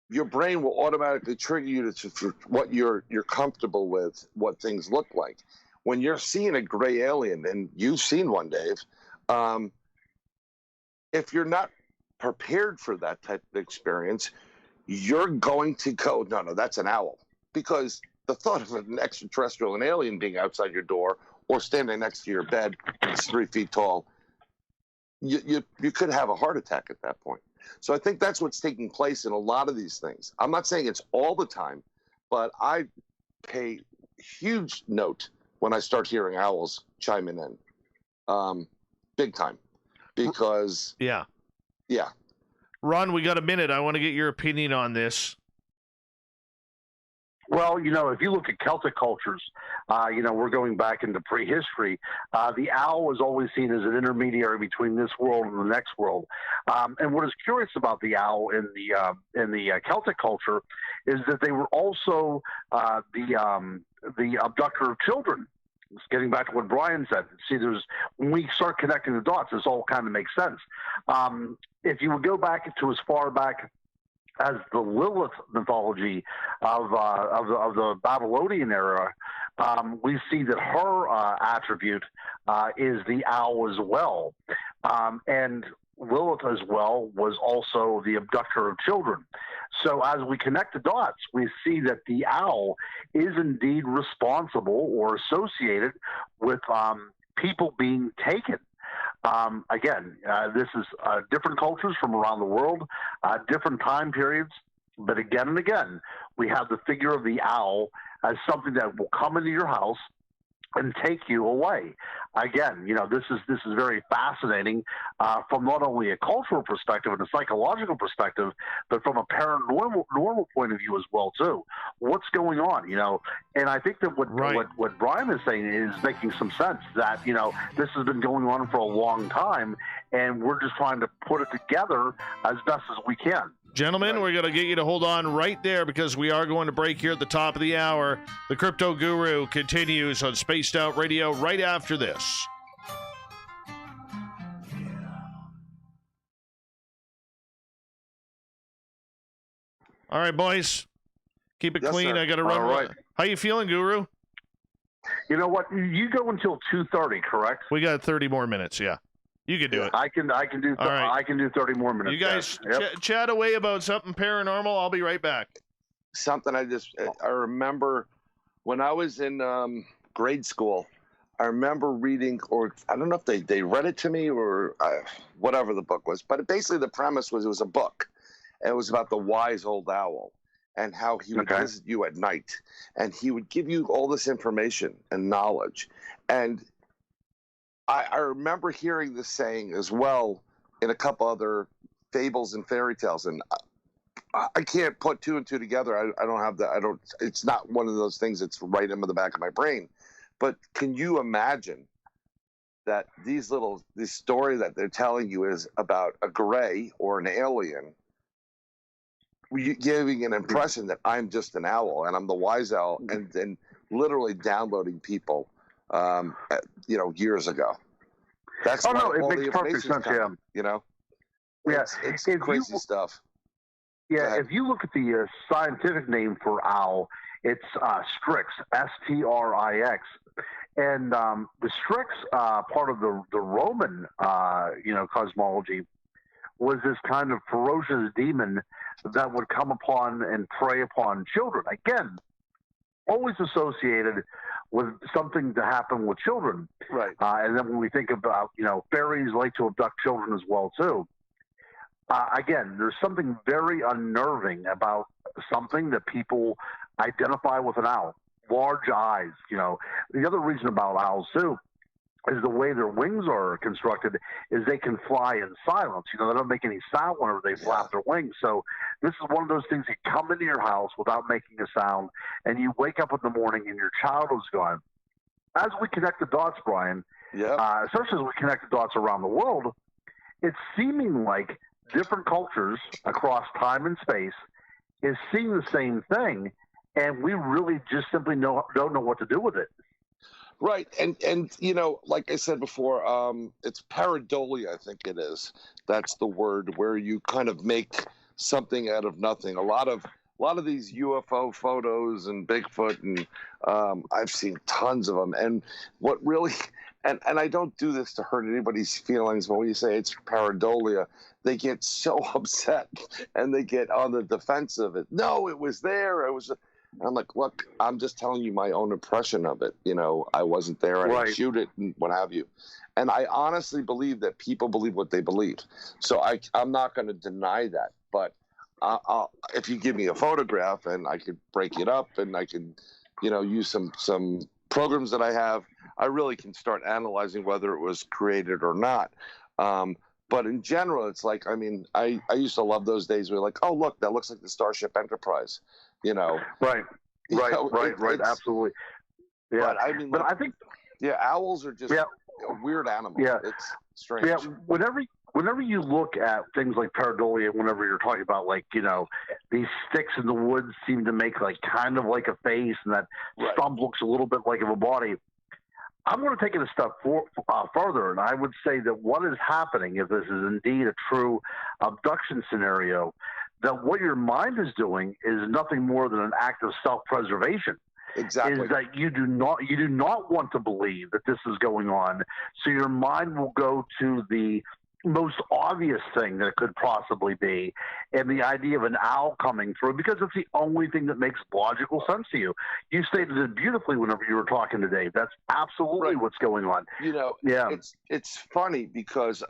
Your brain will automatically trigger you to what you're comfortable with, what things look like. When you're seeing a gray alien, and you've seen one, Dave, if you're not prepared for that type of experience, you're going to go, no, that's an owl. Because the thought of an extraterrestrial, an alien being outside your door or standing next to your bed, it's 3 feet tall, you could have a heart attack at that point. So I think that's what's taking place in a lot of these things. I'm not saying it's all the time, but I pay huge note when I start hearing owls chiming in, big time, because yeah. Ron, we got a minute. I want to get your opinion on this. Well, if you look at Celtic cultures, we're going back into prehistory. The owl was always seen as an intermediary between this world and the next world. And what is curious about the owl in the Celtic culture is that they were also the abductor of children. It's getting back to what Bryan said. See, when we start connecting the dots, this all kind of makes sense. If you would go back to as far back as the Lilith mythology of the Babylonian era, we see that her attribute is the owl as well. And Lilith as well was also the abductor of children. So as we connect the dots, we see that the owl is indeed responsible or associated with people being taken. Again, this is different cultures from around the world, different time periods, but again and again, we have the figure of the owl as something that will come into your house and take you away. Again, this is very fascinating from not only a cultural perspective and a psychological perspective, but from a paranormal point of view as well too. What's going on? And I think that what Bryan is saying is making some sense. That this has been going on for a long time, and we're just trying to put it together as best as we can. Gentlemen, we're going to get you to hold on right there because we are going to break here at the top of the hour. The Crypto Guru continues on Spaced Out Radio right after this. All right, boys. Keep it clean. Sir. I got to run. All right. How you feeling, Guru? You know what? You go until 2:30, correct? We got 30 more minutes, yeah. You can do it. I can do. I can do 30 more minutes. You guys chat away about something paranormal. I'll be right back. Something I remember when I was in grade school. I remember reading, or I don't know if they read it to me or whatever the book was, but basically the premise was it was a book, and it was about the wise old owl and how he would visit you at night, and he would give you all this information and knowledge. And I remember hearing this saying as well in a couple other fables and fairy tales, and I can't put two and two together. I don't have that. It's not one of those things that's right in the back of my brain. But can you imagine that this story that they're telling you is about a gray or an alien, giving an impression that I'm just an owl and I'm the wise owl, and then literally downloading people years ago. That's it makes perfect sense. It's crazy stuff. Yeah, if you look at the scientific name for owl, it's Strix, S-T-R-I-X, and the Strix part of the Roman cosmology was this kind of ferocious demon that would come upon and prey upon children. Again, always associated with something to happen with children. Right. And then when we think about, fairies like to abduct children as well, too. Again, there's something very unnerving about something that people identify with an owl. Large eyes, The other reason about owls, too, is the way their wings are constructed is they can fly in silence. They don't make any sound whenever they flap their wings. So this is one of those things that come into your house without making a sound, and you wake up in the morning and your child is gone. As we connect the dots, Bryan, especially as we connect the dots around the world, it's seeming like different cultures across time and space is seeing the same thing, and we really just simply don't know what to do with it. Right, and like I said before, it's pareidolia, I think it is. That's the word where you kind of make something out of nothing. A lot of these UFO photos and Bigfoot, and I've seen tons of them. And what really, and I don't do this to hurt anybody's feelings, but when you say it's pareidolia, they get so upset and they get on the defensive. No, it was there. It was. And I'm like, look, I'm just telling you my own impression of it. I wasn't there. I didn't shoot it and what have you. And I honestly believe that people believe what they believe. So I'm not going to deny that. But if you give me a photograph and I could break it up and I could, use some programs that I have, I really can start analyzing whether it was created or not. But in general, it's like, I used to love those days where like, oh, look, that looks like the Starship Enterprise. Right, absolutely. Yeah, but I think, owls are just a weird animal. Yeah, it's strange. Yeah, whenever you look at things like pareidolia, whenever you're talking about like these sticks in the woods seem to make like kind of like a face, and that stump looks a little bit like of a body. I'm going to take it a step further, and I would say that what is happening, if this is indeed a true abduction scenario, that what your mind is doing is nothing more than an act of self-preservation. Exactly. Is that you do not want to believe that this is going on, so your mind will go to the most obvious thing that it could possibly be, and the idea of an owl coming through, because it's the only thing that makes logical sense to you. You stated it beautifully whenever you were talking to Dave. That's absolutely what's going on. It's funny because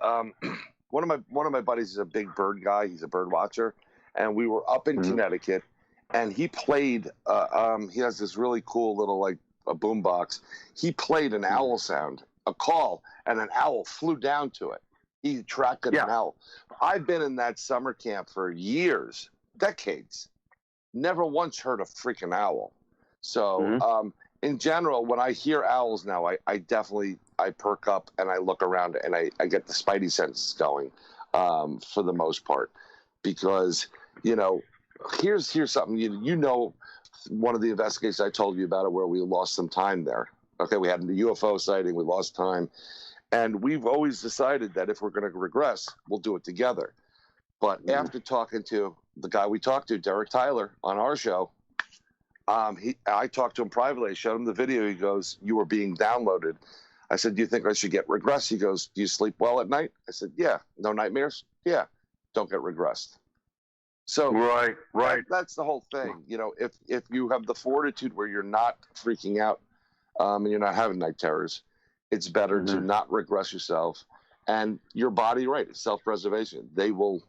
one of my buddies is a big bird guy. He's a bird watcher, and we were up in Connecticut, and he played. He has this really cool little like a boom box. He played an owl sound, a call, and an owl flew down to it. He tracked an owl. I've been in that summer camp for years, decades. Never once heard a freaking owl. So in general, when I hear owls now, I definitely perk up and I look around and I get the spidey senses going for the most part. Because, here's something, one of the investigations I told you about it where we lost some time there. Okay, we had a UFO sighting, we lost time. And we've always decided that if we're going to regress, we'll do it together. But after talking to the guy we talked to, Derek Tyler, on our show, I talked to him privately. I showed him the video. He goes, "You were being downloaded." I said, "Do you think I should get regressed?" He goes, "Do you sleep well at night?" I said, "Yeah." "No nightmares?" "Yeah." "Don't get regressed." So right. That's the whole thing. If you have the fortitude where you're not freaking out and you're not having night terrors, it's better to not regress yourself. And your body, right, it's self-preservation. They will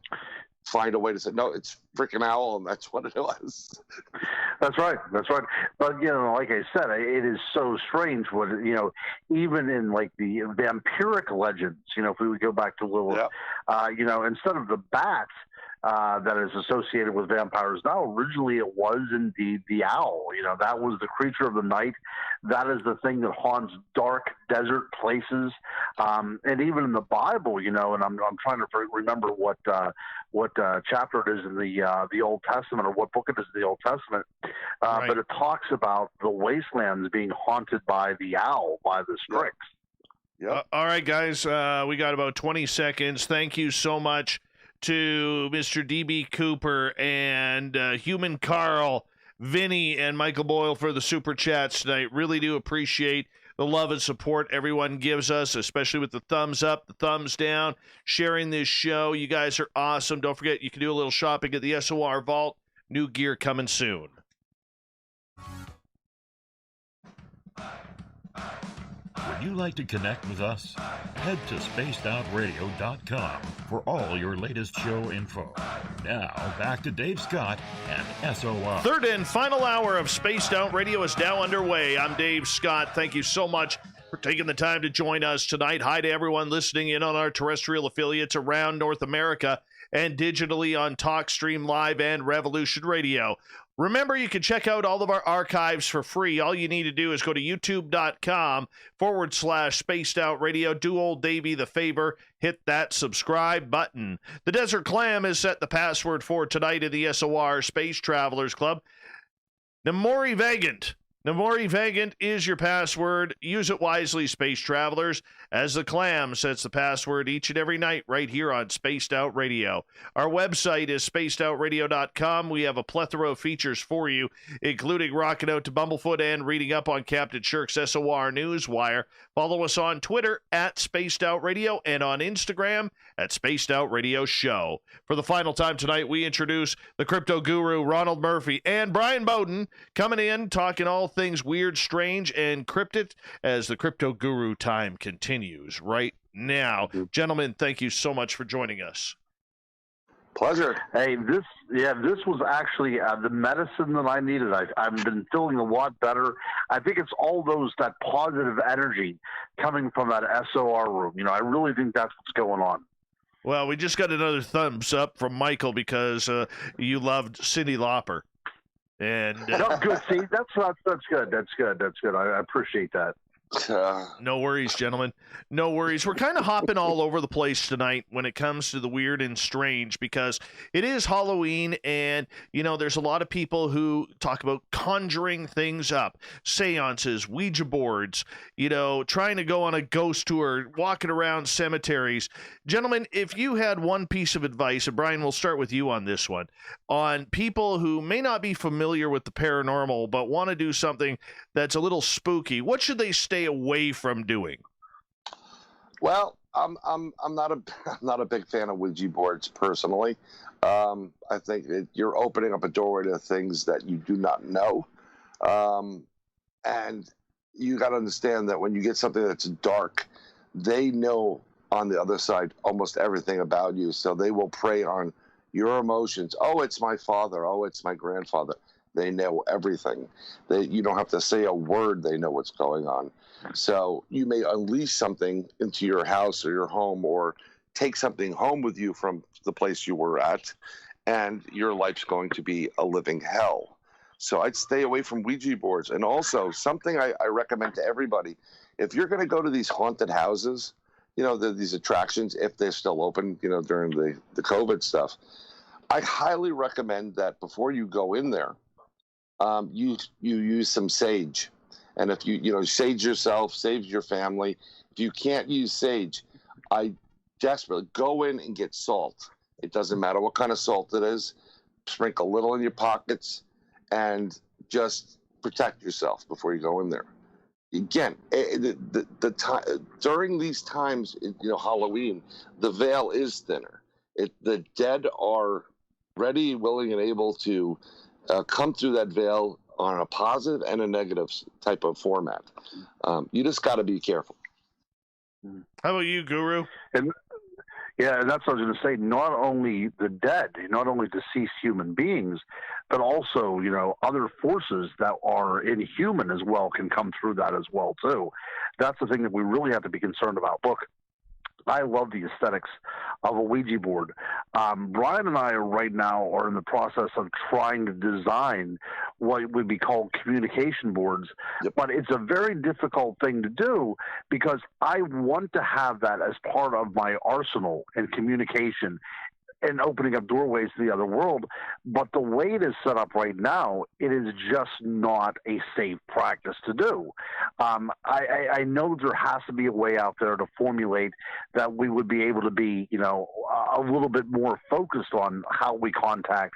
find a way to say, no, it's freaking owl, and that's what it was. That's right. But, like I said, it is so strange what, even in like the vampiric legends, if we would go back to Lilith, instead of the bat that is associated with vampires now, originally it was indeed the owl. That was the creature of the night. That is the thing that haunts dark desert places. And even in the Bible, and I'm trying to remember what chapter it is in the Old Testament, or what book it is in the Old Testament. But it talks about the wastelands being haunted by the owl, by the Strix. Yep. All right, guys, we got about 20 seconds. Thank you so much to Mr. D.B. Cooper and Human Carl, Vinny, and Michael Boyle for the super chats tonight. Really do appreciate the love and support everyone gives us, especially with the thumbs up, the thumbs down, sharing this show. You guys are awesome. Don't forget, you can do a little shopping at the SOR Vault. New gear coming soon. Would you like to connect with us? Head to spacedoutradio.com for all your latest show info. Now, back to Dave Scott and SOR. Third and final hour of Spaced Out Radio is now underway. I'm Dave Scott. Thank you so much for taking the time to join us tonight. Hi to everyone listening in on our terrestrial affiliates around North America and digitally on TalkStream Live and Revolution Radio. Remember, you can check out all of our archives for free. All you need to do is go to youtube.com/Spaced Out Radio. Do old Davey the favor. Hit that subscribe button. The Desert Clam has set the password for tonight in the SOR Space Travelers Club. Namori Vagant. Namori Vagant is your password. Use it wisely, space travelers, as the Clam sets the password each and every night right here on Spaced Out Radio. Our website is spacedoutradio.com. We have a plethora of features for you, including rocking out to Bumblefoot and reading up on Captain Shirk's SOR Newswire. Follow us on Twitter at Spaced Out Radio and on Instagram at Spaced Out Radio Show. For the final time tonight, we introduce the crypto guru Ronald Murphy and Bryan Bowden coming in, talking all things weird, strange, and cryptid as the crypto guru time continues right now. Gentlemen, thank you so much for joining us. Pleasure. Hey, this was actually the medicine that I needed. I've been feeling a lot better. I think it's all that positive energy coming from that SOR room. I really think that's what's going on. Well, we just got another thumbs up from Michael because you loved Cyndi Lauper. And no, good. See, that's good. That's good. I appreciate that. No worries, gentlemen. No worries. We're kind of hopping all over the place tonight when it comes to the weird and strange because it is Halloween and, there's a lot of people who talk about conjuring things up, seances, Ouija boards, trying to go on a ghost tour, walking around cemeteries. Gentlemen, if you had one piece of advice, and Bryan, we'll start with you on this one, on people who may not be familiar with the paranormal but want to do something that's a little spooky, what should they stay away from doing? Well, I'm not a big fan of Ouija boards personally. I think you're opening up a doorway to things that you do not know, and you got to understand that when you get something that's dark, they know on the other side almost everything about you, so they will prey on your emotions. Oh, it's my father. Oh, it's my grandfather. They know everything. You don't have to say a word. They know what's going on. So you may unleash something into your house or your home, or take something home with you from the place you were at, and your life's going to be a living hell. So I'd stay away from Ouija boards. And also, something I recommend to everybody, if you're going to go to these haunted houses, these attractions, if they're still open, during the COVID stuff, I highly recommend that before you go in there, you use some sage. And if you sage yourself, sage your family. If you can't use sage, I desperately go in and get salt. It doesn't matter what kind of salt it is. Sprinkle a little in your pockets and just protect yourself before you go in there. Again, the time during these times, Halloween, the veil is thinner. The dead are ready, willing, and able to come through that veil on a positive and a negative type of format. You just got to be careful. How about you, Guru? And that's what I was going to say. Not only the dead, not only deceased human beings, but also, other forces that are inhuman as well can come through that as well, too. That's the thing that we really have to be concerned about. Look, I love the aesthetics of a Ouija board. Bryan and I right now are in the process of trying to design what would be called communication boards. Yep. But it's a very difficult thing to do because I want to have that as part of my arsenal in communication and opening up doorways to the other world. But the way it is set up right now, it is just not a safe practice to do. I know there has to be a way out there to formulate that we would be able to be, a little bit more focused on how we contact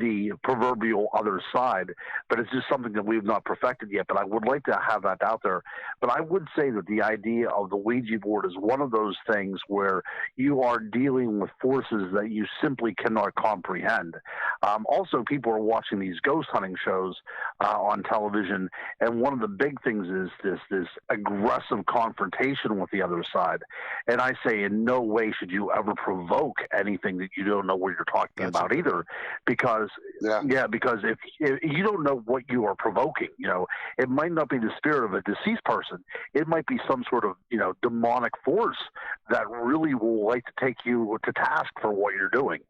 the proverbial other side, but it's just something that we've not perfected yet. But I would like to have that out there. But I would say that the idea of the Ouija board is one of those things where you are dealing with forces that you simply cannot comprehend. Also, people are watching these ghost hunting shows on television, and one of the big things is this aggressive confrontation with the other side. And I say in no way should you ever provoke anything that you don't know what you're talking about either, because if you don't know what you are provoking, it might not be the spirit of a deceased person. It might be some sort of, demonic force that really will like to take you to task for what you're doing.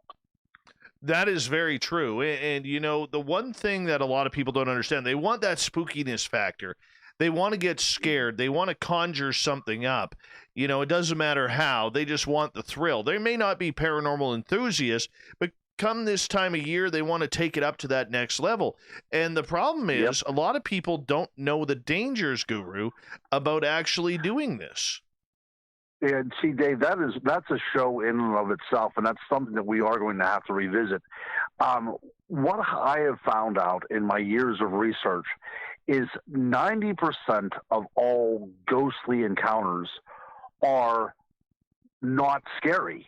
That is very true. And, the one thing that a lot of people don't understand, they want that spookiness factor. They want to get scared. They want to conjure something up. It doesn't matter how. They just want the thrill. They may not be paranormal enthusiasts, but come this time of year, they want to take it up to that next level. And the problem is, a lot of people don't know the dangers, Guru, about actually doing this. And see, Dave, that's a show in and of itself, and that's something that we are going to have to revisit. What I have found out in my years of research is 90% of all ghostly encounters are not scary.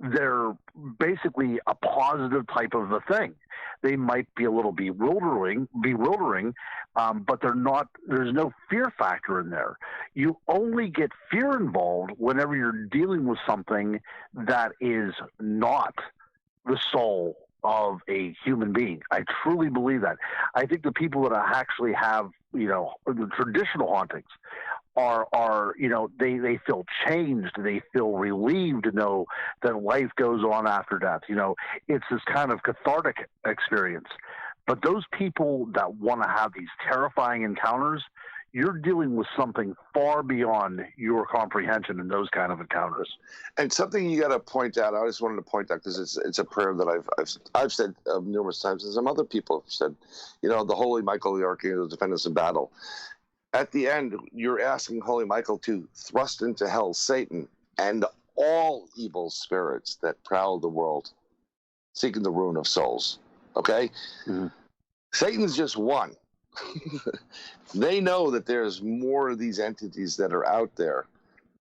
They're basically a positive type of a thing. They might be a little bewildering, but they're not. There's no fear factor in there. You only get fear involved whenever you're dealing with something that is not the soul of a human being. I truly believe that. I think the people that actually have, the traditional hauntings are they feel changed. They feel relieved to know that life goes on after death. It's this kind of cathartic experience. But those people that want to have these terrifying encounters, you're dealing with something far beyond your comprehension in those kind of encounters. And something you got to point out, I just wanted to point out, because it's a prayer that I've said numerous times, and some other people have said, the Holy Michael, the Archangel, defend us in battle. At the end, you're asking Holy Michael to thrust into hell Satan and all evil spirits that prowl the world, seeking the ruin of souls. Okay? Mm-hmm. Satan's just one. They know that there's more of these entities that are out there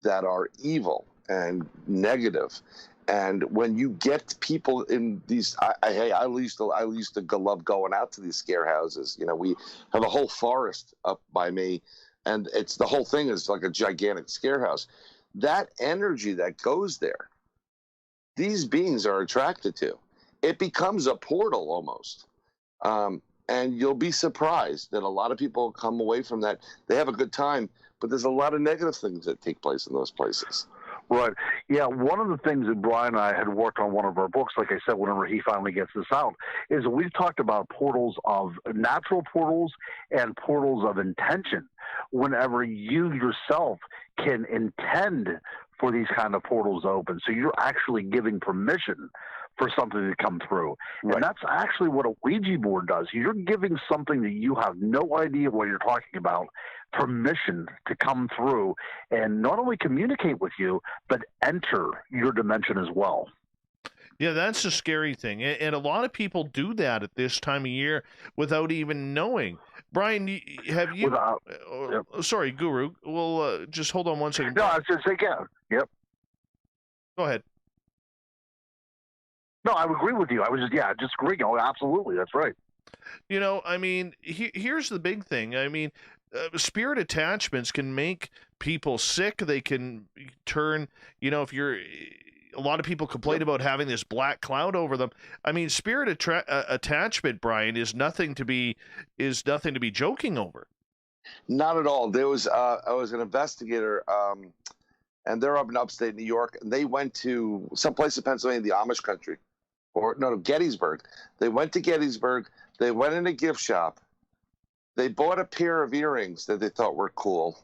that are evil, and negative. And when you get people in these, I used to love going out to these scare houses. You know, we have a whole forest up by me, and the whole thing is like a gigantic scare house. That energy that goes there, these beings are attracted to. It becomes a portal almost. And you'll be surprised that a lot of people come away from that. They have a good time, but there's a lot of negative things that take place in those places. Right. Yeah, one of the things that Bryan and I had worked on one of our books, like I said, whenever he finally gets this out, is we've talked about portals of natural portals and portals of intention. Whenever you yourself can intend for these kind of portals to open. So you're actually giving permission for something to come through. Right. And that's actually what a Ouija board does. You're giving something that you have no idea what you're talking about permission to come through and not only communicate with you, but enter your dimension as well. Yeah, that's the scary thing. And a lot of people do that at this time of year without even knowing. Bryan, have you... Sorry, Guru. Well, just hold on one second. No, I was just saying, yeah. Yep. Go ahead. No, I agree with you. I was just agreeing. Oh, absolutely. That's right. You know, I mean, here's the big thing. I mean, spirit attachments can make people sick. They can turn, you know, a lot of people complain about having this black cloud over them. I mean, spirit attachment, Bryan, is nothing to be joking over. Not at all. There was I was an investigator, and they're up in upstate New York, and they went to some place in Pennsylvania, the Amish country, Gettysburg. They went to Gettysburg. They went in a gift shop. They bought a pair of earrings that they thought were cool,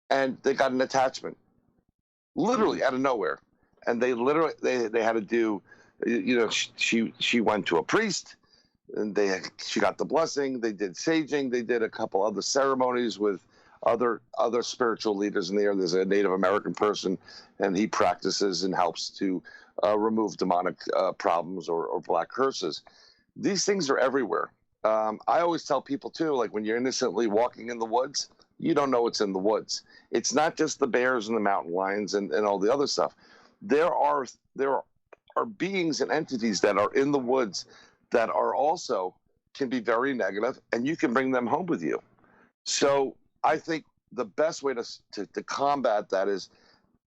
and they got an attachment, literally out of nowhere. And they had to do, you know, she went to a priest, and she got the blessing. They did saging. They did a couple other ceremonies with other spiritual leaders in there. There's a Native American person, and he practices and helps to remove demonic problems or black curses. These things are everywhere. I always tell people too, like when you're innocently walking in the woods, you don't know what's in the woods. It's not just the bears and the mountain lions and all the other stuff. There are beings and entities that are in the woods that are also can be very negative, and you can bring them home with you. So I think the best way to combat that is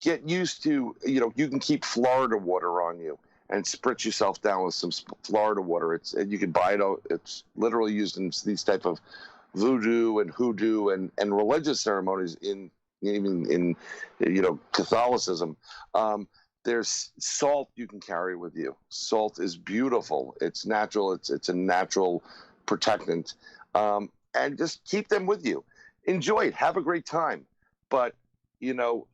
get used to, you know, you can keep Florida water on you and spritz yourself down with some Florida water. You can buy it. It's literally used in these type of voodoo and hoodoo and religious ceremonies even in you know, Catholicism. There's salt you can carry with you. Salt is beautiful. It's natural. It's a natural protectant. And just keep them with you. Enjoy it. Have a great time. But, you know,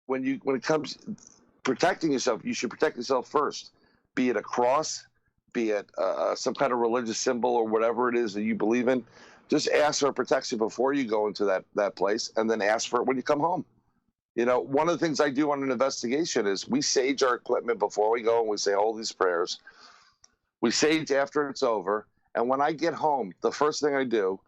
when it comes protecting yourself, you should protect yourself first. Be it a cross, be it some kind of religious symbol or whatever it is that you believe in. Just ask for protection before you go into that place, and then ask for it when you come home. You know, one of the things I do on an investigation is we sage our equipment before we go, and we say all these prayers. We sage after it's over, and when I get home, the first thing I do,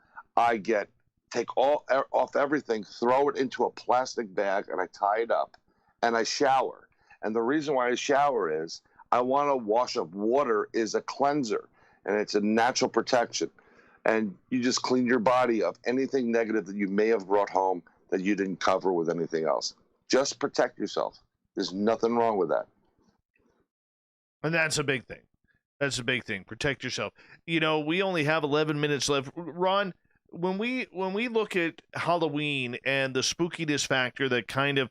take off everything, throw it into a plastic bag, and I tie it up, and I shower. And the reason why I shower is I want to wash up. Water is a cleanser, and it's a natural protection. And you just clean your body of anything negative that you may have brought home that you didn't cover with anything else. Just protect yourself. There's nothing wrong with that. And that's a big thing. That's a big thing. Protect yourself. You know, we only have 11 minutes left. Ron, when we look at Halloween and the spookiness factor that kind of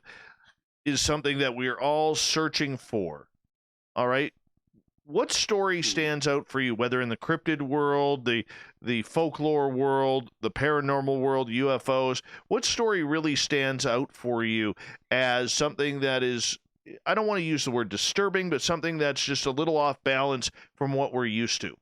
is something that we're all searching for, all right? What story stands out for you, whether in the cryptid world, the folklore world, the paranormal world, UFOs? What story really stands out for you as something that is, I don't want to use the word disturbing, but something that's just a little off balance from what we're used to?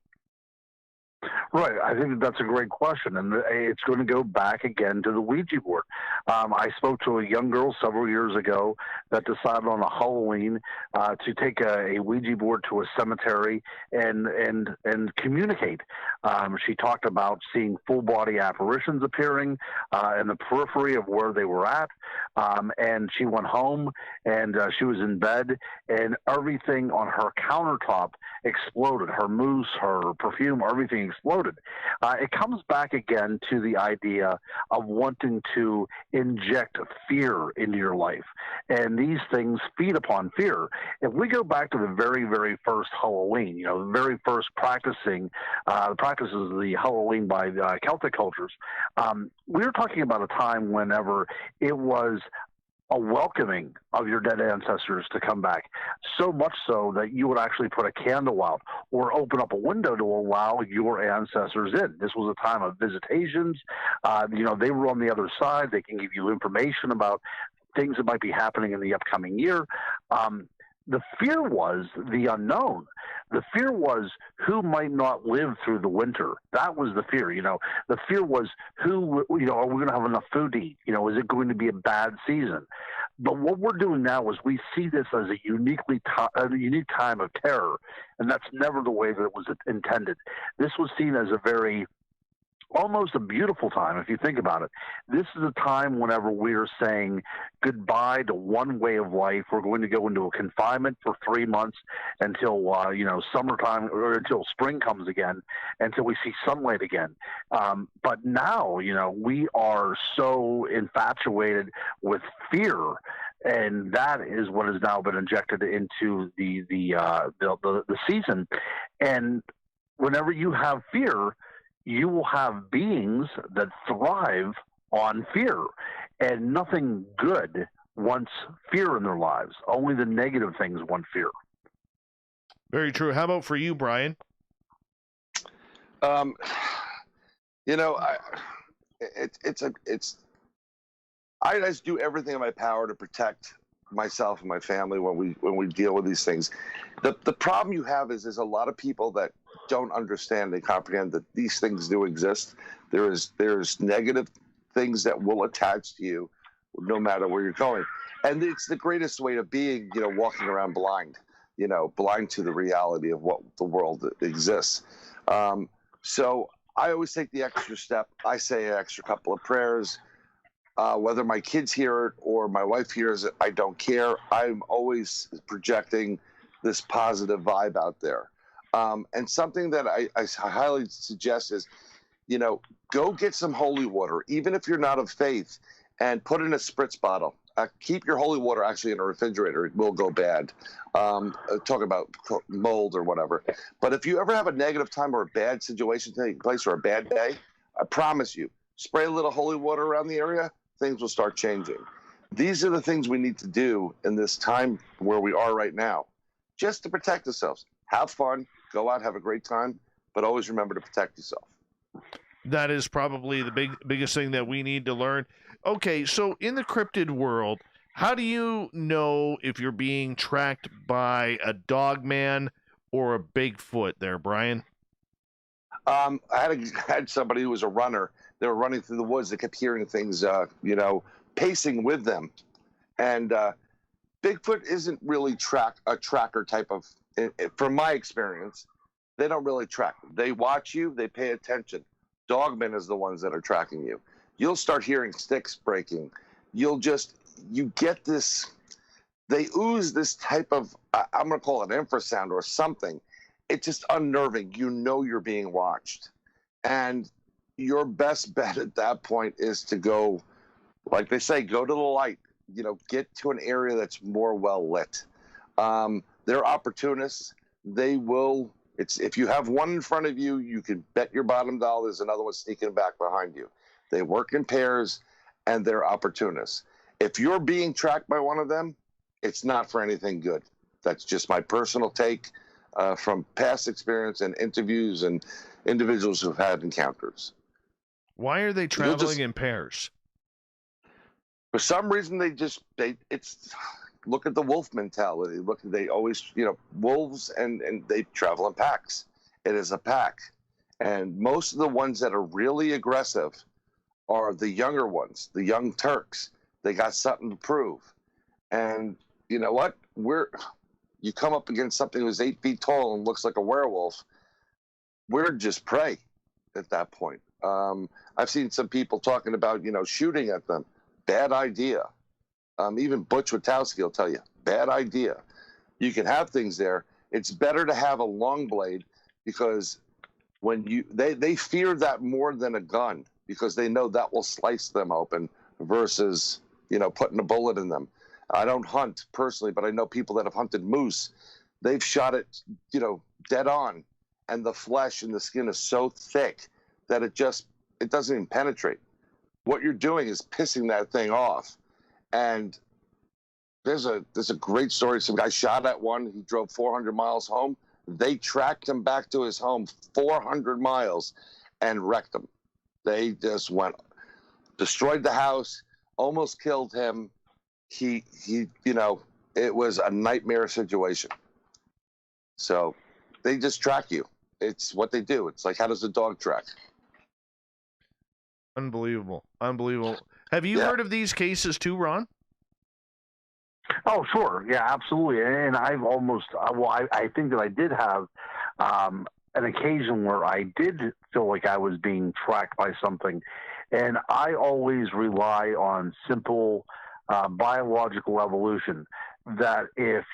Right. I think that's a great question, and it's going to go back again to the Ouija board. I spoke to a young girl several years ago that decided on a Halloween to take a Ouija board to a cemetery and communicate. She talked about seeing full body apparitions appearing in the periphery of where they were at, and she went home and she was in bed, and everything on her countertop exploded. Her mousse, her perfume, everything exploded. It comes back again to the idea of wanting to inject fear into your life. And these things feed upon fear. If we go back to the very, very first Halloween, the very first practices of the Halloween by Celtic cultures, we were talking about a time whenever it was a welcoming of your dead ancestors to come back, so much so that you would actually put a candle out or open up a window to allow your ancestors in. This was a time of visitations. They were on the other side. They can give you information about things that might be happening in the upcoming year. The fear was the unknown. The fear was who might not live through the winter. That was the fear. The fear was are we going to have enough food to eat? Is it going to be a bad season? But what we're doing now is we see this as a unique time of terror, and that's never the way that it was intended. This was seen as almost a beautiful time, if you think about it. This is a time whenever we're saying goodbye to one way of life. We're going to go into a confinement for 3 months until, summertime, or until spring comes again, until we see sunlight again. But now, we are so infatuated with fear, and that is what has now been injected into the season. And whenever you have fear, you will have beings that thrive on fear, and nothing good wants fear in their lives. Only the negative things want fear. Very true. How about for you, Bryan? I just do everything in my power to protect myself and my family when we deal with these things. The problem you have is there's a lot of people that don't understand and comprehend that these things do exist. There's negative things that will attach to you no matter where you're going. And it's the greatest way of being, walking around blind, blind to the reality of what the world exists. So I always take the extra step. I say an extra couple of prayers. Whether my kids hear it or my wife hears it, I don't care. I'm always projecting this positive vibe out there. And something that I highly suggest is, go get some holy water, even if you're not of faith, and put it in a spritz bottle. Keep your holy water actually in a refrigerator. It will go bad. Talk about mold or whatever. But if you ever have a negative time or a bad situation taking place or a bad day, I promise you, spray a little holy water around the area, things will start changing. These are the things we need to do in this time where we are right now, just to protect ourselves. Have fun, go out, have a great time, but always remember to protect yourself. That is probably the biggest thing that we need to learn. Okay, so in the cryptid world, how do you know if you're being tracked by a Dogman or a Bigfoot there, Bryan? I had somebody who was a runner. They were running through the woods. They kept hearing things, pacing with them. And Bigfoot isn't really a tracker type of, from my experience, they don't really track. They watch you. They pay attention. Dogmen is the ones that are tracking you. You'll start hearing sticks breaking. You get this, they ooze this type of, I'm going to call it infrasound or something. It's just unnerving. You're being watched. And your best bet at that point is to go, like they say, go to the light, get to an area that's more well lit. They're opportunists. They will, if you have one in front of you, you can bet your bottom dollar there's another one sneaking back behind you. They work in pairs and they're opportunists. If you're being tracked by one of them, it's not for anything good. That's just my personal take from past experience and interviews and individuals who've had encounters. Why are they traveling in pairs? For some reason, it's look at the wolf mentality. They always, wolves and they travel in packs. It is a pack. And most of the ones that are really aggressive are the younger ones, the young Turks. They got something to prove. And you know what? You come up against something who's 8 feet tall and looks like a werewolf, we're just prey at that point. I've seen some people talking about, shooting at them. Bad idea. Even Butch Witowski will tell you, bad idea. You can have things there. It's better to have a long blade because they fear that more than a gun because they know that will slice them open versus, putting a bullet in them. I don't hunt personally, but I know people that have hunted moose. They've shot it, dead on, and the flesh and the skin is so thick that it doesn't even penetrate. What you're doing is pissing that thing off. And there's a great story. Some guy shot at one. He drove 400 miles home. They tracked him back to his home 400 miles and wrecked him. They just destroyed the house, almost killed him. He it was a nightmare situation. So they just track you. It's what they do. It's like, how does a dog track? Unbelievable. Have you heard of these cases too, Ron? Oh, sure. Yeah, absolutely. And I've I think that I did have an occasion where I did feel like I was being tracked by something. And I always rely on simple biological evolution, that if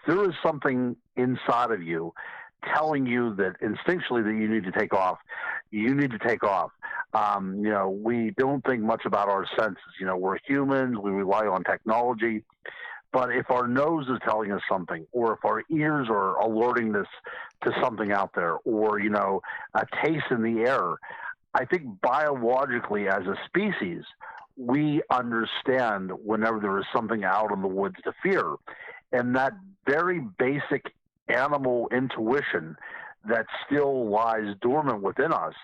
there is something inside of you telling you that instinctually that you need to take off, you need to take off. We don't think much about our senses. We're humans. We rely on technology. But if our nose is telling us something, or if our ears are alerting us to something out there, or, a taste in the air, I think biologically as a species, we understand whenever there is something out in the woods to fear. And that very basic animal intuition that still lies dormant within us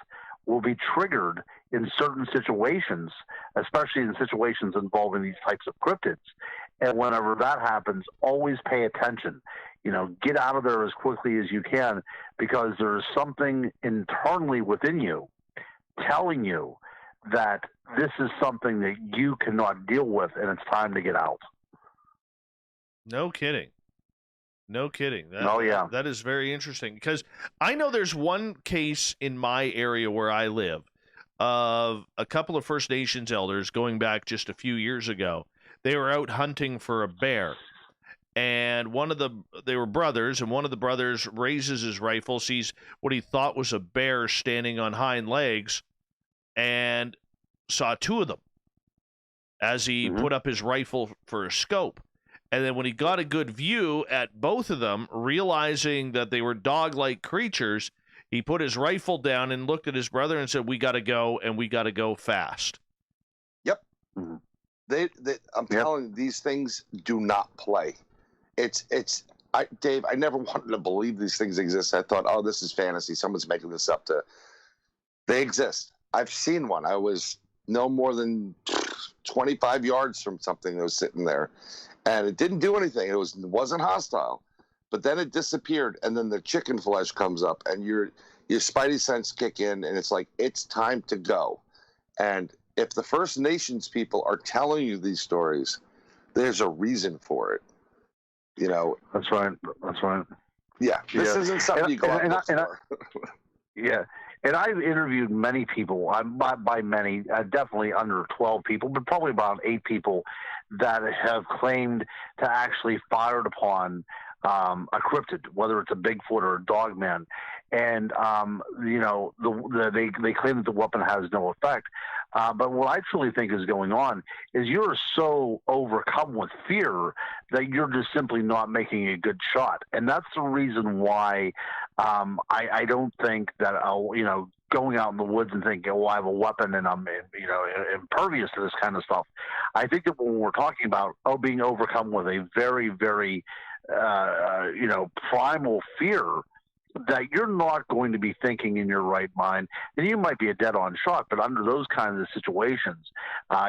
will be triggered in certain situations, especially in situations involving these types of cryptids. And whenever that happens, always pay attention. Get out of there as quickly as you can, because there's something internally within you telling you that this is something that you cannot deal with and it's time to get out. No kidding. Yeah. That is very interesting, because I know there's one case in my area where I live of a couple of First Nations elders going back just a few years ago. They were out hunting for a bear, and they were brothers, and one of the brothers raises his rifle, sees what he thought was a bear standing on hind legs, and saw two of them as he put up his rifle for a scope. And then when he got a good view at both of them, realizing that they were dog-like creatures, he put his rifle down and looked at his brother and said, "We got to go, and we got to go fast." Yep. I'm telling you, these things do not play. Dave, I never wanted to believe these things exist. I thought, oh, this is fantasy. Someone's making this up. They exist. I've seen one. I was no more than 25 yards from something that was sitting there. And it didn't do anything. It wasn't hostile. But then it disappeared, and then the chicken flesh comes up, and your spidey sense kick in, and it's like, it's time to go. And if the First Nations people are telling you these stories, there's a reason for it. That's right. Yeah, this isn't something you go out and look for. Yeah. And I've interviewed many people, by many, definitely under 12 people, but probably about 8 people that have claimed to actually fired upon a cryptid, whether it's a Bigfoot or a Dogman. And, they claim that the weapon has no effect. But what I truly think is going on is you're so overcome with fear that you're just simply not making a good shot. And that's the reason why I don't think that, going out in the woods and thinking, I have a weapon and I'm, impervious to this kind of stuff. I think that when we're talking about being overcome with a very, very, primal fear, that you're not going to be thinking in your right mind, and you might be a dead-on shot, but under those kinds of situations,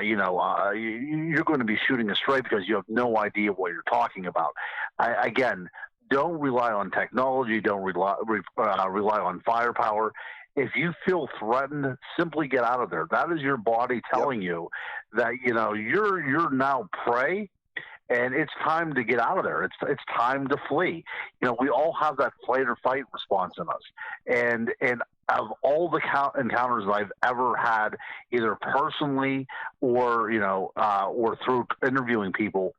you're going to be shooting astray because you have no idea what you're talking about. Again, Don't rely on technology. Don't rely on firepower. If you feel threatened, simply get out of there. That is your body telling you that you're now prey, and it's time to get out of there. It's time to flee. We all have that flight or fight response in us, and of all the encounters that I've ever had, either personally or or through interviewing people,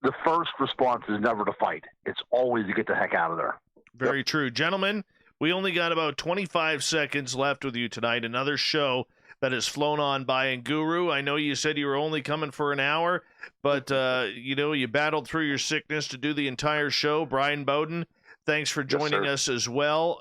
the first response is never to fight. It's always to get the heck out of there. Very true. Gentlemen, we only got about 25 seconds left with you tonight. Another show that has flown on by. And Guru, I know you said you were only coming for an hour, but you battled through your sickness to do the entire show. Bryan Bowden, thanks for joining us as well.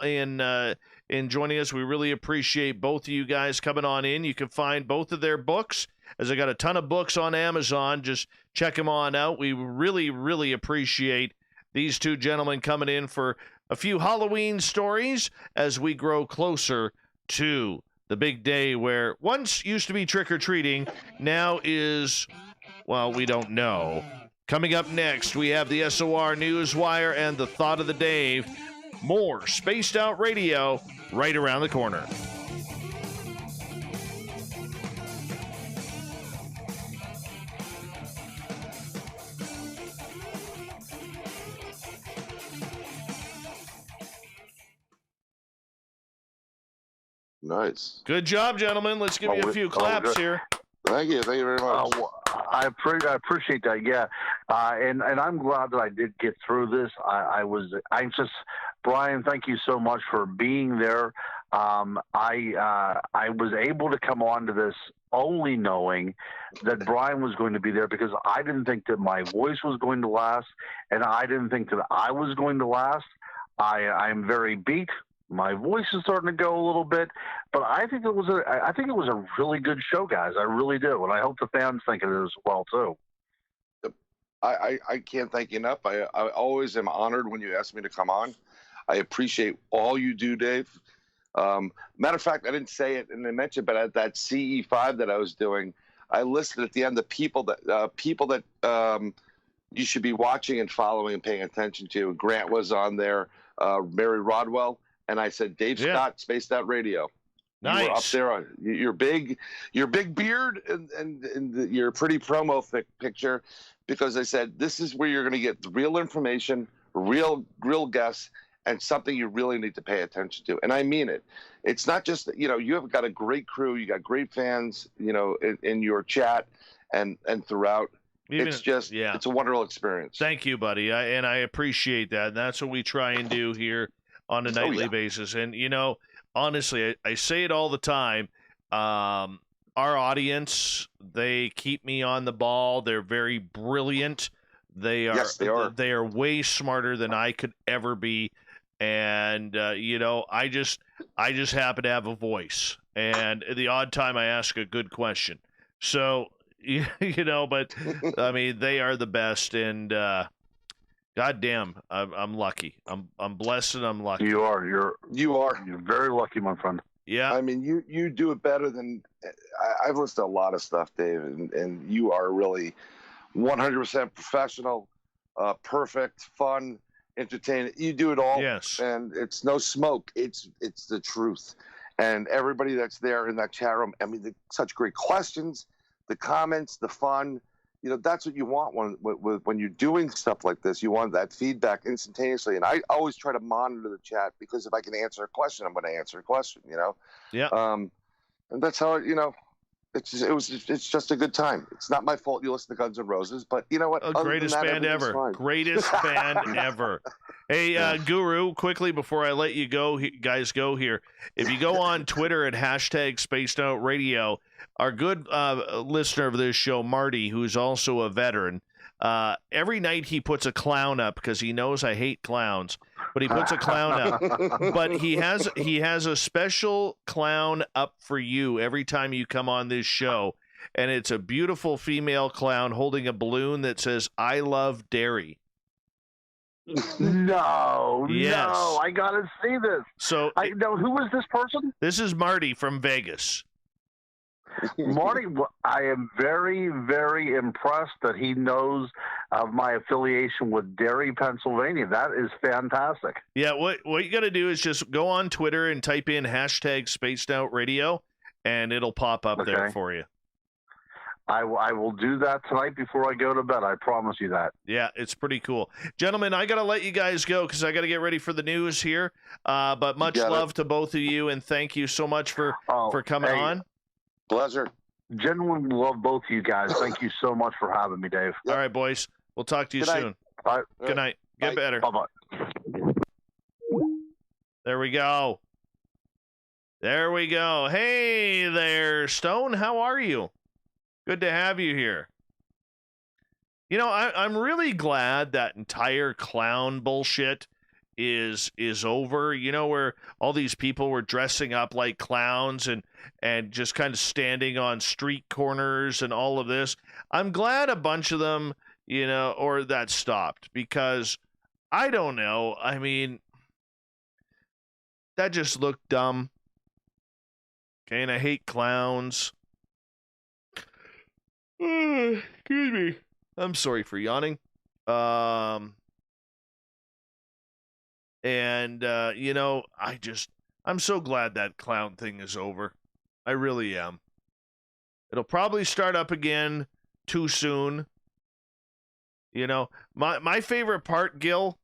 In joining us, we really appreciate both of you guys coming on in. You can find both of their books, as I got a ton of books on Amazon. Just check them on out. We really, really appreciate these two gentlemen coming in for a few Halloween stories as we grow closer to the big day where once used to be trick-or-treating, now is, well, we don't know. Coming up next, we have the SOR Newswire and the Thought of the Dave. More Spaced Out Radio right around the corner. Nice. Good job, gentlemen. Let's give you a few claps here. Thank you very much. I appreciate that. Yeah, and I'm glad that I did get through this. I was anxious. Bryan, thank you so much for being there. I was able to come on to this only knowing that Bryan was going to be there, because I didn't think that my voice was going to last, and I didn't think that I was going to last. I'm very beat. My voice is starting to go a little bit, but I think it was a really good show, guys. I really do, and I hope the fans think it as well too. I can't thank you enough. I always am honored when you ask me to come on. I appreciate all you do, Dave. Matter of fact, I didn't say it and I mentioned, but at that CE5 that I was doing, I listed at the end the people that you should be watching and following and paying attention to. Grant was on there, Mary Rodwell. And I said, Dave Scott, Spaced Out Radio. Nice. You were up there on your big beard and your pretty promo picture, because I said, this is where you're going to get the real information, real guests, and something you really need to pay attention to. And I mean it. It's not just, you have got a great crew. You got great fans, in your chat and throughout. It's a wonderful experience. Thank you, buddy. I appreciate that. And that's what we try and do here on a nightly basis. And, honestly, I say it all the time. Our audience, they keep me on the ball. They're very brilliant. They are. Yes, they are. They are way smarter than I could ever be. And, I just happen to have a voice. And the odd time I ask a good question. So, but, I mean, they are the best. And, God damn, I'm lucky. I'm blessed and I'm lucky. You are. You're very lucky, my friend. Yeah. I mean, you do it better than I've listened to a lot of stuff, Dave, and you are really 100% professional, perfect, fun, entertaining. You do it all. Yes. And it's no smoke. It's the truth. And everybody that's there in that chat room, I mean, such great questions, the comments, the fun. That's what you want when you're doing stuff like this. You want that feedback instantaneously. And I always try to monitor the chat, because if I can answer a question, I'm going to answer a question, Yeah. And that's how, it's just a good time. It's not my fault you listen to Guns N' Roses, but you know what? Greatest band ever. Greatest band ever. Hey, Guru, quickly before I let you guys go here, if you go on Twitter at #SpacedOutRadio, our good listener of this show, Marty, who's also a veteran, every night he puts a clown up, because he knows I hate clowns, but he puts a clown up. But he has a special clown up for you every time you come on this show, and it's a beautiful female clown holding a balloon that says, "I love dairy." No, Yes. no, I gotta see this. So who is this person? this is Marty from Vegas. Marty, I am very, very impressed that he knows of my affiliation with Derry, Pennsylvania. That is fantastic. Yeah, what you got to do is just go on Twitter and type in hashtag Spaced Out Radio, and it'll pop up there for you. I will do that tonight before I go to bed. I promise you that. Yeah, it's pretty cool. Gentlemen, I got to let you guys go because I got to get ready for the news here. But much love to both of you, and thank you so much for coming on. Pleasure. Genuinely love both of you guys. Thank you so much for having me, Dave. All right, boys. We'll talk to you soon. All right. Good night. Get better. Bye-bye. There we go. There we go. Hey there, Stone. How are you? Good to have you here. You know, I'm really glad that entire clown bullshit is over. You know, where all these people were dressing up like clowns and just kind of standing on street corners and all of this. I'm glad a bunch of them, you know, or that stopped, because I don't know. I mean, that just looked dumb. Okay, and I hate clowns. Excuse me. I'm sorry for yawning. You know, I'm so glad that clown thing is over. I really am. It'll probably start up again too soon. You know, my favorite part, Gil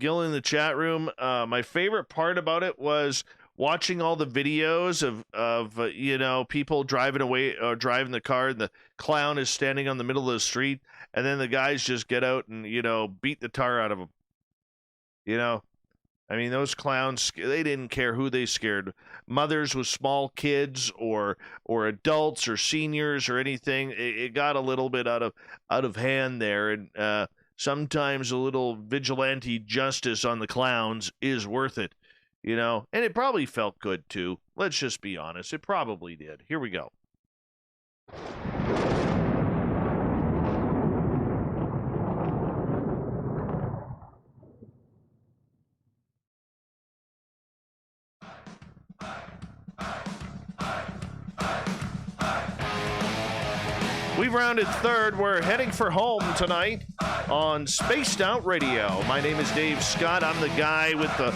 in the chat room, my favorite part about it was watching all the videos of you know, people driving away or driving the car, and the clown is standing on the middle of the street, and then the guys just get out and, you know, beat the tar out of him. You know, I mean, those clowns, they didn't care who they scared. Mothers with small kids or adults or seniors or anything. It got a little bit out of hand there, and sometimes a little vigilante justice on the clowns is worth it. You know, and it probably felt good, too. Let's just be honest. It probably did. Here we go. We've rounded third. We're heading for home tonight on Spaced Out Radio. My name is Dave Scott. I'm the guy with the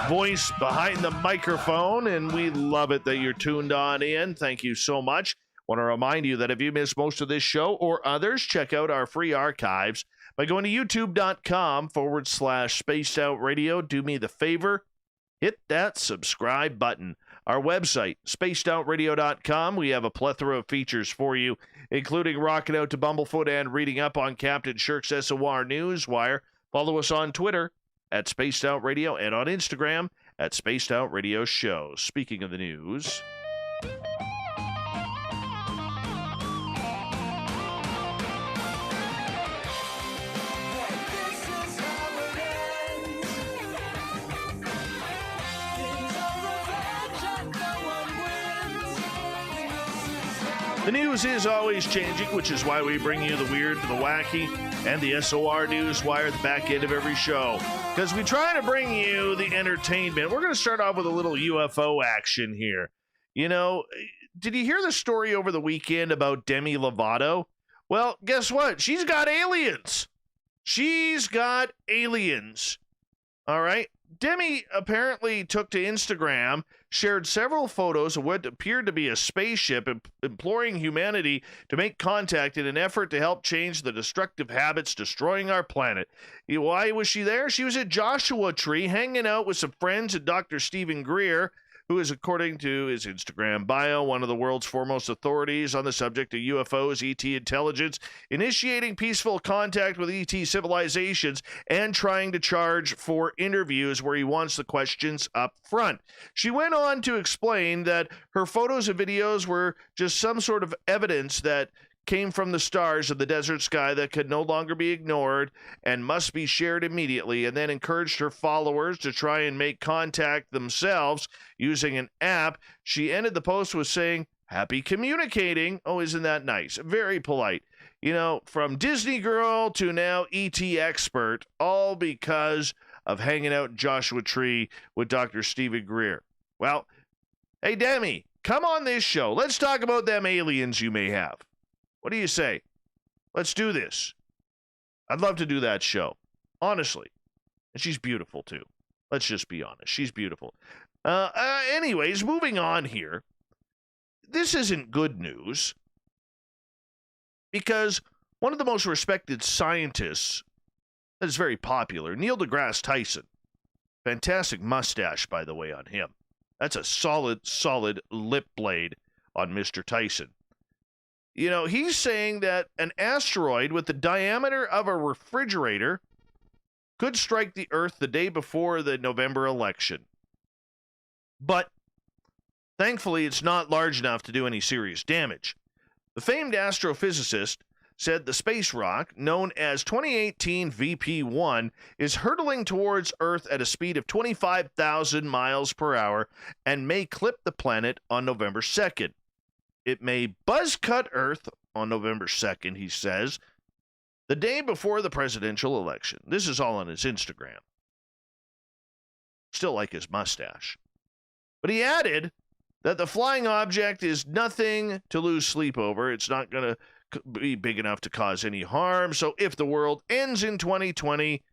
voice behind the microphone, and we love it that you're tuned on in. Thank you so much. Want to remind you that if you missed most of this show or others, check out our free archives by going to youtube.com/Spaced Out Radio. Do me the favor, hit that subscribe button. Our website, spacedoutradio.com. We have a plethora of features for you, including rocking out to Bumblefoot and reading up on Captain Shirk's SOR Newswire. Follow us on Twitter at Spaced Out Radio and on Instagram at Spaced Out Radio Show. Speaking of the news, the news is always changing, which is why we bring you the weird, the wacky, and the SOR Newswire at the back end of every show. Because we try to bring you the entertainment. We're going to start off with a little UFO action here. You know, did you hear the story over the weekend about Demi Lovato? Well, guess what? She's got aliens. She's got aliens. All right? Demi apparently took to Instagram, shared several photos of what appeared to be a spaceship, imploring humanity to make contact in an effort to help change the destructive habits destroying our planet. Why was she there? She was at Joshua Tree hanging out with some friends and Dr. Stephen Greer, who is, according to his Instagram bio, one of the world's foremost authorities on the subject of UFOs, ET intelligence, initiating peaceful contact with ET civilizations, and trying to charge for interviews where he wants the questions up front. She went on to explain that her photos and videos were just some sort of evidence that came from the stars of the desert sky that could no longer be ignored and must be shared immediately, and then encouraged her followers to try and make contact themselves using an app. She ended the post with saying, "Happy communicating." Oh, isn't that nice? Very polite. You know, from Disney girl to now ET expert, all because of hanging out in Joshua Tree with Dr. Stephen Greer. Well, hey, Demi, come on this show. Let's talk about them aliens you may have. What do you say? Let's do this. I'd love to do that show, honestly. And she's beautiful, too. Let's just be honest. She's beautiful. Anyways, moving on here. This isn't good news because one of the most respected scientists that is very popular, Neil deGrasse Tyson, fantastic mustache, by the way, on him. That's a solid lip blade on Mr. Tyson. You know, he's saying that an asteroid with the diameter of a refrigerator could strike the Earth the day before the November election. But thankfully, it's not large enough to do any serious damage. The famed astrophysicist said the space rock, known as 2018 VP1, is hurtling towards Earth at a speed of 25,000 miles per hour and may clip the planet on November 2nd. It may buzz cut Earth on November 2nd, he says, the day before the presidential election. This is all on his Instagram. Still like his mustache. But he added that the flying object is nothing to lose sleep over. It's not going to be big enough to cause any harm. So if the world ends in 2020,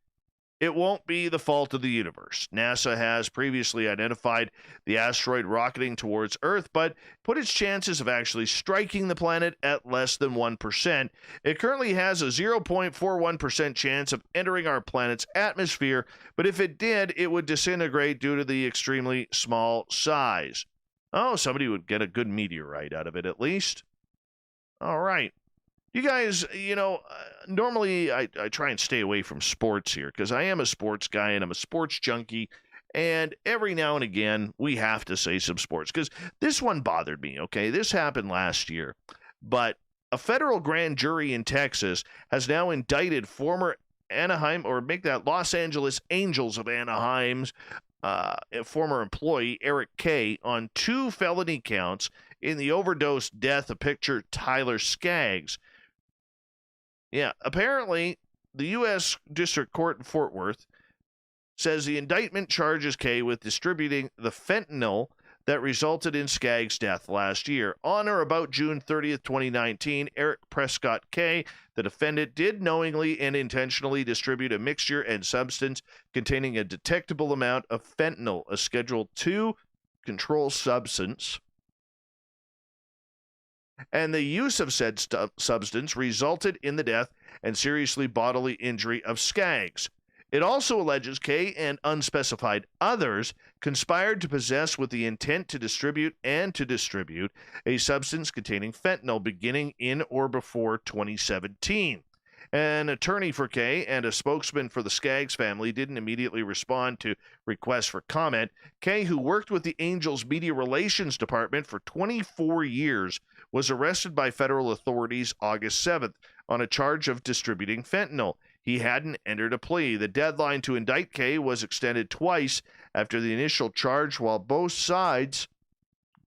it won't be the fault of the universe. NASA has previously identified the asteroid rocketing towards Earth, but put its chances of actually striking the planet at less than 1%. It currently has a 0.41% chance of entering our planet's atmosphere, but if it did, it would disintegrate due to the extremely small size. Oh, somebody would get a good meteorite out of it at least. All right. You guys, normally I try and stay away from sports here because I am a sports guy and I'm a sports junkie. And every now and again, we have to say some sports because this one bothered me, okay? This happened last year. But a federal grand jury in Texas has now indicted former Los Angeles Angels of Anaheim's former employee, Eric Kay, on 2 felony counts in the overdose death of pitcher Tyler Skaggs. Yeah, apparently, the U.S. District Court in Fort Worth says the indictment charges Kay with distributing the fentanyl that resulted in Skaggs' death last year. On or about June 30th, 2019, Eric Prescott Kay, the defendant, did knowingly and intentionally distribute a mixture and substance containing a detectable amount of fentanyl, a Schedule II controlled substance. And the use of said substance resulted in the death and seriously bodily injury of Skaggs. It also alleges Kay and unspecified others conspired to possess with the intent to distribute a substance containing fentanyl beginning in or before 2017. An attorney for Kay and a spokesman for the Skaggs family didn't immediately respond to requests for comment. Kay, who worked with the Angels Media Relations Department for 24 years, was arrested by federal authorities August 7th on a charge of distributing fentanyl. He hadn't entered a plea. The deadline to indict Kay was extended twice after the initial charge, while both sides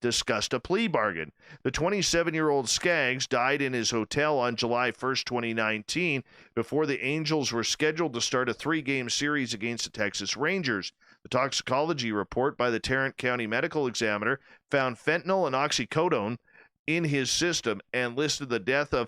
discussed a plea bargain. The 27-year-old Skaggs died in his hotel on July 1st, 2019, before the Angels were scheduled to start a 3-game series against the Texas Rangers. The toxicology report by the Tarrant County Medical Examiner found fentanyl and oxycodone in his system and listed the death of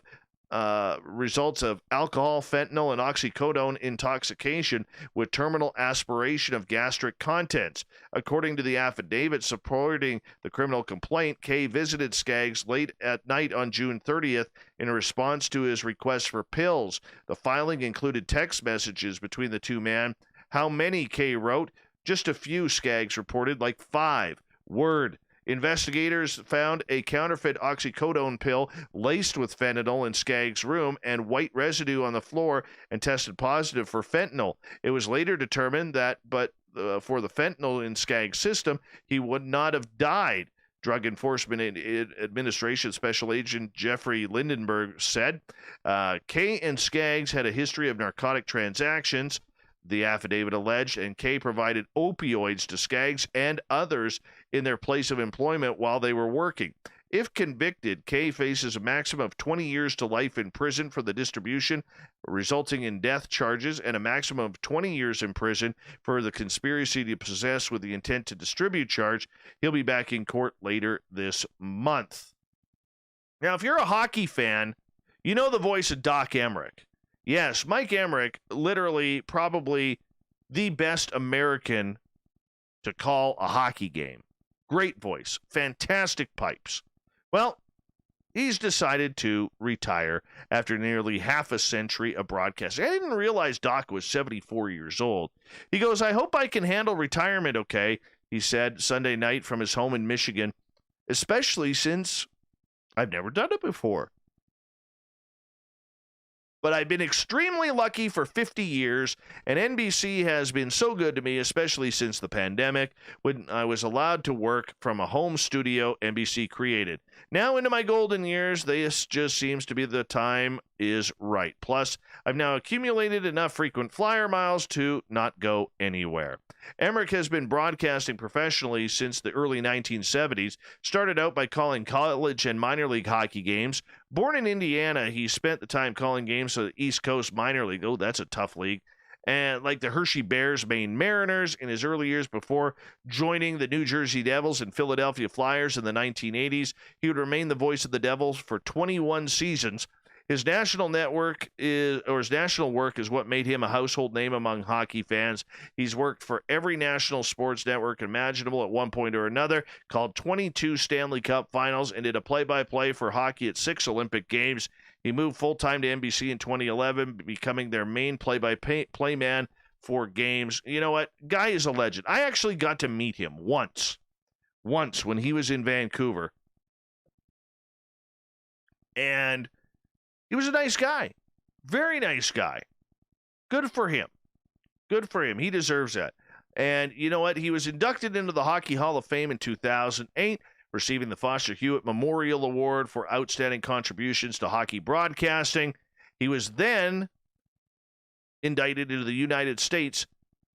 results of alcohol, fentanyl, and oxycodone intoxication with terminal aspiration of gastric contents. According to the affidavit supporting the criminal complaint, Kay visited Skaggs late at night on June 30th in response to his request for pills. The filing included text messages between the two men. How many, Kay wrote? Just a few, Skaggs reported, like 5. Word. Investigators found a counterfeit oxycodone pill laced with fentanyl in Skaggs' room and white residue on the floor and tested positive for fentanyl. It was later determined that, for the fentanyl in Skaggs' system, he would not have died. Drug Enforcement Administration Special Agent Jeffrey Lindenberg said Kay and Skaggs had a history of narcotic transactions, the affidavit alleged, and Kay provided opioids to Skaggs and others in their place of employment while they were working. If convicted, Kay faces a maximum of 20 years to life in prison for the distribution, resulting in death charges, and a maximum of 20 years in prison for the conspiracy to possess with the intent to distribute charge. He'll be back in court later this month. Now, if you're a hockey fan, you know the voice of Doc Emmerich. Yes, Mike Emmerich, literally probably the best American to call a hockey game. Great voice, fantastic pipes. Well, he's decided to retire after nearly half a century of broadcasting. I didn't realize Doc was 74 years old. He goes, "I hope I can handle retirement okay," he said Sunday night from his home in Michigan, "especially since I've never done it before. But I've been extremely lucky for 50 years, and NBC has been so good to me, especially since the pandemic, when I was allowed to work from a home studio NBC created. Now into my golden years, this just seems to be the time is right. Plus, I've now accumulated enough frequent flyer miles to not go anywhere." Emmerich has been broadcasting professionally since the early 1970s, started out by calling college and minor league hockey games. Born in Indiana, he spent the time calling games for the East Coast minor league. Oh, that's a tough league. And like the Hershey Bears, Maine Mariners in his early years before joining the New Jersey Devils and Philadelphia Flyers in the 1980s. He would remain the voice of the Devils for 21 seasons. His national work is what made him a household name among hockey fans. He's worked for every national sports network imaginable at one point or another, called 22 Stanley Cup finals, and did a play-by-play for hockey at 6 Olympic Games. He moved full-time to NBC in 2011, becoming their main play-by-play man for games. You know what? Guy is a legend. I actually got to meet him once when he was in Vancouver. And he was a nice guy. Very nice guy. Good for him. Good for him. He deserves that. And you know what? He was inducted into the Hockey Hall of Fame in 2008, receiving the Foster Hewitt Memorial Award for outstanding contributions to hockey broadcasting. He was then inducted into the United States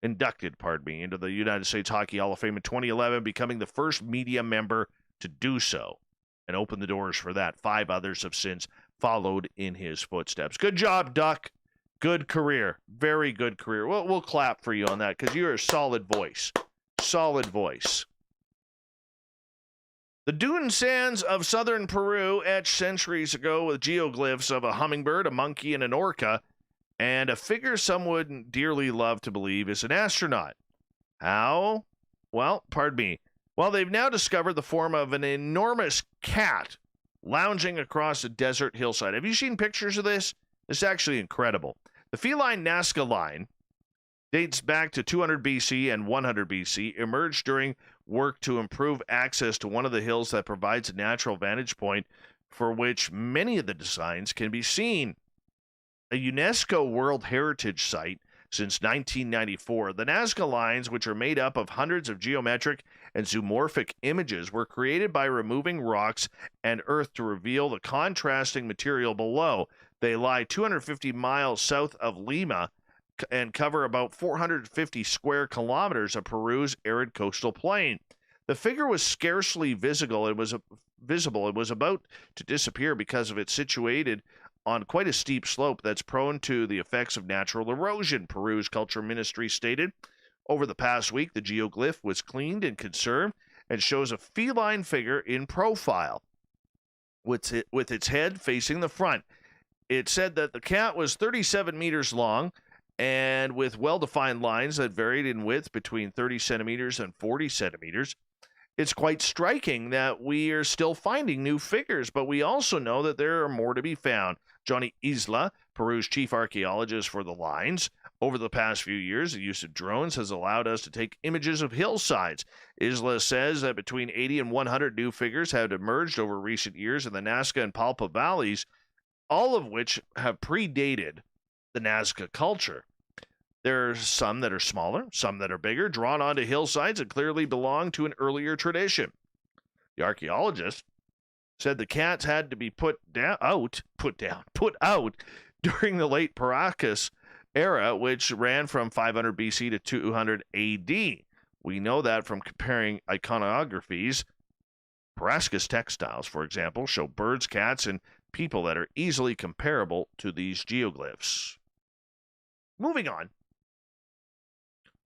Hockey Hall of Fame in 2011, becoming the first media member to do so and open the doors for that. 5 others have since followed in his footsteps. Good job, Duck. Good career. Very good career. Well, we'll clap for you on that because you're a solid voice. Solid voice. The dune sands of southern Peru, etched centuries ago with geoglyphs of a hummingbird, a monkey, and an orca, and a figure some would dearly love to believe is an astronaut. How? Well, pardon me. Well, they've now discovered the form of an enormous cat lounging across a desert hillside. Have you seen pictures of this? It's actually incredible. The feline Nazca line dates back to 200 BC and 100 BC, emerged during work to improve access to one of the hills that provides a natural vantage point for which many of the designs can be seen. A UNESCO World Heritage Site since 1994, the Nazca lines, which are made up of hundreds of geometric and zoomorphic images, were created by removing rocks and earth to reveal the contrasting material below. They lie 250 miles south of Lima and cover about 450 square kilometers of Peru's arid coastal plain. The figure was scarcely visible. It was about to disappear because of it's situated on quite a steep slope that's prone to the effects of natural erosion, Peru's Culture Ministry stated. Over the past week, the geoglyph was cleaned and conserved and shows a feline figure in profile with its head facing the front. It said that the cat was 37 meters long and with well-defined lines that varied in width between 30 centimeters and 40 centimeters. It's quite striking that we are still finding new figures, but we also know that there are more to be found. Johnny Isla, Peru's chief archaeologist for the lines. Over the past few years, the use of drones has allowed us to take images of hillsides. Isla says that between 80 and 100 new figures have emerged over recent years in the Nazca and Palpa valleys, all of which have predated the Nazca culture. There are some that are smaller, some that are bigger, drawn onto hillsides that clearly belong to an earlier tradition. The archaeologist said the cats had to be put out during the late Paracas era, which ran from 500 BC to 200 AD. We know that from comparing iconographies Paraskis textiles, for example, show birds, cats, and people that are easily comparable to these geoglyphs. Moving on.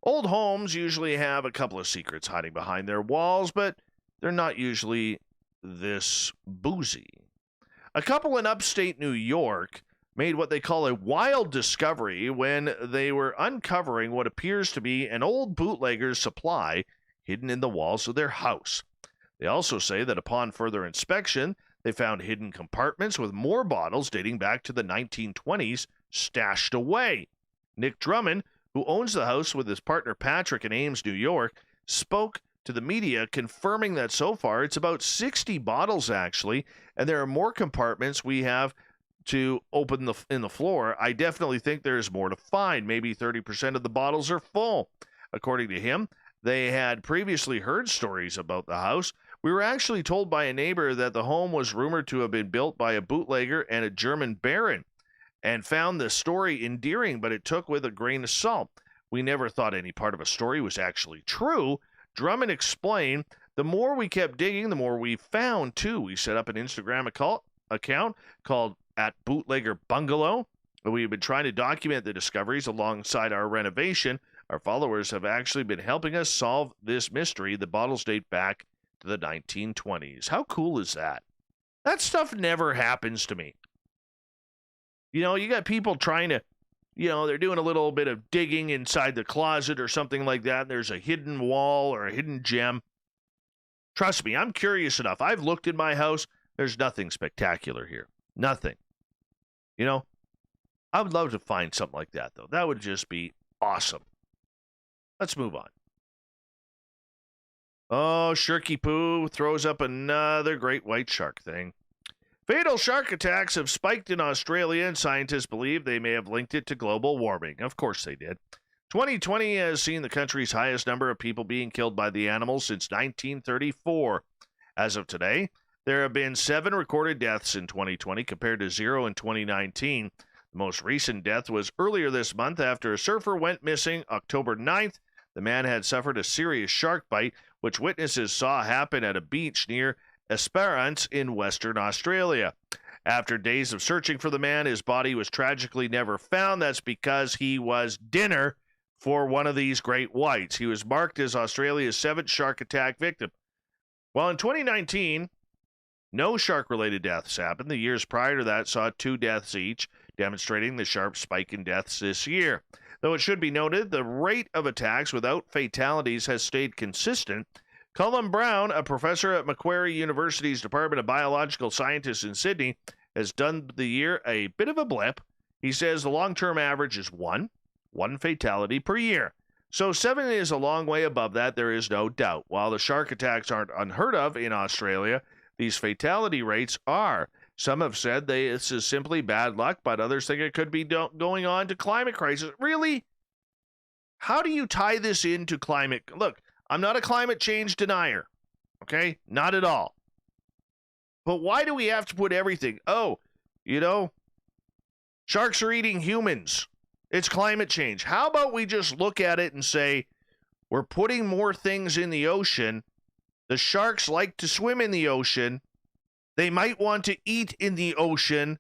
Old homes usually have a couple of secrets hiding behind their walls, but they're not usually this boozy. A couple in upstate New York made what they call a wild discovery when they were uncovering what appears to be an old bootlegger's supply hidden in the walls of their house. They also say that upon further inspection, they found hidden compartments with more bottles dating back to the 1920s stashed away. Nick Drummond, who owns the house with his partner Patrick in Ames, New York, spoke to the media confirming that so far it's about 60 bottles actually, and there are more compartments we have to open in the floor. I definitely think there's more to find. Maybe 30% of the bottles are full. According to him, they had previously heard stories about the house. We were actually told by a neighbor that the home was rumored to have been built by a bootlegger and a German baron, and found the story endearing, but it took with a grain of salt. We never thought any part of a story was actually true. Drummond explained, the more we kept digging, the more we found, too. We set up an Instagram account called @bootleggerbungalow. We have been trying to document the discoveries alongside our renovation. Our followers have actually been helping us solve this mystery. The bottles date back to the 1920s. How cool is that? That stuff never happens to me. You know, you got people trying to, they're doing a little bit of digging inside the closet or something like that, and there's a hidden wall or a hidden gem. Trust me, I'm curious enough. I've looked in my house. There's nothing spectacular here. Nothing. I would love to find something like that, though. That would just be awesome. Let's move on. Oh, Shirky Poo throws up another great white shark thing. Fatal shark attacks have spiked in Australia, and scientists believe they may have linked it to global warming. Of course they did. 2020 has seen the country's highest number of people being killed by the animals since 1934. As of today, there have been 7 recorded deaths in 2020 compared to 0 in 2019. The most recent death was earlier this month after a surfer went missing October 9th. The man had suffered a serious shark bite, which witnesses saw happen at a beach near Esperance in Western Australia. After days of searching for the man, his body was tragically never found. That's because he was dinner for one of these great whites. He was marked as Australia's 7th shark attack victim. While in 2019, no shark-related deaths happened. The years prior to that saw 2 deaths each, demonstrating the sharp spike in deaths this year. Though it should be noted, the rate of attacks without fatalities has stayed consistent. Colin Brown, a professor at Macquarie University's Department of Biological Sciences in Sydney, has done the year a bit of a blip. He says the long-term average is one fatality per year. So 7 is a long way above that, there is no doubt. While the shark attacks aren't unheard of in Australia, these fatality rates are. Some have said this is simply bad luck, but others think it could be going on to climate crisis. Really? How do you tie this into climate? Look, I'm not a climate change denier, okay? Not at all. But why do we have to put everything? Oh, sharks are eating humans. It's climate change. How about we just look at it and say, we're putting more things in the ocean. The sharks like to swim in the ocean. They might want to eat in the ocean.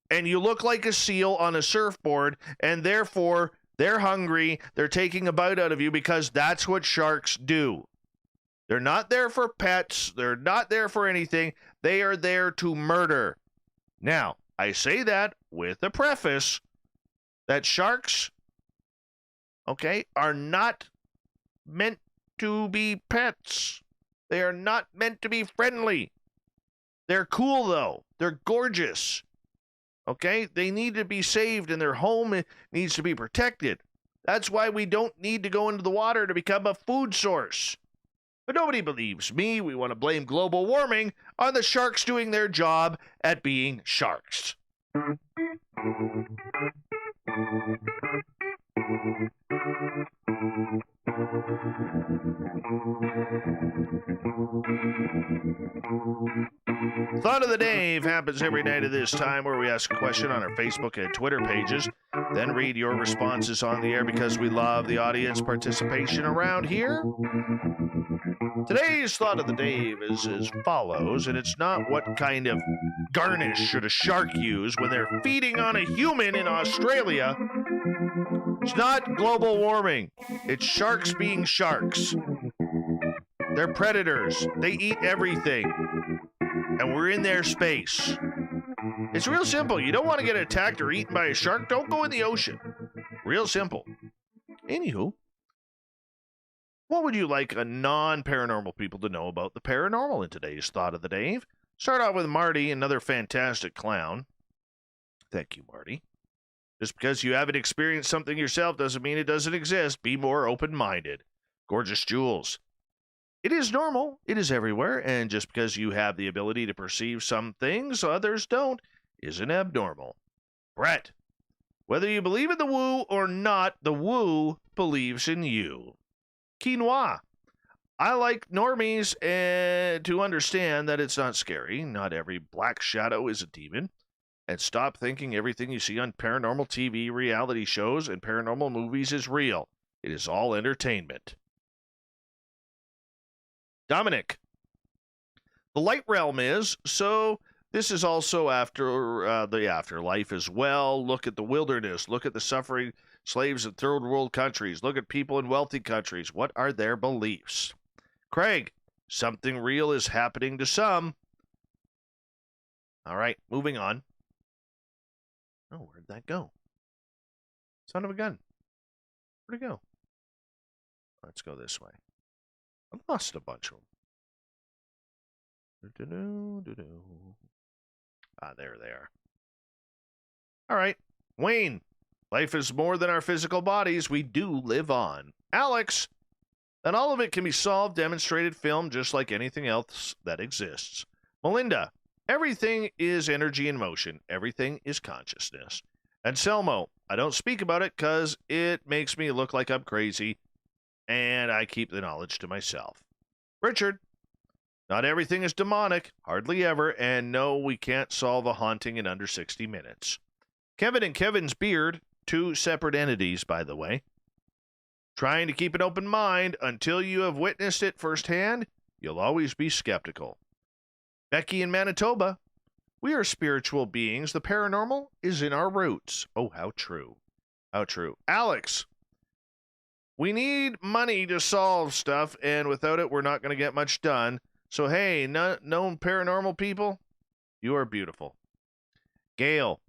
And you look like a seal on a surfboard, and therefore they're hungry. They're taking a bite out of you because that's what sharks do. They're not there for pets. They're not there for anything. They are there to murder. Now, I say that with a preface that sharks, are not meant to be pets. They are not meant to be friendly. They're cool, though. They're gorgeous. They need to be saved, and their home needs to be protected. That's why we don't need to go into the water to become a food source. But nobody believes me. We want to blame global warming on the sharks doing their job at being sharks. Thought of the Dave happens every night at this time, where we ask a question on our Facebook and Twitter pages. then read your responses on the air because we love the audience participation around here. Today's thought of the day is as follows, and it's not what kind of garnish should a shark use when they're feeding on a human in Australia. It's not global warming. It's sharks being sharks. They're predators. They eat everything. And we're in their space. It's real simple. You don't want to get attacked or eaten by a shark, don't go in the ocean. Real simple. Anywho, what would you like a non-paranormal people to know about the paranormal in today's Thought of the Day? Start out with Marty, another fantastic clown. Thank you, Marty. Just because you haven't experienced something yourself doesn't mean it doesn't exist. Be more open-minded. Gorgeous Jules. It is normal. It is everywhere. And just because you have the ability to perceive some things others don't isn't abnormal. Brett. Whether you believe in the woo or not, the woo believes in you. Quinoa. I like normies to understand that it's not scary. Not every black shadow is a demon. And stop thinking everything you see on paranormal TV, reality shows, and paranormal movies is real. It is all entertainment. Dominic. The light realm is, so this is also after the afterlife as well. Look at the wilderness. Look at the suffering slaves in third world countries. Look at people in wealthy countries. What are their beliefs? Craig. Something real is happening to some. All right, moving on. Oh, where'd that go? Son of a gun. Where'd it go? Let's go this way. I lost a bunch of them. Ah, there they are. All right. Wayne. Life is more than our physical bodies. We do live on. Alex. And all of it can be solved, demonstrated, filmed, just like anything else that exists. Melinda. Everything is energy in motion. Everything is consciousness. And Selmo, I don't speak about it because it makes me look like I'm crazy, and I keep the knowledge to myself. Richard, not everything is demonic, hardly ever, and no, we can't solve a haunting in under 60 minutes. Kevin and Kevin's beard, two separate entities, by the way. Trying to keep an open mind until you have witnessed it firsthand, you'll always be skeptical. Becky in Manitoba, we are spiritual beings. The paranormal is in our roots. Oh, how true. How true. Alex, we need money to solve stuff, and without it, we're not going to get much done. So, hey, known paranormal people, you are beautiful. Gail,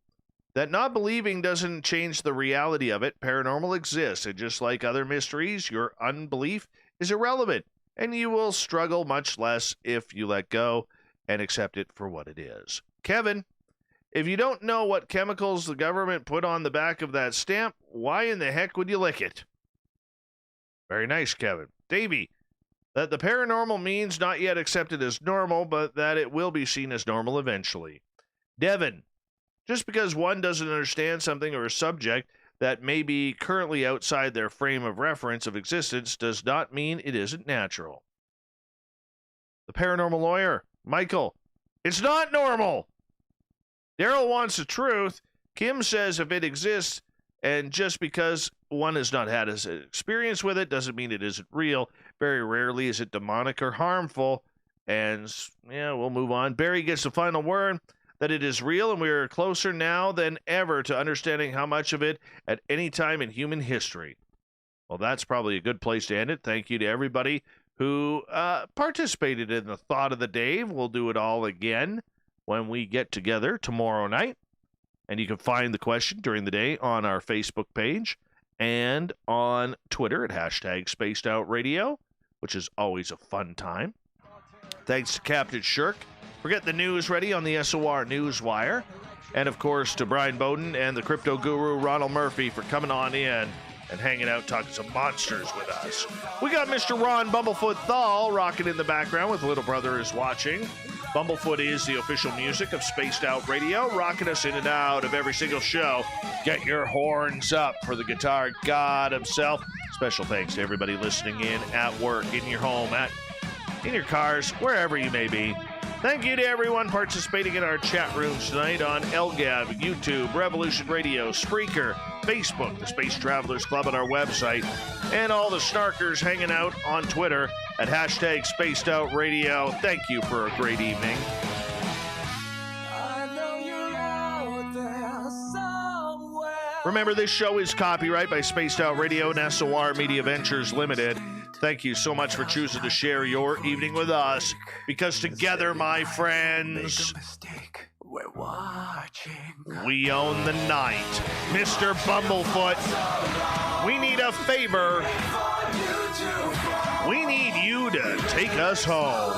that not believing doesn't change the reality of it. Paranormal exists, and just like other mysteries, your unbelief is irrelevant, and you will struggle much less if you let go and accept it for what it is. Kevin, if you don't know what chemicals the government put on the back of that stamp, why in the heck would you lick it? Very nice, Kevin. Davey, that the paranormal means not yet accepted as normal, but that it will be seen as normal eventually. Devin, just because one doesn't understand something or a subject that may be currently outside their frame of reference of existence does not mean it isn't natural. The paranormal lawyer, Michael, it's not normal. Daryl wants the truth. Kim says if it exists, and just because one has not had an experience with it doesn't mean it isn't real. Very rarely is it demonic or harmful. And yeah, we'll move on. Barry gets the final word that it is real, and we are closer now than ever to understanding how much of it at any time in human history. Well, that's probably a good place to end it. Thank you to everybody who participated in the Thought of the Day. We'll do it all again when we get together tomorrow night. And you can find the question during the day on our Facebook page and on Twitter at #SpacedOutRadio, which is always a fun time. Thanks to Captain Shirk for getting the news ready on the SOR Newswire. And, of course, to Bryan Bowden and the crypto guru Ronald Murphy for coming on in and hanging out talking some monsters with us. We got Mr. Ron Bumblefoot Thal rocking in the background with Little Brother is Watching. Bumblefoot is the official music of Spaced Out Radio, rocking us in and out of every single show. Get your horns up for the guitar god himself. Special thanks to everybody listening in at work, in your home, in your cars, wherever you may be. Thank you to everyone participating in our chat rooms tonight on LGAB, YouTube, Revolution Radio, Spreaker, Facebook, the Space Travelers Club on our website, and all the snarkers hanging out on Twitter at hashtag Spaced Out Radio. Thank you for a great evening. Remember, this show is copyright by Spaced Out Radio and SOR Media Ventures Limited. Thank you so much for choosing to share your evening with us, because together, my friends, we're watching. We own the night. Mr. Bumblefoot, we need a favor. We need you to take us home.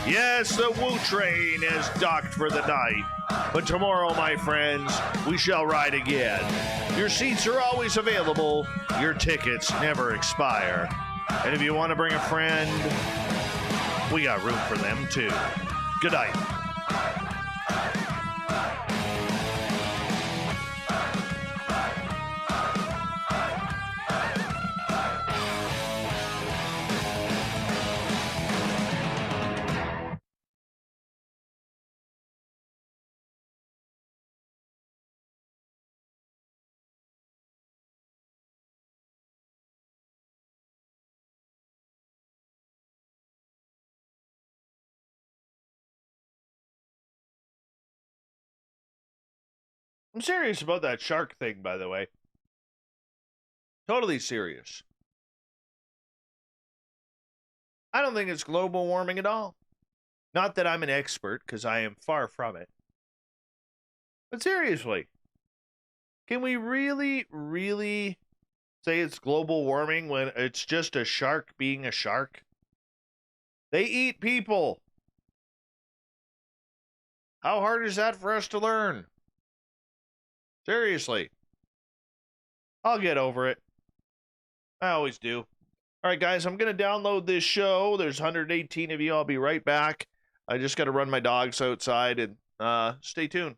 Yes, the Woo Train has docked for the night. But tomorrow, my friends, we shall ride again. Your seats are always available. Your tickets never expire. And if you want to bring a friend, we got room for them too. Good night. I'm serious about that shark thing, by the way. Totally serious. I don't think it's global warming at all. Not that I'm an expert, because I am far from it. But seriously, can we really, really say it's global warming when it's just a shark being a shark? They eat people. How hard is that for us to learn? Seriously. I'll get over it. I always do. All right, guys, I'm going to download this show. There's 118 of you. I'll be right back. I just got to run my dogs outside, and stay tuned.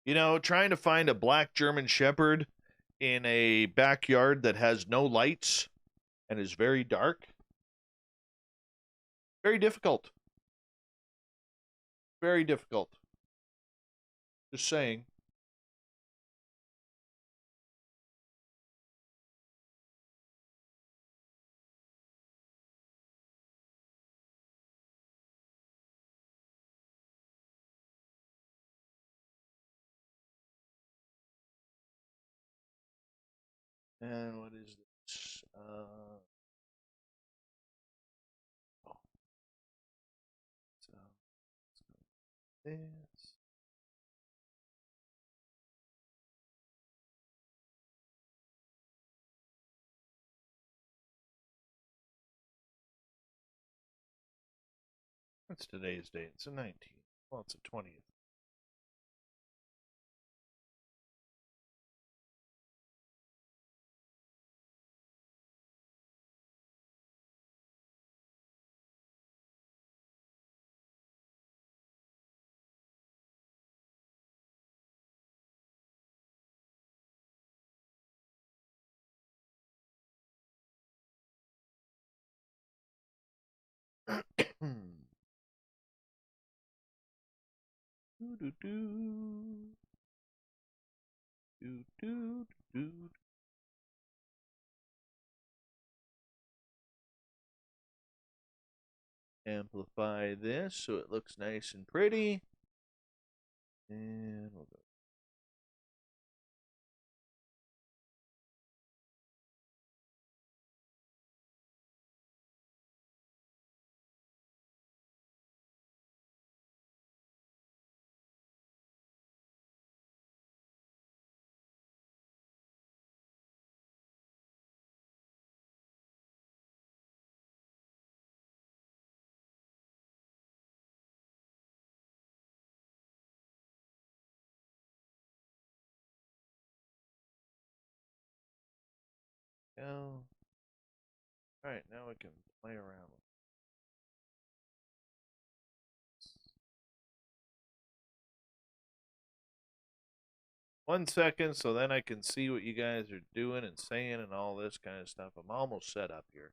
You know, trying to find a black German Shepherd in a backyard that has no lights and is very dark, very difficult. Very difficult. Just saying. And what is this? Oh, so let's go with this. What's today's date? It's the 19th. Well, it's the 20th. Do do do do do do. Amplify this so it looks nice and pretty. And we'll go. Go. Alright, now we can play around with this. 1 second, so then I can see what you guys are doing and saying and all this kind of stuff. I'm almost set up here.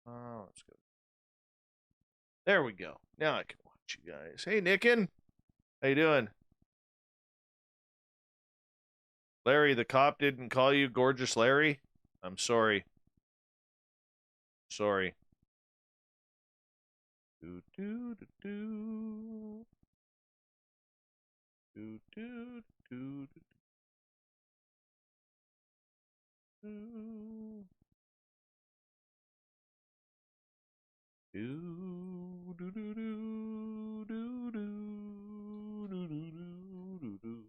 Oh, let's go. There we go. Now I can watch you guys. Hey, Nicken. How you doing? Larry, the cop didn't call you Gorgeous Larry? I'm sorry. Sorry. Do do do do. Do do do do. Do do do do do do do do do.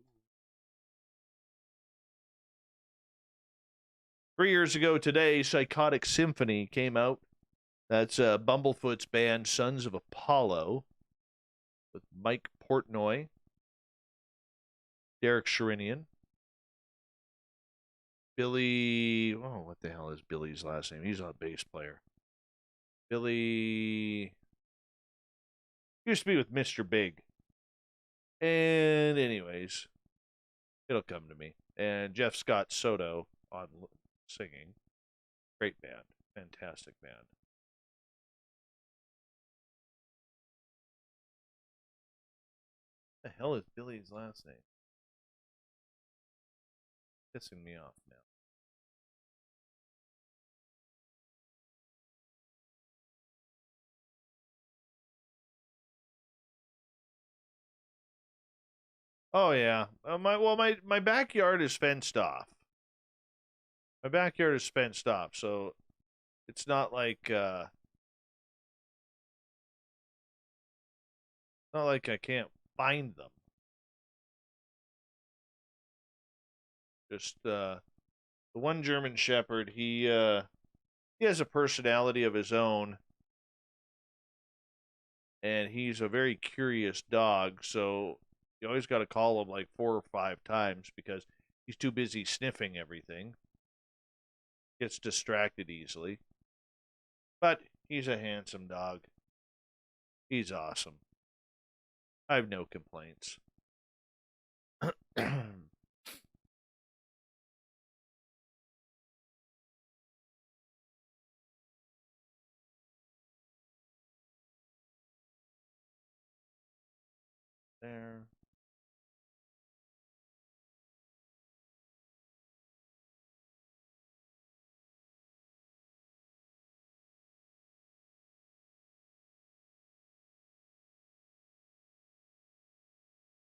3 years ago today, Psychotic Symphony came out. That's Bumblefoot's band, Sons of Apollo, with Mike Portnoy, Derek Sherinian, Billy. Oh, what the hell is Billy's last name? He's a bass player. Billy used to be with Mr. Big. And anyways, it'll come to me. And Jeff Scott Soto on singing. Great band. Fantastic band. What the hell is Billy's last name? Pissing me off now. Oh yeah. My backyard is fenced off. My backyard is fenced off, so it's not like I can't find them. Just the one German Shepherd, he has a personality of his own, and he's a very curious dog, so you always got to call him like 4 or 5 times because he's too busy sniffing everything. Gets distracted easily. But he's a handsome dog. He's awesome. I have no complaints. There.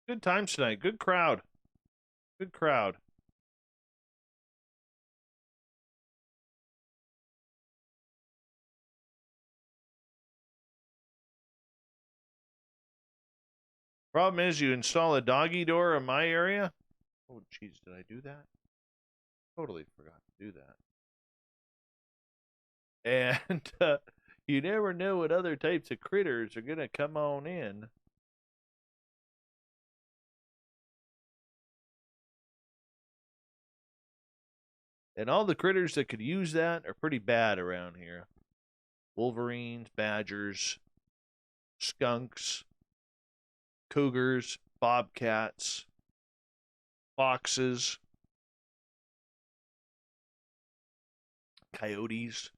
Good times tonight. Good crowd. Good crowd. Problem is, you install a doggy door in my area. Oh, jeez, did I do that? Totally forgot to do that. And you never know what other types of critters are going to come on in. And all the critters that could use that are pretty bad around here. Wolverines, badgers, skunks, cougars, bobcats, foxes, coyotes.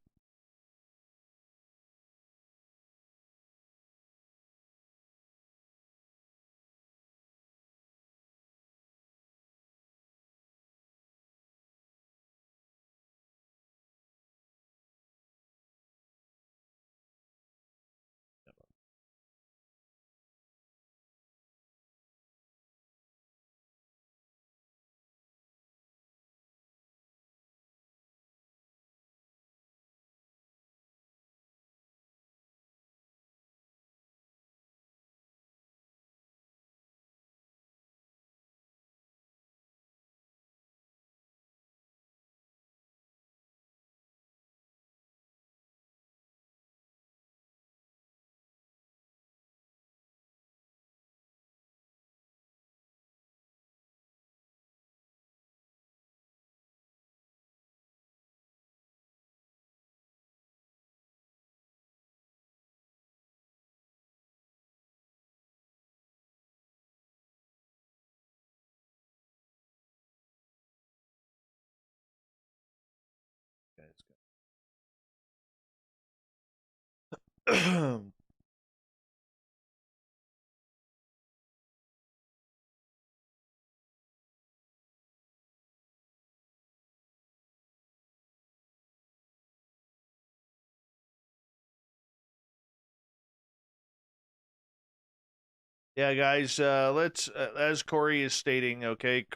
Yeah, guys, let's, as Corey is stating, okay,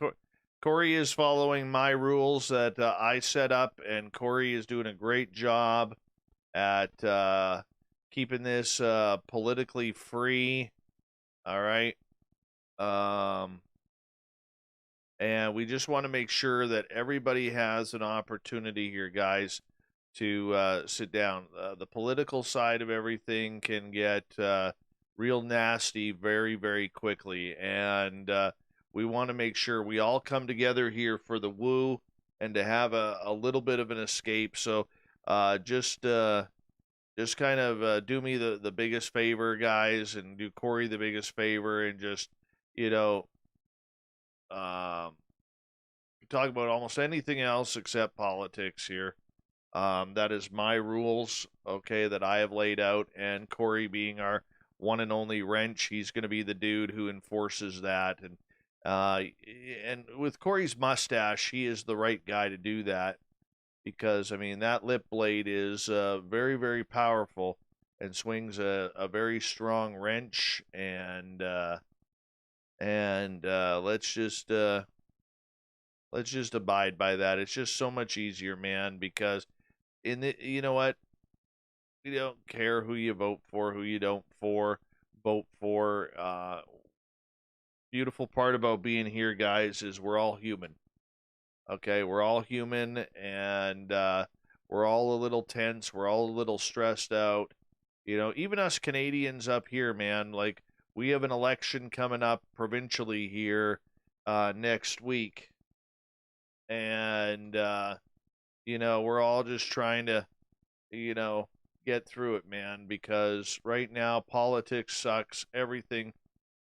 Corey is following my rules that I set up, and Corey is doing a great job at keeping this politically free. All right. And we just want to make sure that everybody has an opportunity here, guys, to sit down. The political side of everything can get real nasty very, very quickly. And we want to make sure we all come together here for the woo and to have a little bit of an escape. So just kind of do me the biggest favor, guys, and do Corey the biggest favor, and just, you know, talk about almost anything else except politics here. That is my rules, okay, that I have laid out, and Corey being our one and only wrench, he's going to be the dude who enforces that. And with Corey's mustache, he is the right guy to do that, because, I mean, that lip blade is very, very powerful and swings a very strong wrench. And let's just abide by that. It's just so much easier, man, because you know what? You don't care who you vote for, who you don't vote for. Beautiful part about being here, guys, is we're all human. Okay, we're all human, and we're all a little tense. We're all a little stressed out. You know, even us Canadians up here, man. Like, we have an election coming up provincially here next week, and you know, we're all just trying to, you know, get through it, man, because right now politics sucks, everything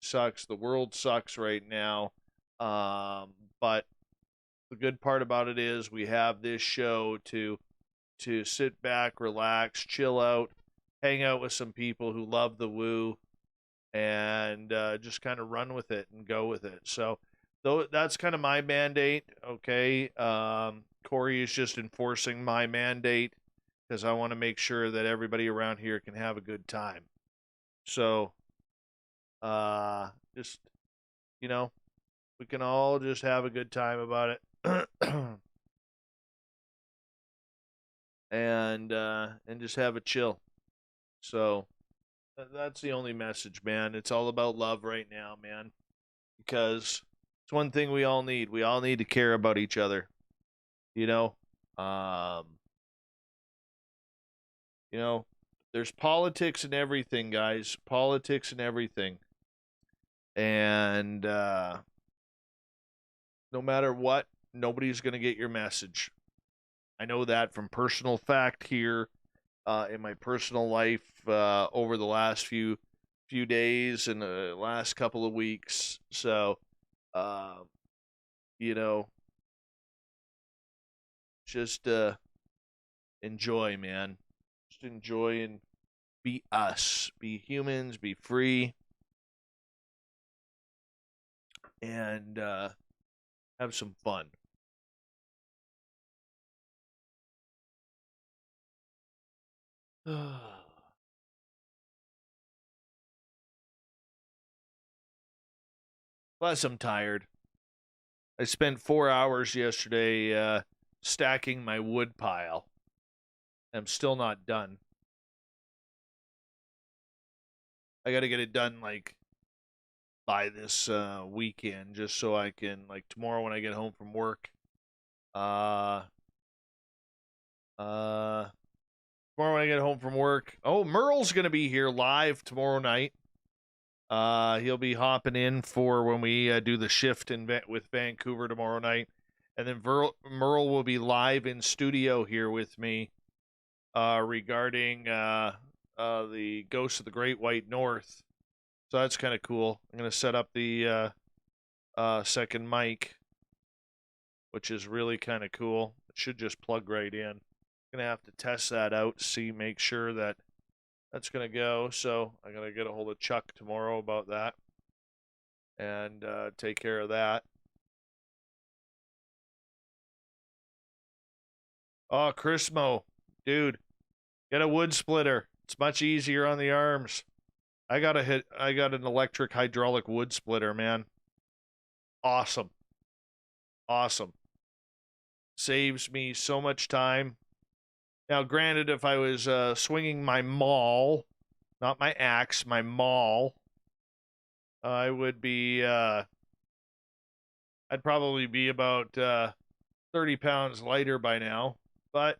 sucks, the world sucks right now. But the good part about it is we have this show to sit back, relax, chill out, hang out with some people who love the woo, and just kind of run with it and go with it. So that's kind of my mandate. Okay, Corey is just enforcing my mandate because I want to make sure that everybody around here can have a good time. So just, we can all just have a good time about it. and just have a chill. So that's the only message, man. It's all about love right now, man. Because it's one thing we all need. We all need to care about each other. There's politics and everything, guys. Politics and everything. And no matter what, nobody's going to get your message. I know that from personal fact here in my personal life over the last few days and the last couple of weeks. So, just enjoy, man. Just enjoy and be us. Be humans. Be free. And have some fun. Plus, I'm tired. I spent 4 hours yesterday stacking my wood pile. I'm still not done. I got to get it done by this weekend, just so I can tomorrow when I get home from work. Tomorrow when I get home from work. Oh, Merle's gonna be here live tomorrow night. He'll be hopping in for when we do the shift with Vancouver tomorrow night, and then Merle will be live in studio here with me regarding the Ghost of the Great White North. So that's kind of cool. I'm gonna set up the second mic, which is really kind of cool. It should just plug right in. Gonna have to test that out, make sure that that's gonna go. So I gotta get a hold of Chuck tomorrow about that and take care of that. Oh, Chrismo, dude, get a wood splitter. It's much easier on the arms. I got an electric hydraulic wood splitter, man. Awesome. Saves me so much time. Now, granted, if I was swinging my maul, not my axe, my maul, I would be, I'd probably be about 30 pounds lighter by now. But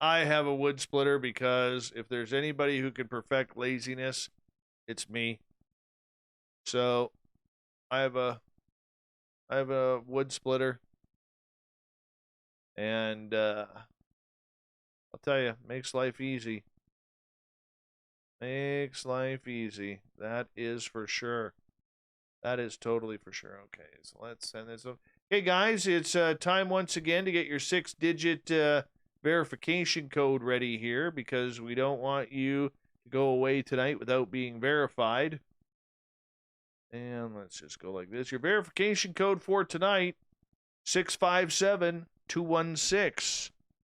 I have a wood splitter because if there's anybody who can perfect laziness, it's me. So I have a wood splitter, and I'll tell you, makes life easy. Makes life easy. That is for sure. That is totally for sure. Okay, so let's send this up. Hey guys, it's time once again to get your 6-digit verification code ready here, because we don't want you to go away tonight without being verified. And let's just go like this. Your verification code for tonight, 657-216.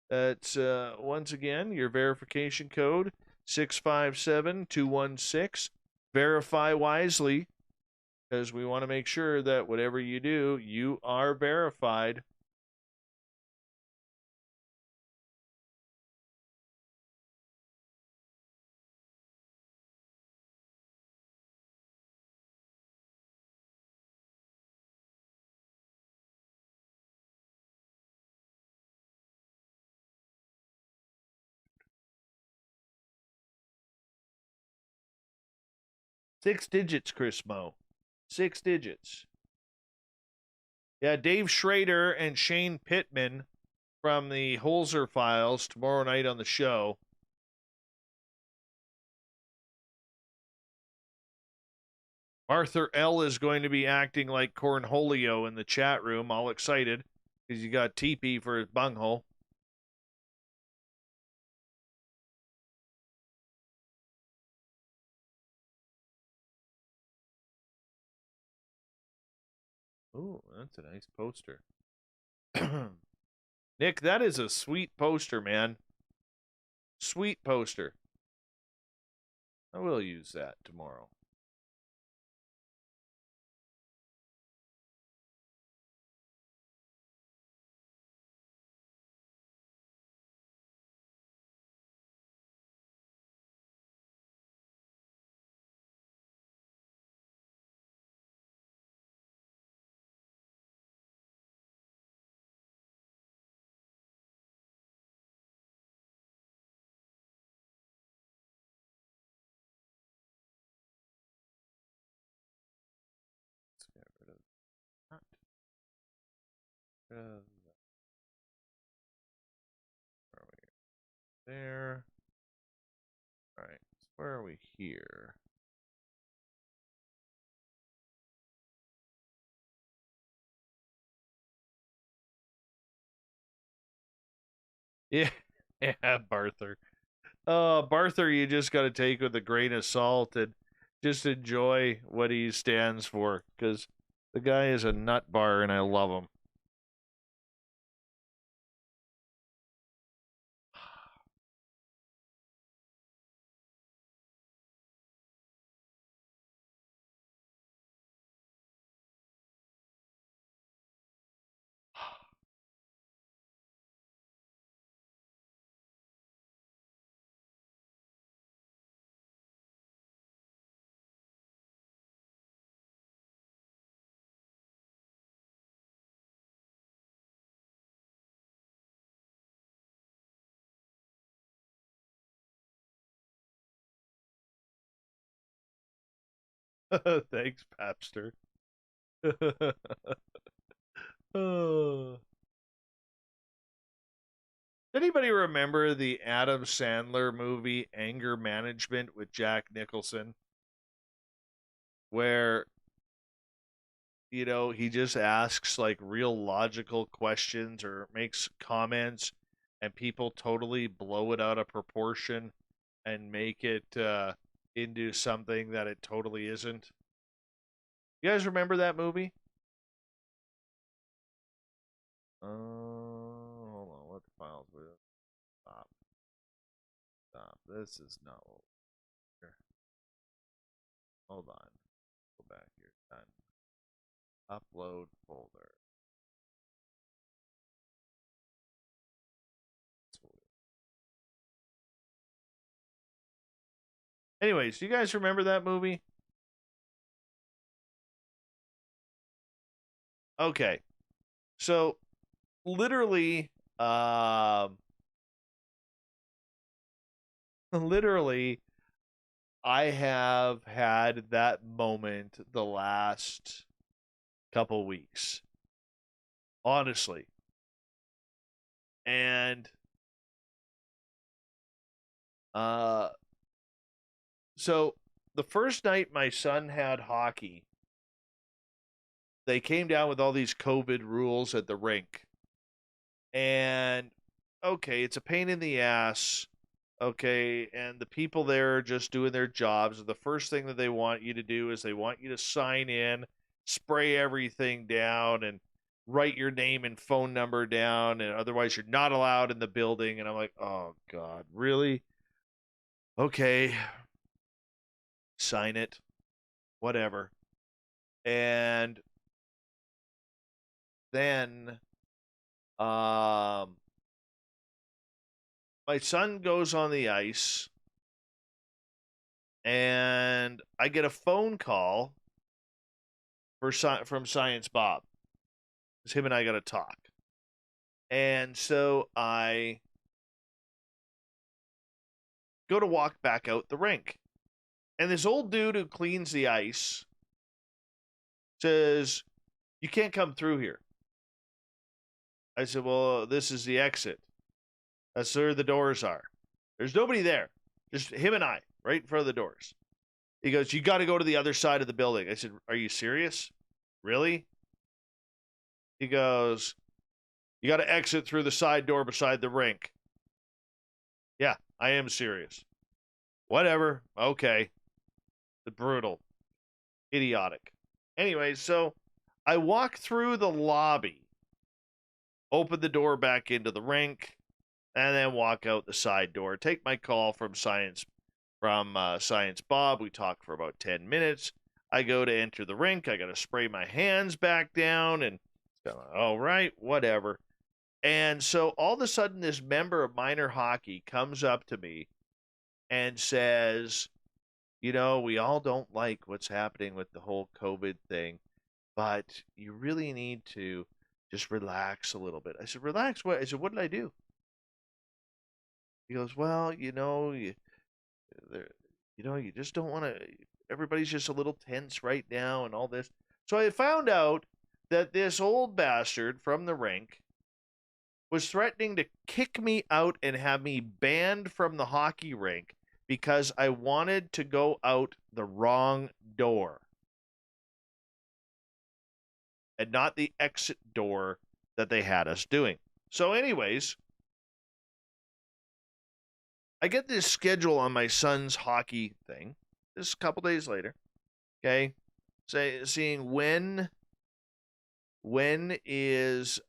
That's, once again, your verification code, 657-216. Verify wisely, because we want to make sure that whatever you do, you are verified. Six digits, Chris Mo. 6 digits. Yeah, Dave Schrader and Shane Pittman from the Holzer Files tomorrow night on the show. Arthur L. is going to be acting like Cornholio in the chat room, all excited because you got TP for his bunghole. Ooh, that's a nice poster. Nick, that is a sweet poster, man. Sweet poster. I will use that tomorrow. Let's get rid of that. Where are we? There. All right. So where are we here? Yeah, yeah, Barther. Barther, you just got to take with a grain of salt and just enjoy what he stands for, because the guy is a nut bar and I love him. Thanks, Papster. Oh. Anybody remember the Adam Sandler movie Anger Management with Jack Nicholson? Where, he just asks like real logical questions or makes comments and people totally blow it out of proportion and make it into something that it totally isn't. You guys remember that movie? Hold on. What files were this? Stop. Stop. This is not what here. Hold on. Go back here. Done. Upload folder. Anyways, do you guys remember that movie? Okay. So, literally, literally, I have had that moment the last couple weeks. Honestly. And so the first night my son had hockey, they came down with all these COVID rules at the rink. And okay, it's a pain in the ass. Okay, and the people there are just doing their jobs. The first thing that they want you to do is they want you to sign in, spray everything down, and write your name and phone number down, and otherwise you're not allowed in the building. And I'm like, oh God, really? Okay, sign it, whatever. And then my son goes on the ice and I get a phone call from Science Bob. Because him and I got to talk. And so I go to walk back out the rink. And this old dude who cleans the ice says, "You can't come through here." I said, "Well, this is the exit. That's where the doors are. There's nobody there. Just him and I, right in front of the doors." He goes, you got to go to the other side of the building. I said, are you serious? Really? He goes, you got to exit through the side door beside the rink. Yeah, I am serious. Whatever. Okay. Brutal. Idiotic. Anyway, so I walk through the lobby, open the door back into the rink, and then walk out the side door. Take my call from Science Bob. We talk for about 10 minutes. I go to enter the rink. I got to spray my hands back down, and all right, whatever. And so all of a sudden, this member of minor hockey comes up to me and says, we all don't like what's happening with the whole COVID thing, but you really need to just relax a little bit. I said, relax what? I said, what did I do? He goes, well, you just don't want to, everybody's just a little tense right now and all this. So I found out that this old bastard from the rink was threatening to kick me out and have me banned from the hockey rink because I wanted to go out the wrong door and not the exit door that they had us doing. So anyways, I get this schedule on my son's hockey thing. This is a couple days later. Okay. Seeing when is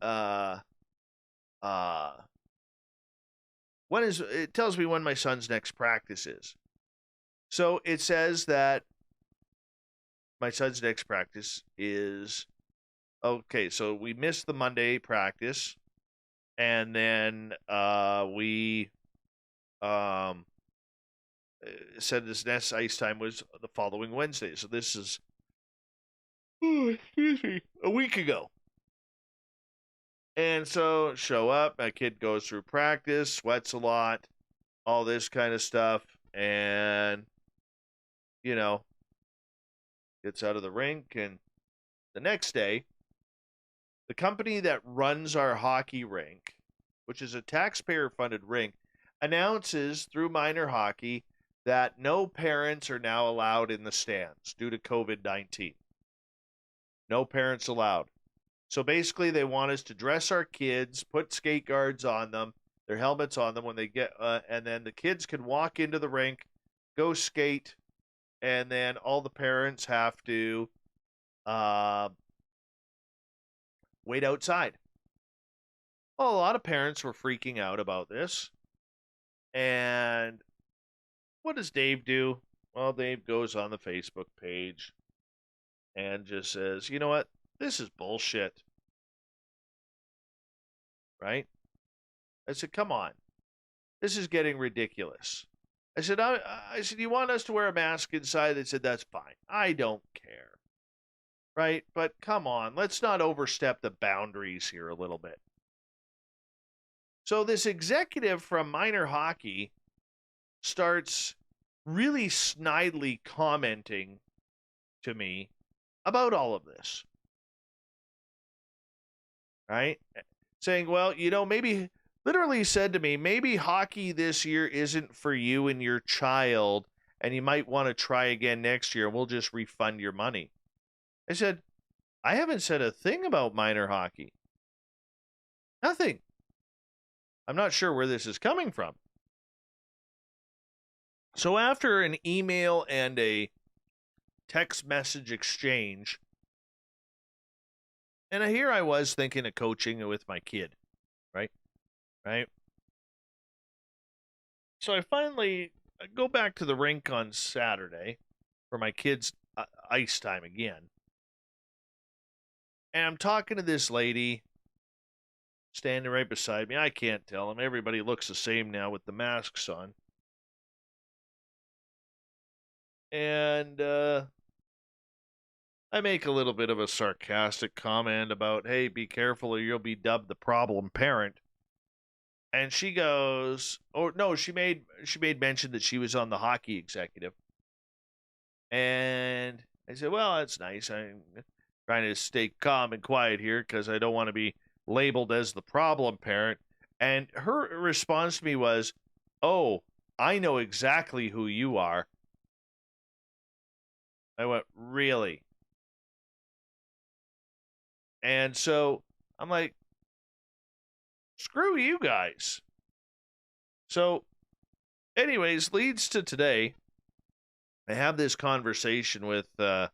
it tells me when my son's next practice is. So it says that my son's next practice is, okay, so we missed the Monday practice, and then we said his next ice time was the following Wednesday. So this is a week ago. And so show up, my kid goes through practice, sweats a lot, all this kind of stuff, and, gets out of the rink. And the next day, the company that runs our hockey rink, which is a taxpayer-funded rink, announces through minor hockey that no parents are now allowed in the stands due to COVID-19. No parents allowed. So basically, they want us to dress our kids, put skate guards on them, their helmets on them when they get, and then the kids can walk into the rink, go skate, and then all the parents have to wait outside. Well, a lot of parents were freaking out about this. And what does Dave do? Well, Dave goes on the Facebook page and just says, you know what? This is bullshit. Right? I said, come on. This is getting ridiculous. I said, you want us to wear a mask inside? They said, that's fine. I don't care. Right? But come on. Let's not overstep the boundaries here a little bit. So this executive from minor hockey starts really snidely commenting to me about all of this. Right? Saying, well, maybe, literally said to me, maybe hockey this year isn't for you and your child, and you might want to try again next year, and we'll just refund your money. I said, I haven't said a thing about minor hockey. Nothing. I'm not sure where this is coming from. So after an email and a text message exchange, and here I was thinking of coaching with my kid, right? So I finally go back to the rink on Saturday for my kid's ice time again. And I'm talking to this lady standing right beside me. I can't tell him. Everybody looks the same now with the masks on. And I make a little bit of a sarcastic comment about, hey, be careful or you'll be dubbed the problem parent. And she goes, oh no, she made mention that she was on the hockey executive. And I said, well, that's nice. I'm trying to stay calm and quiet here because I don't want to be labeled as the problem parent. And her response to me was, oh, I know exactly who you are. I went, really? And so I'm like, screw you guys. So, anyways, leads to today. I have this conversation with the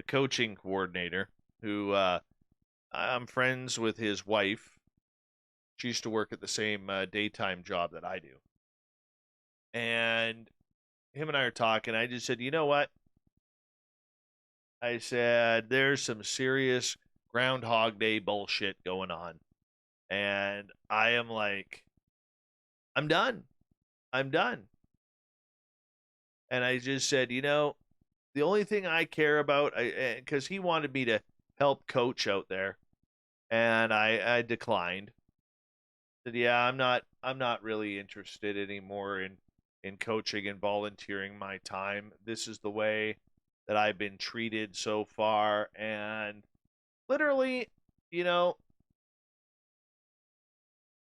coaching coordinator who I'm friends with his wife. She used to work at the same daytime job that I do. And him and I are talking. I just said, you know what? I said, there's some serious Groundhog Day bullshit going on. And I am like, I'm done. I'm done. And I just said, the only thing I care about, because he wanted me to help coach out there, and I declined. Said, yeah, I'm not really interested anymore in coaching and volunteering my time. This is the way that I've been treated so far, and literally,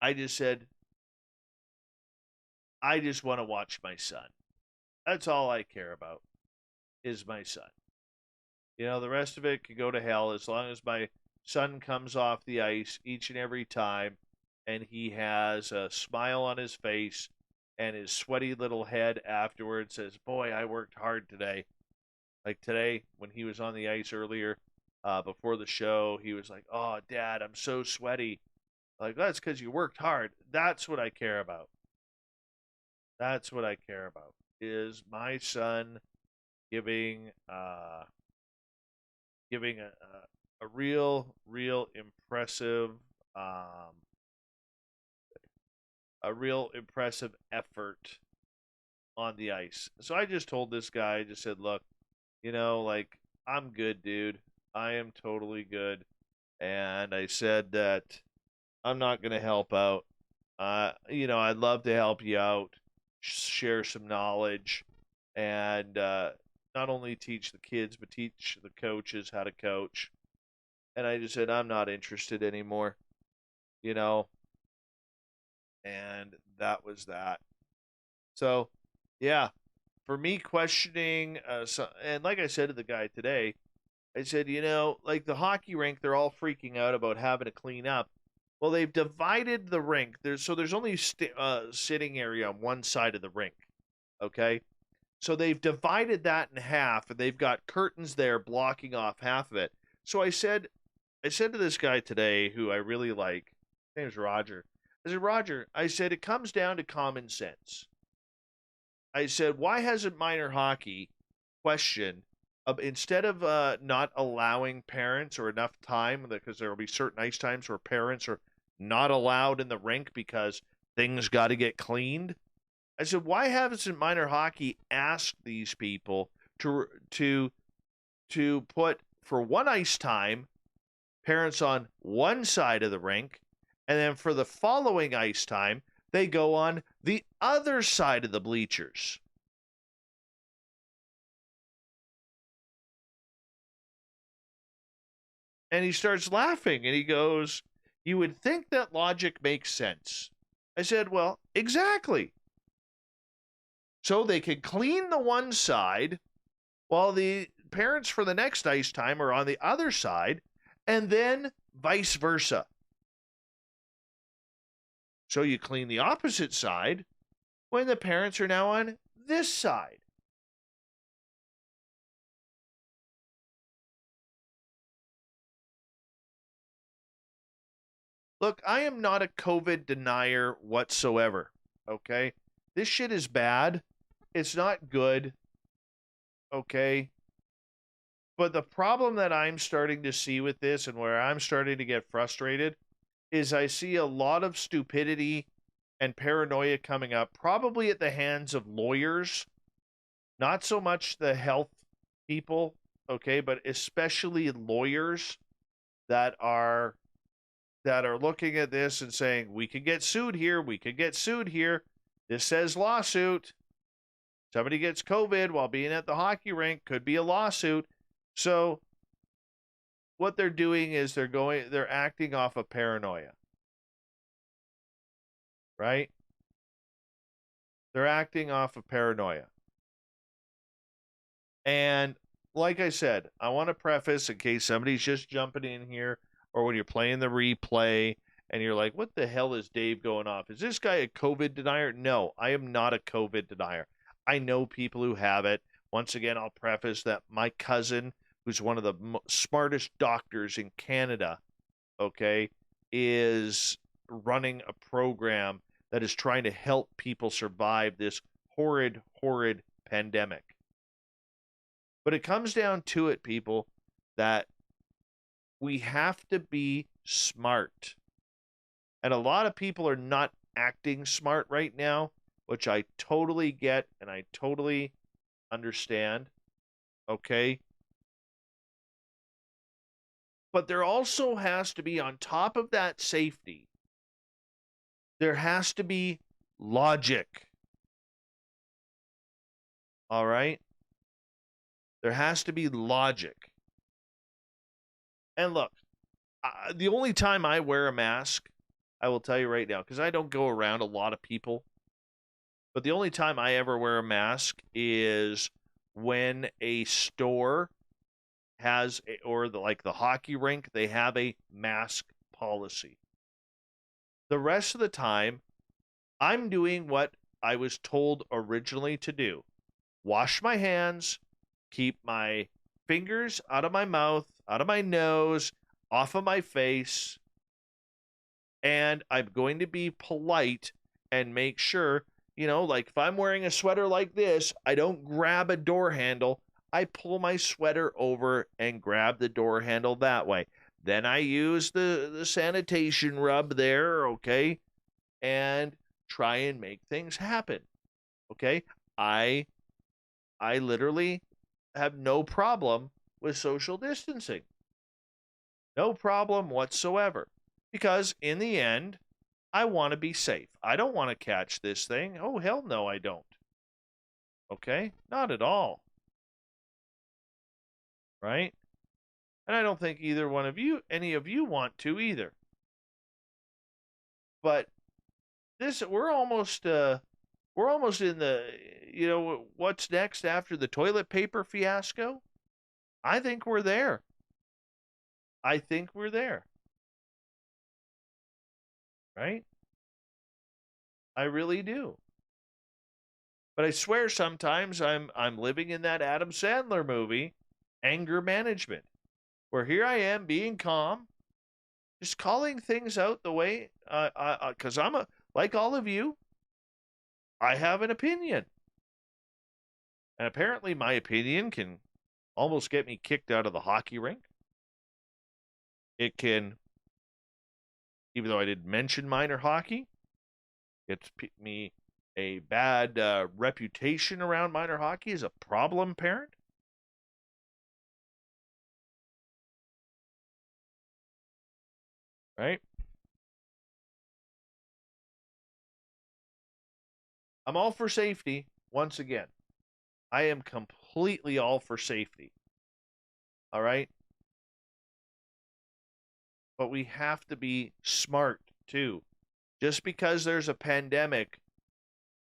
I just said, I just want to watch my son. That's all I care about is my son. The rest of it could go to hell as long as my son comes off the ice each and every time and he has a smile on his face and his sweaty little head afterwards says, boy, I worked hard today. Like today, when he was on the ice earlier before the show, he was like, oh, Dad, I'm so sweaty. Like, that's because you worked hard. That's what I care about. That's what I care about, is my son giving a real impressive effort on the ice. So I just told this guy, I just said, look, like, I'm good, dude. I am totally good. And I said that I'm not going to help out. I'd love to help you out, share some knowledge, and not only teach the kids, but teach the coaches how to coach. And I just said, I'm not interested anymore, and that was that. So, yeah, for me questioning, and like I said to the guy today, I said, like the hockey rink, they're all freaking out about having to clean up. Well, they've divided the rink. There's only sitting area on one side of the rink, okay? So they've divided that in half, and they've got curtains there blocking off half of it. So I said to this guy today, who I really like, his name's Roger. I said, Roger, I said, it comes down to common sense. I said, why hasn't minor hockey questioned, instead of not allowing parents or enough time, because there will be certain ice times where parents are not allowed in the rink because things got to get cleaned. I said, why hasn't minor hockey asked these people to put, for one ice time, parents on one side of the rink, and then for the following ice time, they go on the other side of the bleachers? And he starts laughing, and he goes, you would think that logic makes sense. I said, well, exactly. So they can clean the one side while the parents for the next ice time are on the other side, and then vice versa. So you clean the opposite side when the parents are now on this side. Look, I am not a COVID denier whatsoever, okay? This shit is bad. It's not good, okay? But the problem that I'm starting to see with this, and where I'm starting to get frustrated, is I see a lot of stupidity and paranoia coming up, probably at the hands of lawyers, not so much the health people, okay, but especially lawyers that are looking at this and saying, we could get sued here, we could get sued here. This says lawsuit. Somebody gets COVID while being at the hockey rink, could be a lawsuit. So what they're doing is they're acting off of paranoia. Right? They're acting off of paranoia. And like I said, I want to preface in case somebody's just jumping in here or when you're playing the replay and you're like, what the hell is Dave going off? Is this guy a COVID denier? No, I am not a COVID denier. I know people who have it. Once again, I'll preface that my cousin, who's one of the smartest doctors in Canada, okay, is running a program that is trying to help people survive this horrid, horrid pandemic. But it comes down to it, people, that we have to be smart. And a lot of people are not acting smart right now, which I totally get and I totally understand. Okay? But there also has to be, on top of that safety, there has to be logic. All right? There has to be logic. And look, the only time I wear a mask, I will tell you right now, because I don't go around a lot of people, but the only time I ever wear a mask is when a store has, like the hockey rink, they have a mask policy. The rest of the time, I'm doing what I was told originally to do. Wash my hands, keep my fingers out of my mouth, out of my nose, off of my face, and I'm going to be polite and make sure, like if I'm wearing a sweater like this, I don't grab a door handle. I pull my sweater over and grab the door handle that way. Then I use the sanitation rub there, okay, and try and make things happen, okay? I literally have no problem with social distancing. No problem whatsoever. Because in the end, I want to be safe. I don't want to catch this thing. Oh, hell no, I don't. Okay? Not at all. Right? And I don't think either one of you, any of you want to either. But we're almost in the, what's next after the toilet paper fiasco? I think we're there. I think we're there. Right? I really do. But I swear sometimes I'm living in that Adam Sandler movie, Anger Management, where here I am being calm, just calling things out the way, because like all of you, I have an opinion. And apparently my opinion can almost get me kicked out of the hockey rink. It can, even though I didn't mention minor hockey, it's me a bad reputation around minor hockey as a problem parent. Right? I'm all for safety, once again. I am completely all for safety. All right? But we have to be smart, too. Just because there's a pandemic,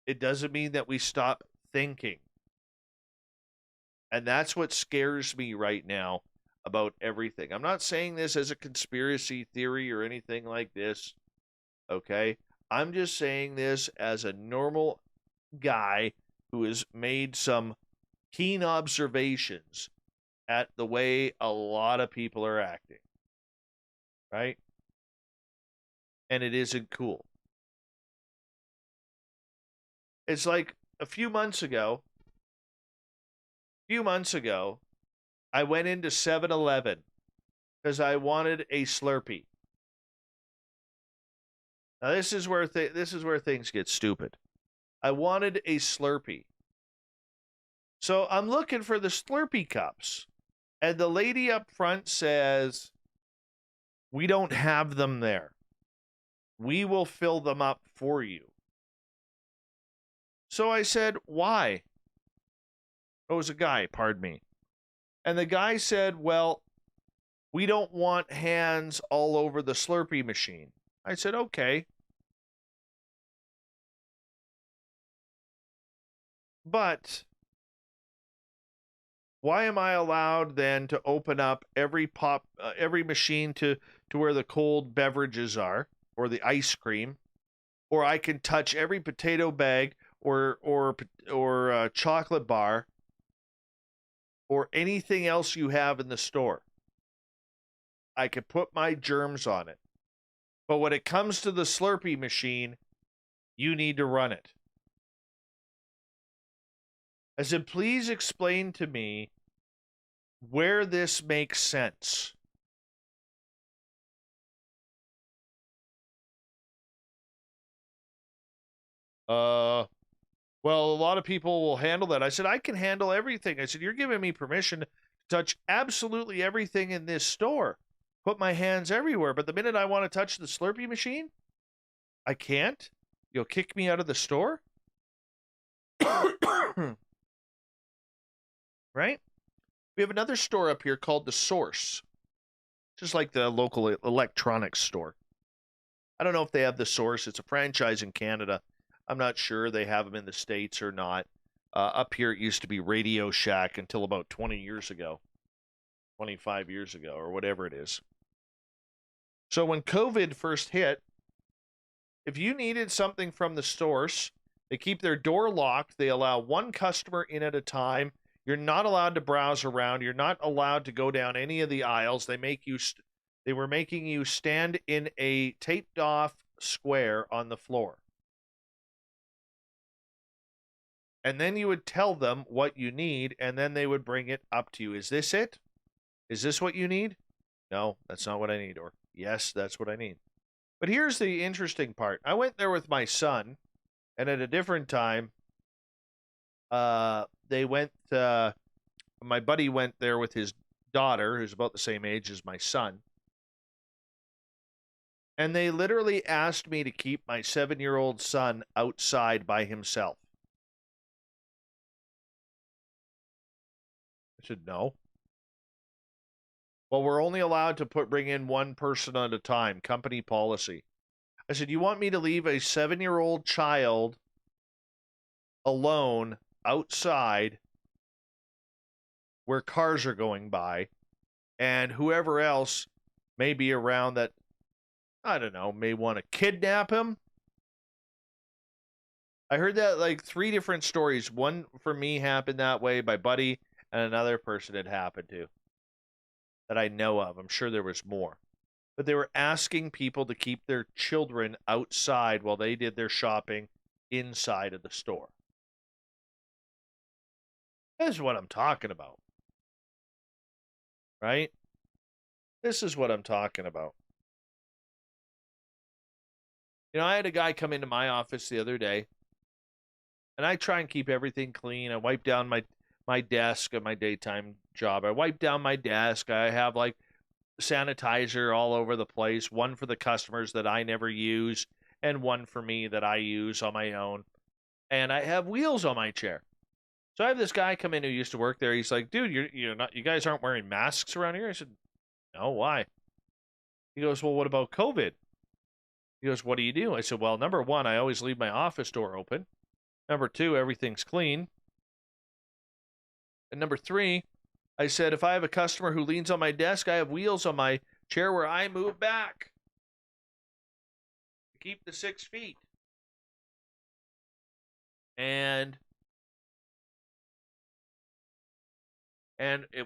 it doesn't mean that we stop thinking. And that's what scares me right now about everything. I'm not saying this as a conspiracy theory or anything like this, okay? I'm just saying this as a normal guy who has made some keen observations at the way a lot of people are acting, right? And it isn't cool. It's like a few months ago, I went into 7-Eleven because I wanted a Slurpee. Now this is where things get stupid. I wanted a Slurpee. So I'm looking for the Slurpee cups. And the lady up front says, "We don't have them there. We will fill them up for you." So I said, "Why?" Oh, it was a guy, pardon me. And the guy said, "Well, we don't want hands all over the Slurpee machine." I said, "Okay." But why am I allowed then to open up every machine to where the cold beverages are or the ice cream, or I can touch every potato bag or chocolate bar or anything else you have in the store? I could put my germs on it. But when it comes to the Slurpee machine, you need to run it. I said, please explain to me where this makes sense. Well, a lot of people will handle that. I said, I can handle everything. I said, you're giving me permission to touch absolutely everything in this store. Put my hands everywhere. But the minute I want to touch the Slurpee machine, I can't. You'll kick me out of the store? Right? We have another store up here called The Source. Just like the local electronics store. I don't know if they have The Source. It's a franchise in Canada. I'm not sure they have them in the States or not. Up here, it used to be Radio Shack until about 20 years ago. 25 years ago, or whatever it is. So when COVID first hit, if you needed something from The Source, they keep their door locked. They allow one customer in at a time. You're not allowed to browse around. You're not allowed to go down any of the aisles. They were making you stand in a taped off square on the floor. And then you would tell them what you need, and then they would bring it up to you. Is this it? Is this what you need? No, that's not what I need. Or, yes, that's what I need. But here's the interesting part. I went there with my son, and at a different time, my buddy went there with his daughter, who's about the same age as my son. And they literally asked me to keep my 7-year-old son outside by himself. I said, no. Well, we're only allowed to bring in one person at a time, company policy. I said, you want me to leave a 7-year-old child alone outside where cars are going by, and whoever else may be around that, I don't know, may want to kidnap him? I heard that like 3 different stories. One for me happened that way, my buddy, and another person it happened to that I know of. I'm sure there was more. But they were asking people to keep their children outside while they did their shopping inside of the store. This is what I'm talking about. Right? This is what I'm talking about. You know, I had a guy come into my office the other day, and I try and keep everything clean. I wipe down my desk at my daytime job. I wipe down my desk. I have like sanitizer all over the place, one for the customers that I never use and one for me that I use on my own. And I have wheels on my chair. So I have this guy come in who used to work there. He's like, dude, you guys aren't wearing masks around here? I said, no, why? He goes, well, what about COVID? He goes, what do you do? I said, well, number 1, I always leave my office door open. Number 2, everything's clean. And number 3, I said, if I have a customer who leans on my desk, I have wheels on my chair where I move back to keep the 6 feet. And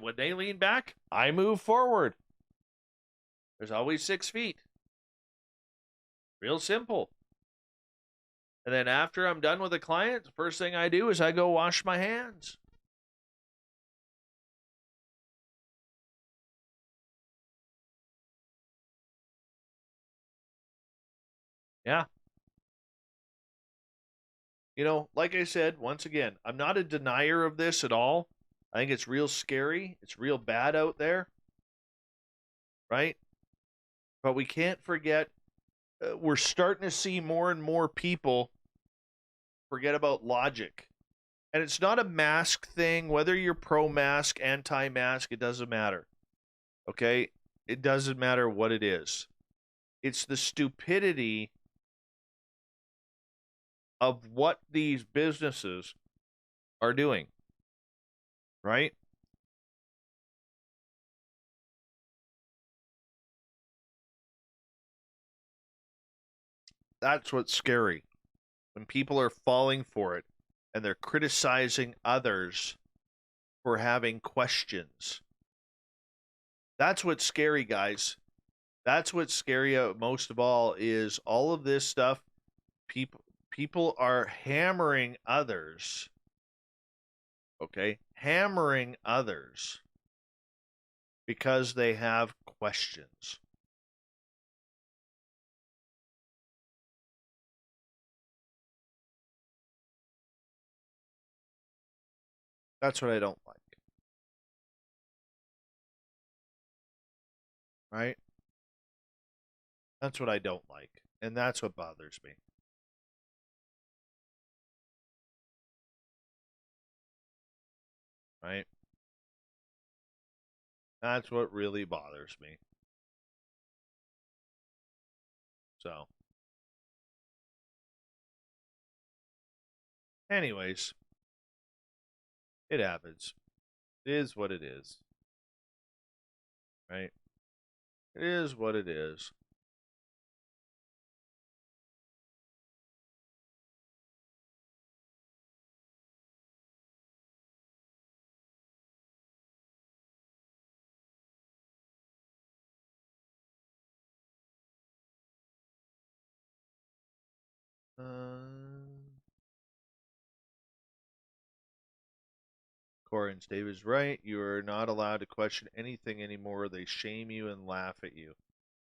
when they lean back, I move forward. There's always 6 feet. Real simple. And then after I'm done with a client, the first thing I do is I go wash my hands. Yeah. You know, like I said, once again, I'm not a denier of this at all. I think it's real scary. It's real bad out there. Right? But we can't forget, we're starting to see more and more people forget about logic. And it's not a mask thing, whether you're pro-mask, anti-mask, it doesn't matter. Okay? It doesn't matter what it is. It's the stupidity of what these businesses are doing. Right? That's what's scary. When people are falling for it and they're criticizing others for having questions. That's what's scary, guys. That's what's scary most of all is all of this stuff. People are hammering others. Okay? Hammering others because they have questions. That's what I don't like. Right? That's what I don't like. And that's what bothers me. Right? That's what really bothers me. So, anyways, it happens. It is what it is. Right? It is what it is. Corin's Dave is right. You are not allowed to question anything anymore. They shame you and laugh at you.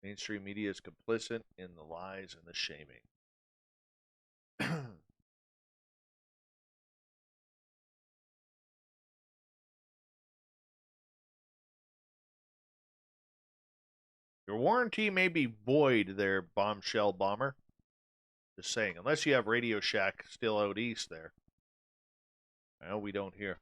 Mainstream media is complicit in the lies and the shaming. Your warranty may be void there, bombshell bomber. Just saying, unless you have Radio Shack still out east there. Well, we don't hear.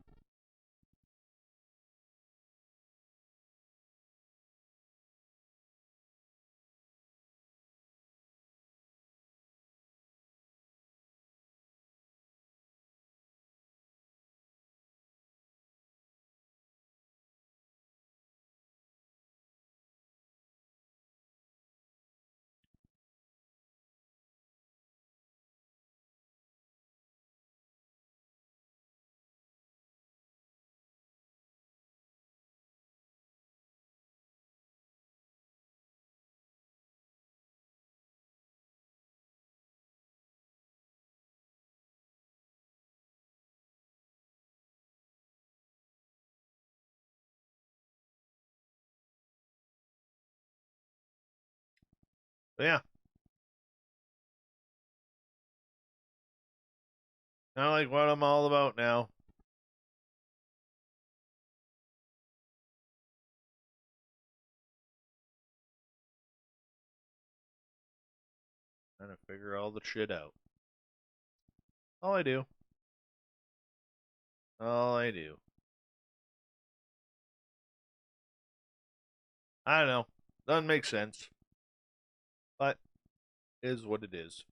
Yeah. Not like what I'm all about now. Trying to figure all the shit out. All I do. All I do. I don't know. Doesn't make sense. But is what it is.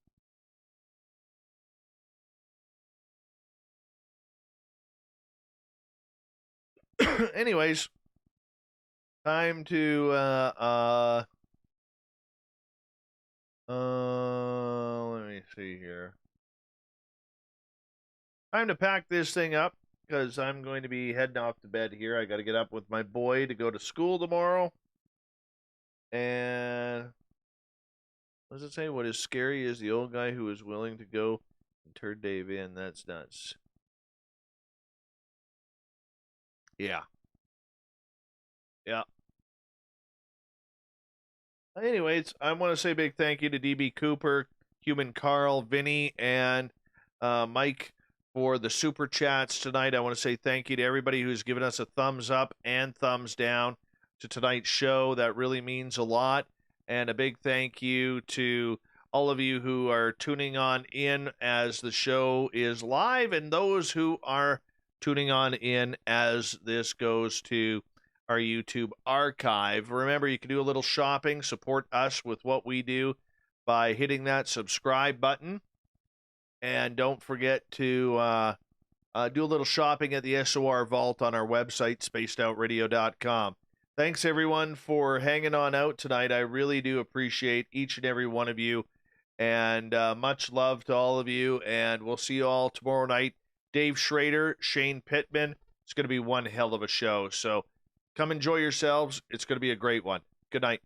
Anyways, time to let me see here. Time to pack this thing up because I'm going to be heading off to bed here. I got to get up with my boy to go to school tomorrow. And what does it say? What is scary is the old guy who is willing to go and turn Dave in. That's nuts. Yeah. Yeah. Anyways, I want to say a big thank you to DB Cooper, Human Carl, Vinny, and Mike for the super chats tonight. I want to say thank you to everybody who's given us a thumbs up and thumbs down to tonight's show. That really means a lot. And a big thank you to all of you who are tuning on in as the show is live and those who are tuning on in as this goes to our YouTube archive. Remember, you can do a little shopping, support us with what we do by hitting that subscribe button. And don't forget to do a little shopping at the SOR Vault on our website, spacedoutradio.com. Thanks, everyone, for hanging on out tonight. I really do appreciate each and every one of you. And much love to all of you. And we'll see you all tomorrow night. Dave Schrader, Shane Pittman. It's going to be one hell of a show. So come enjoy yourselves. It's going to be a great one. Good night.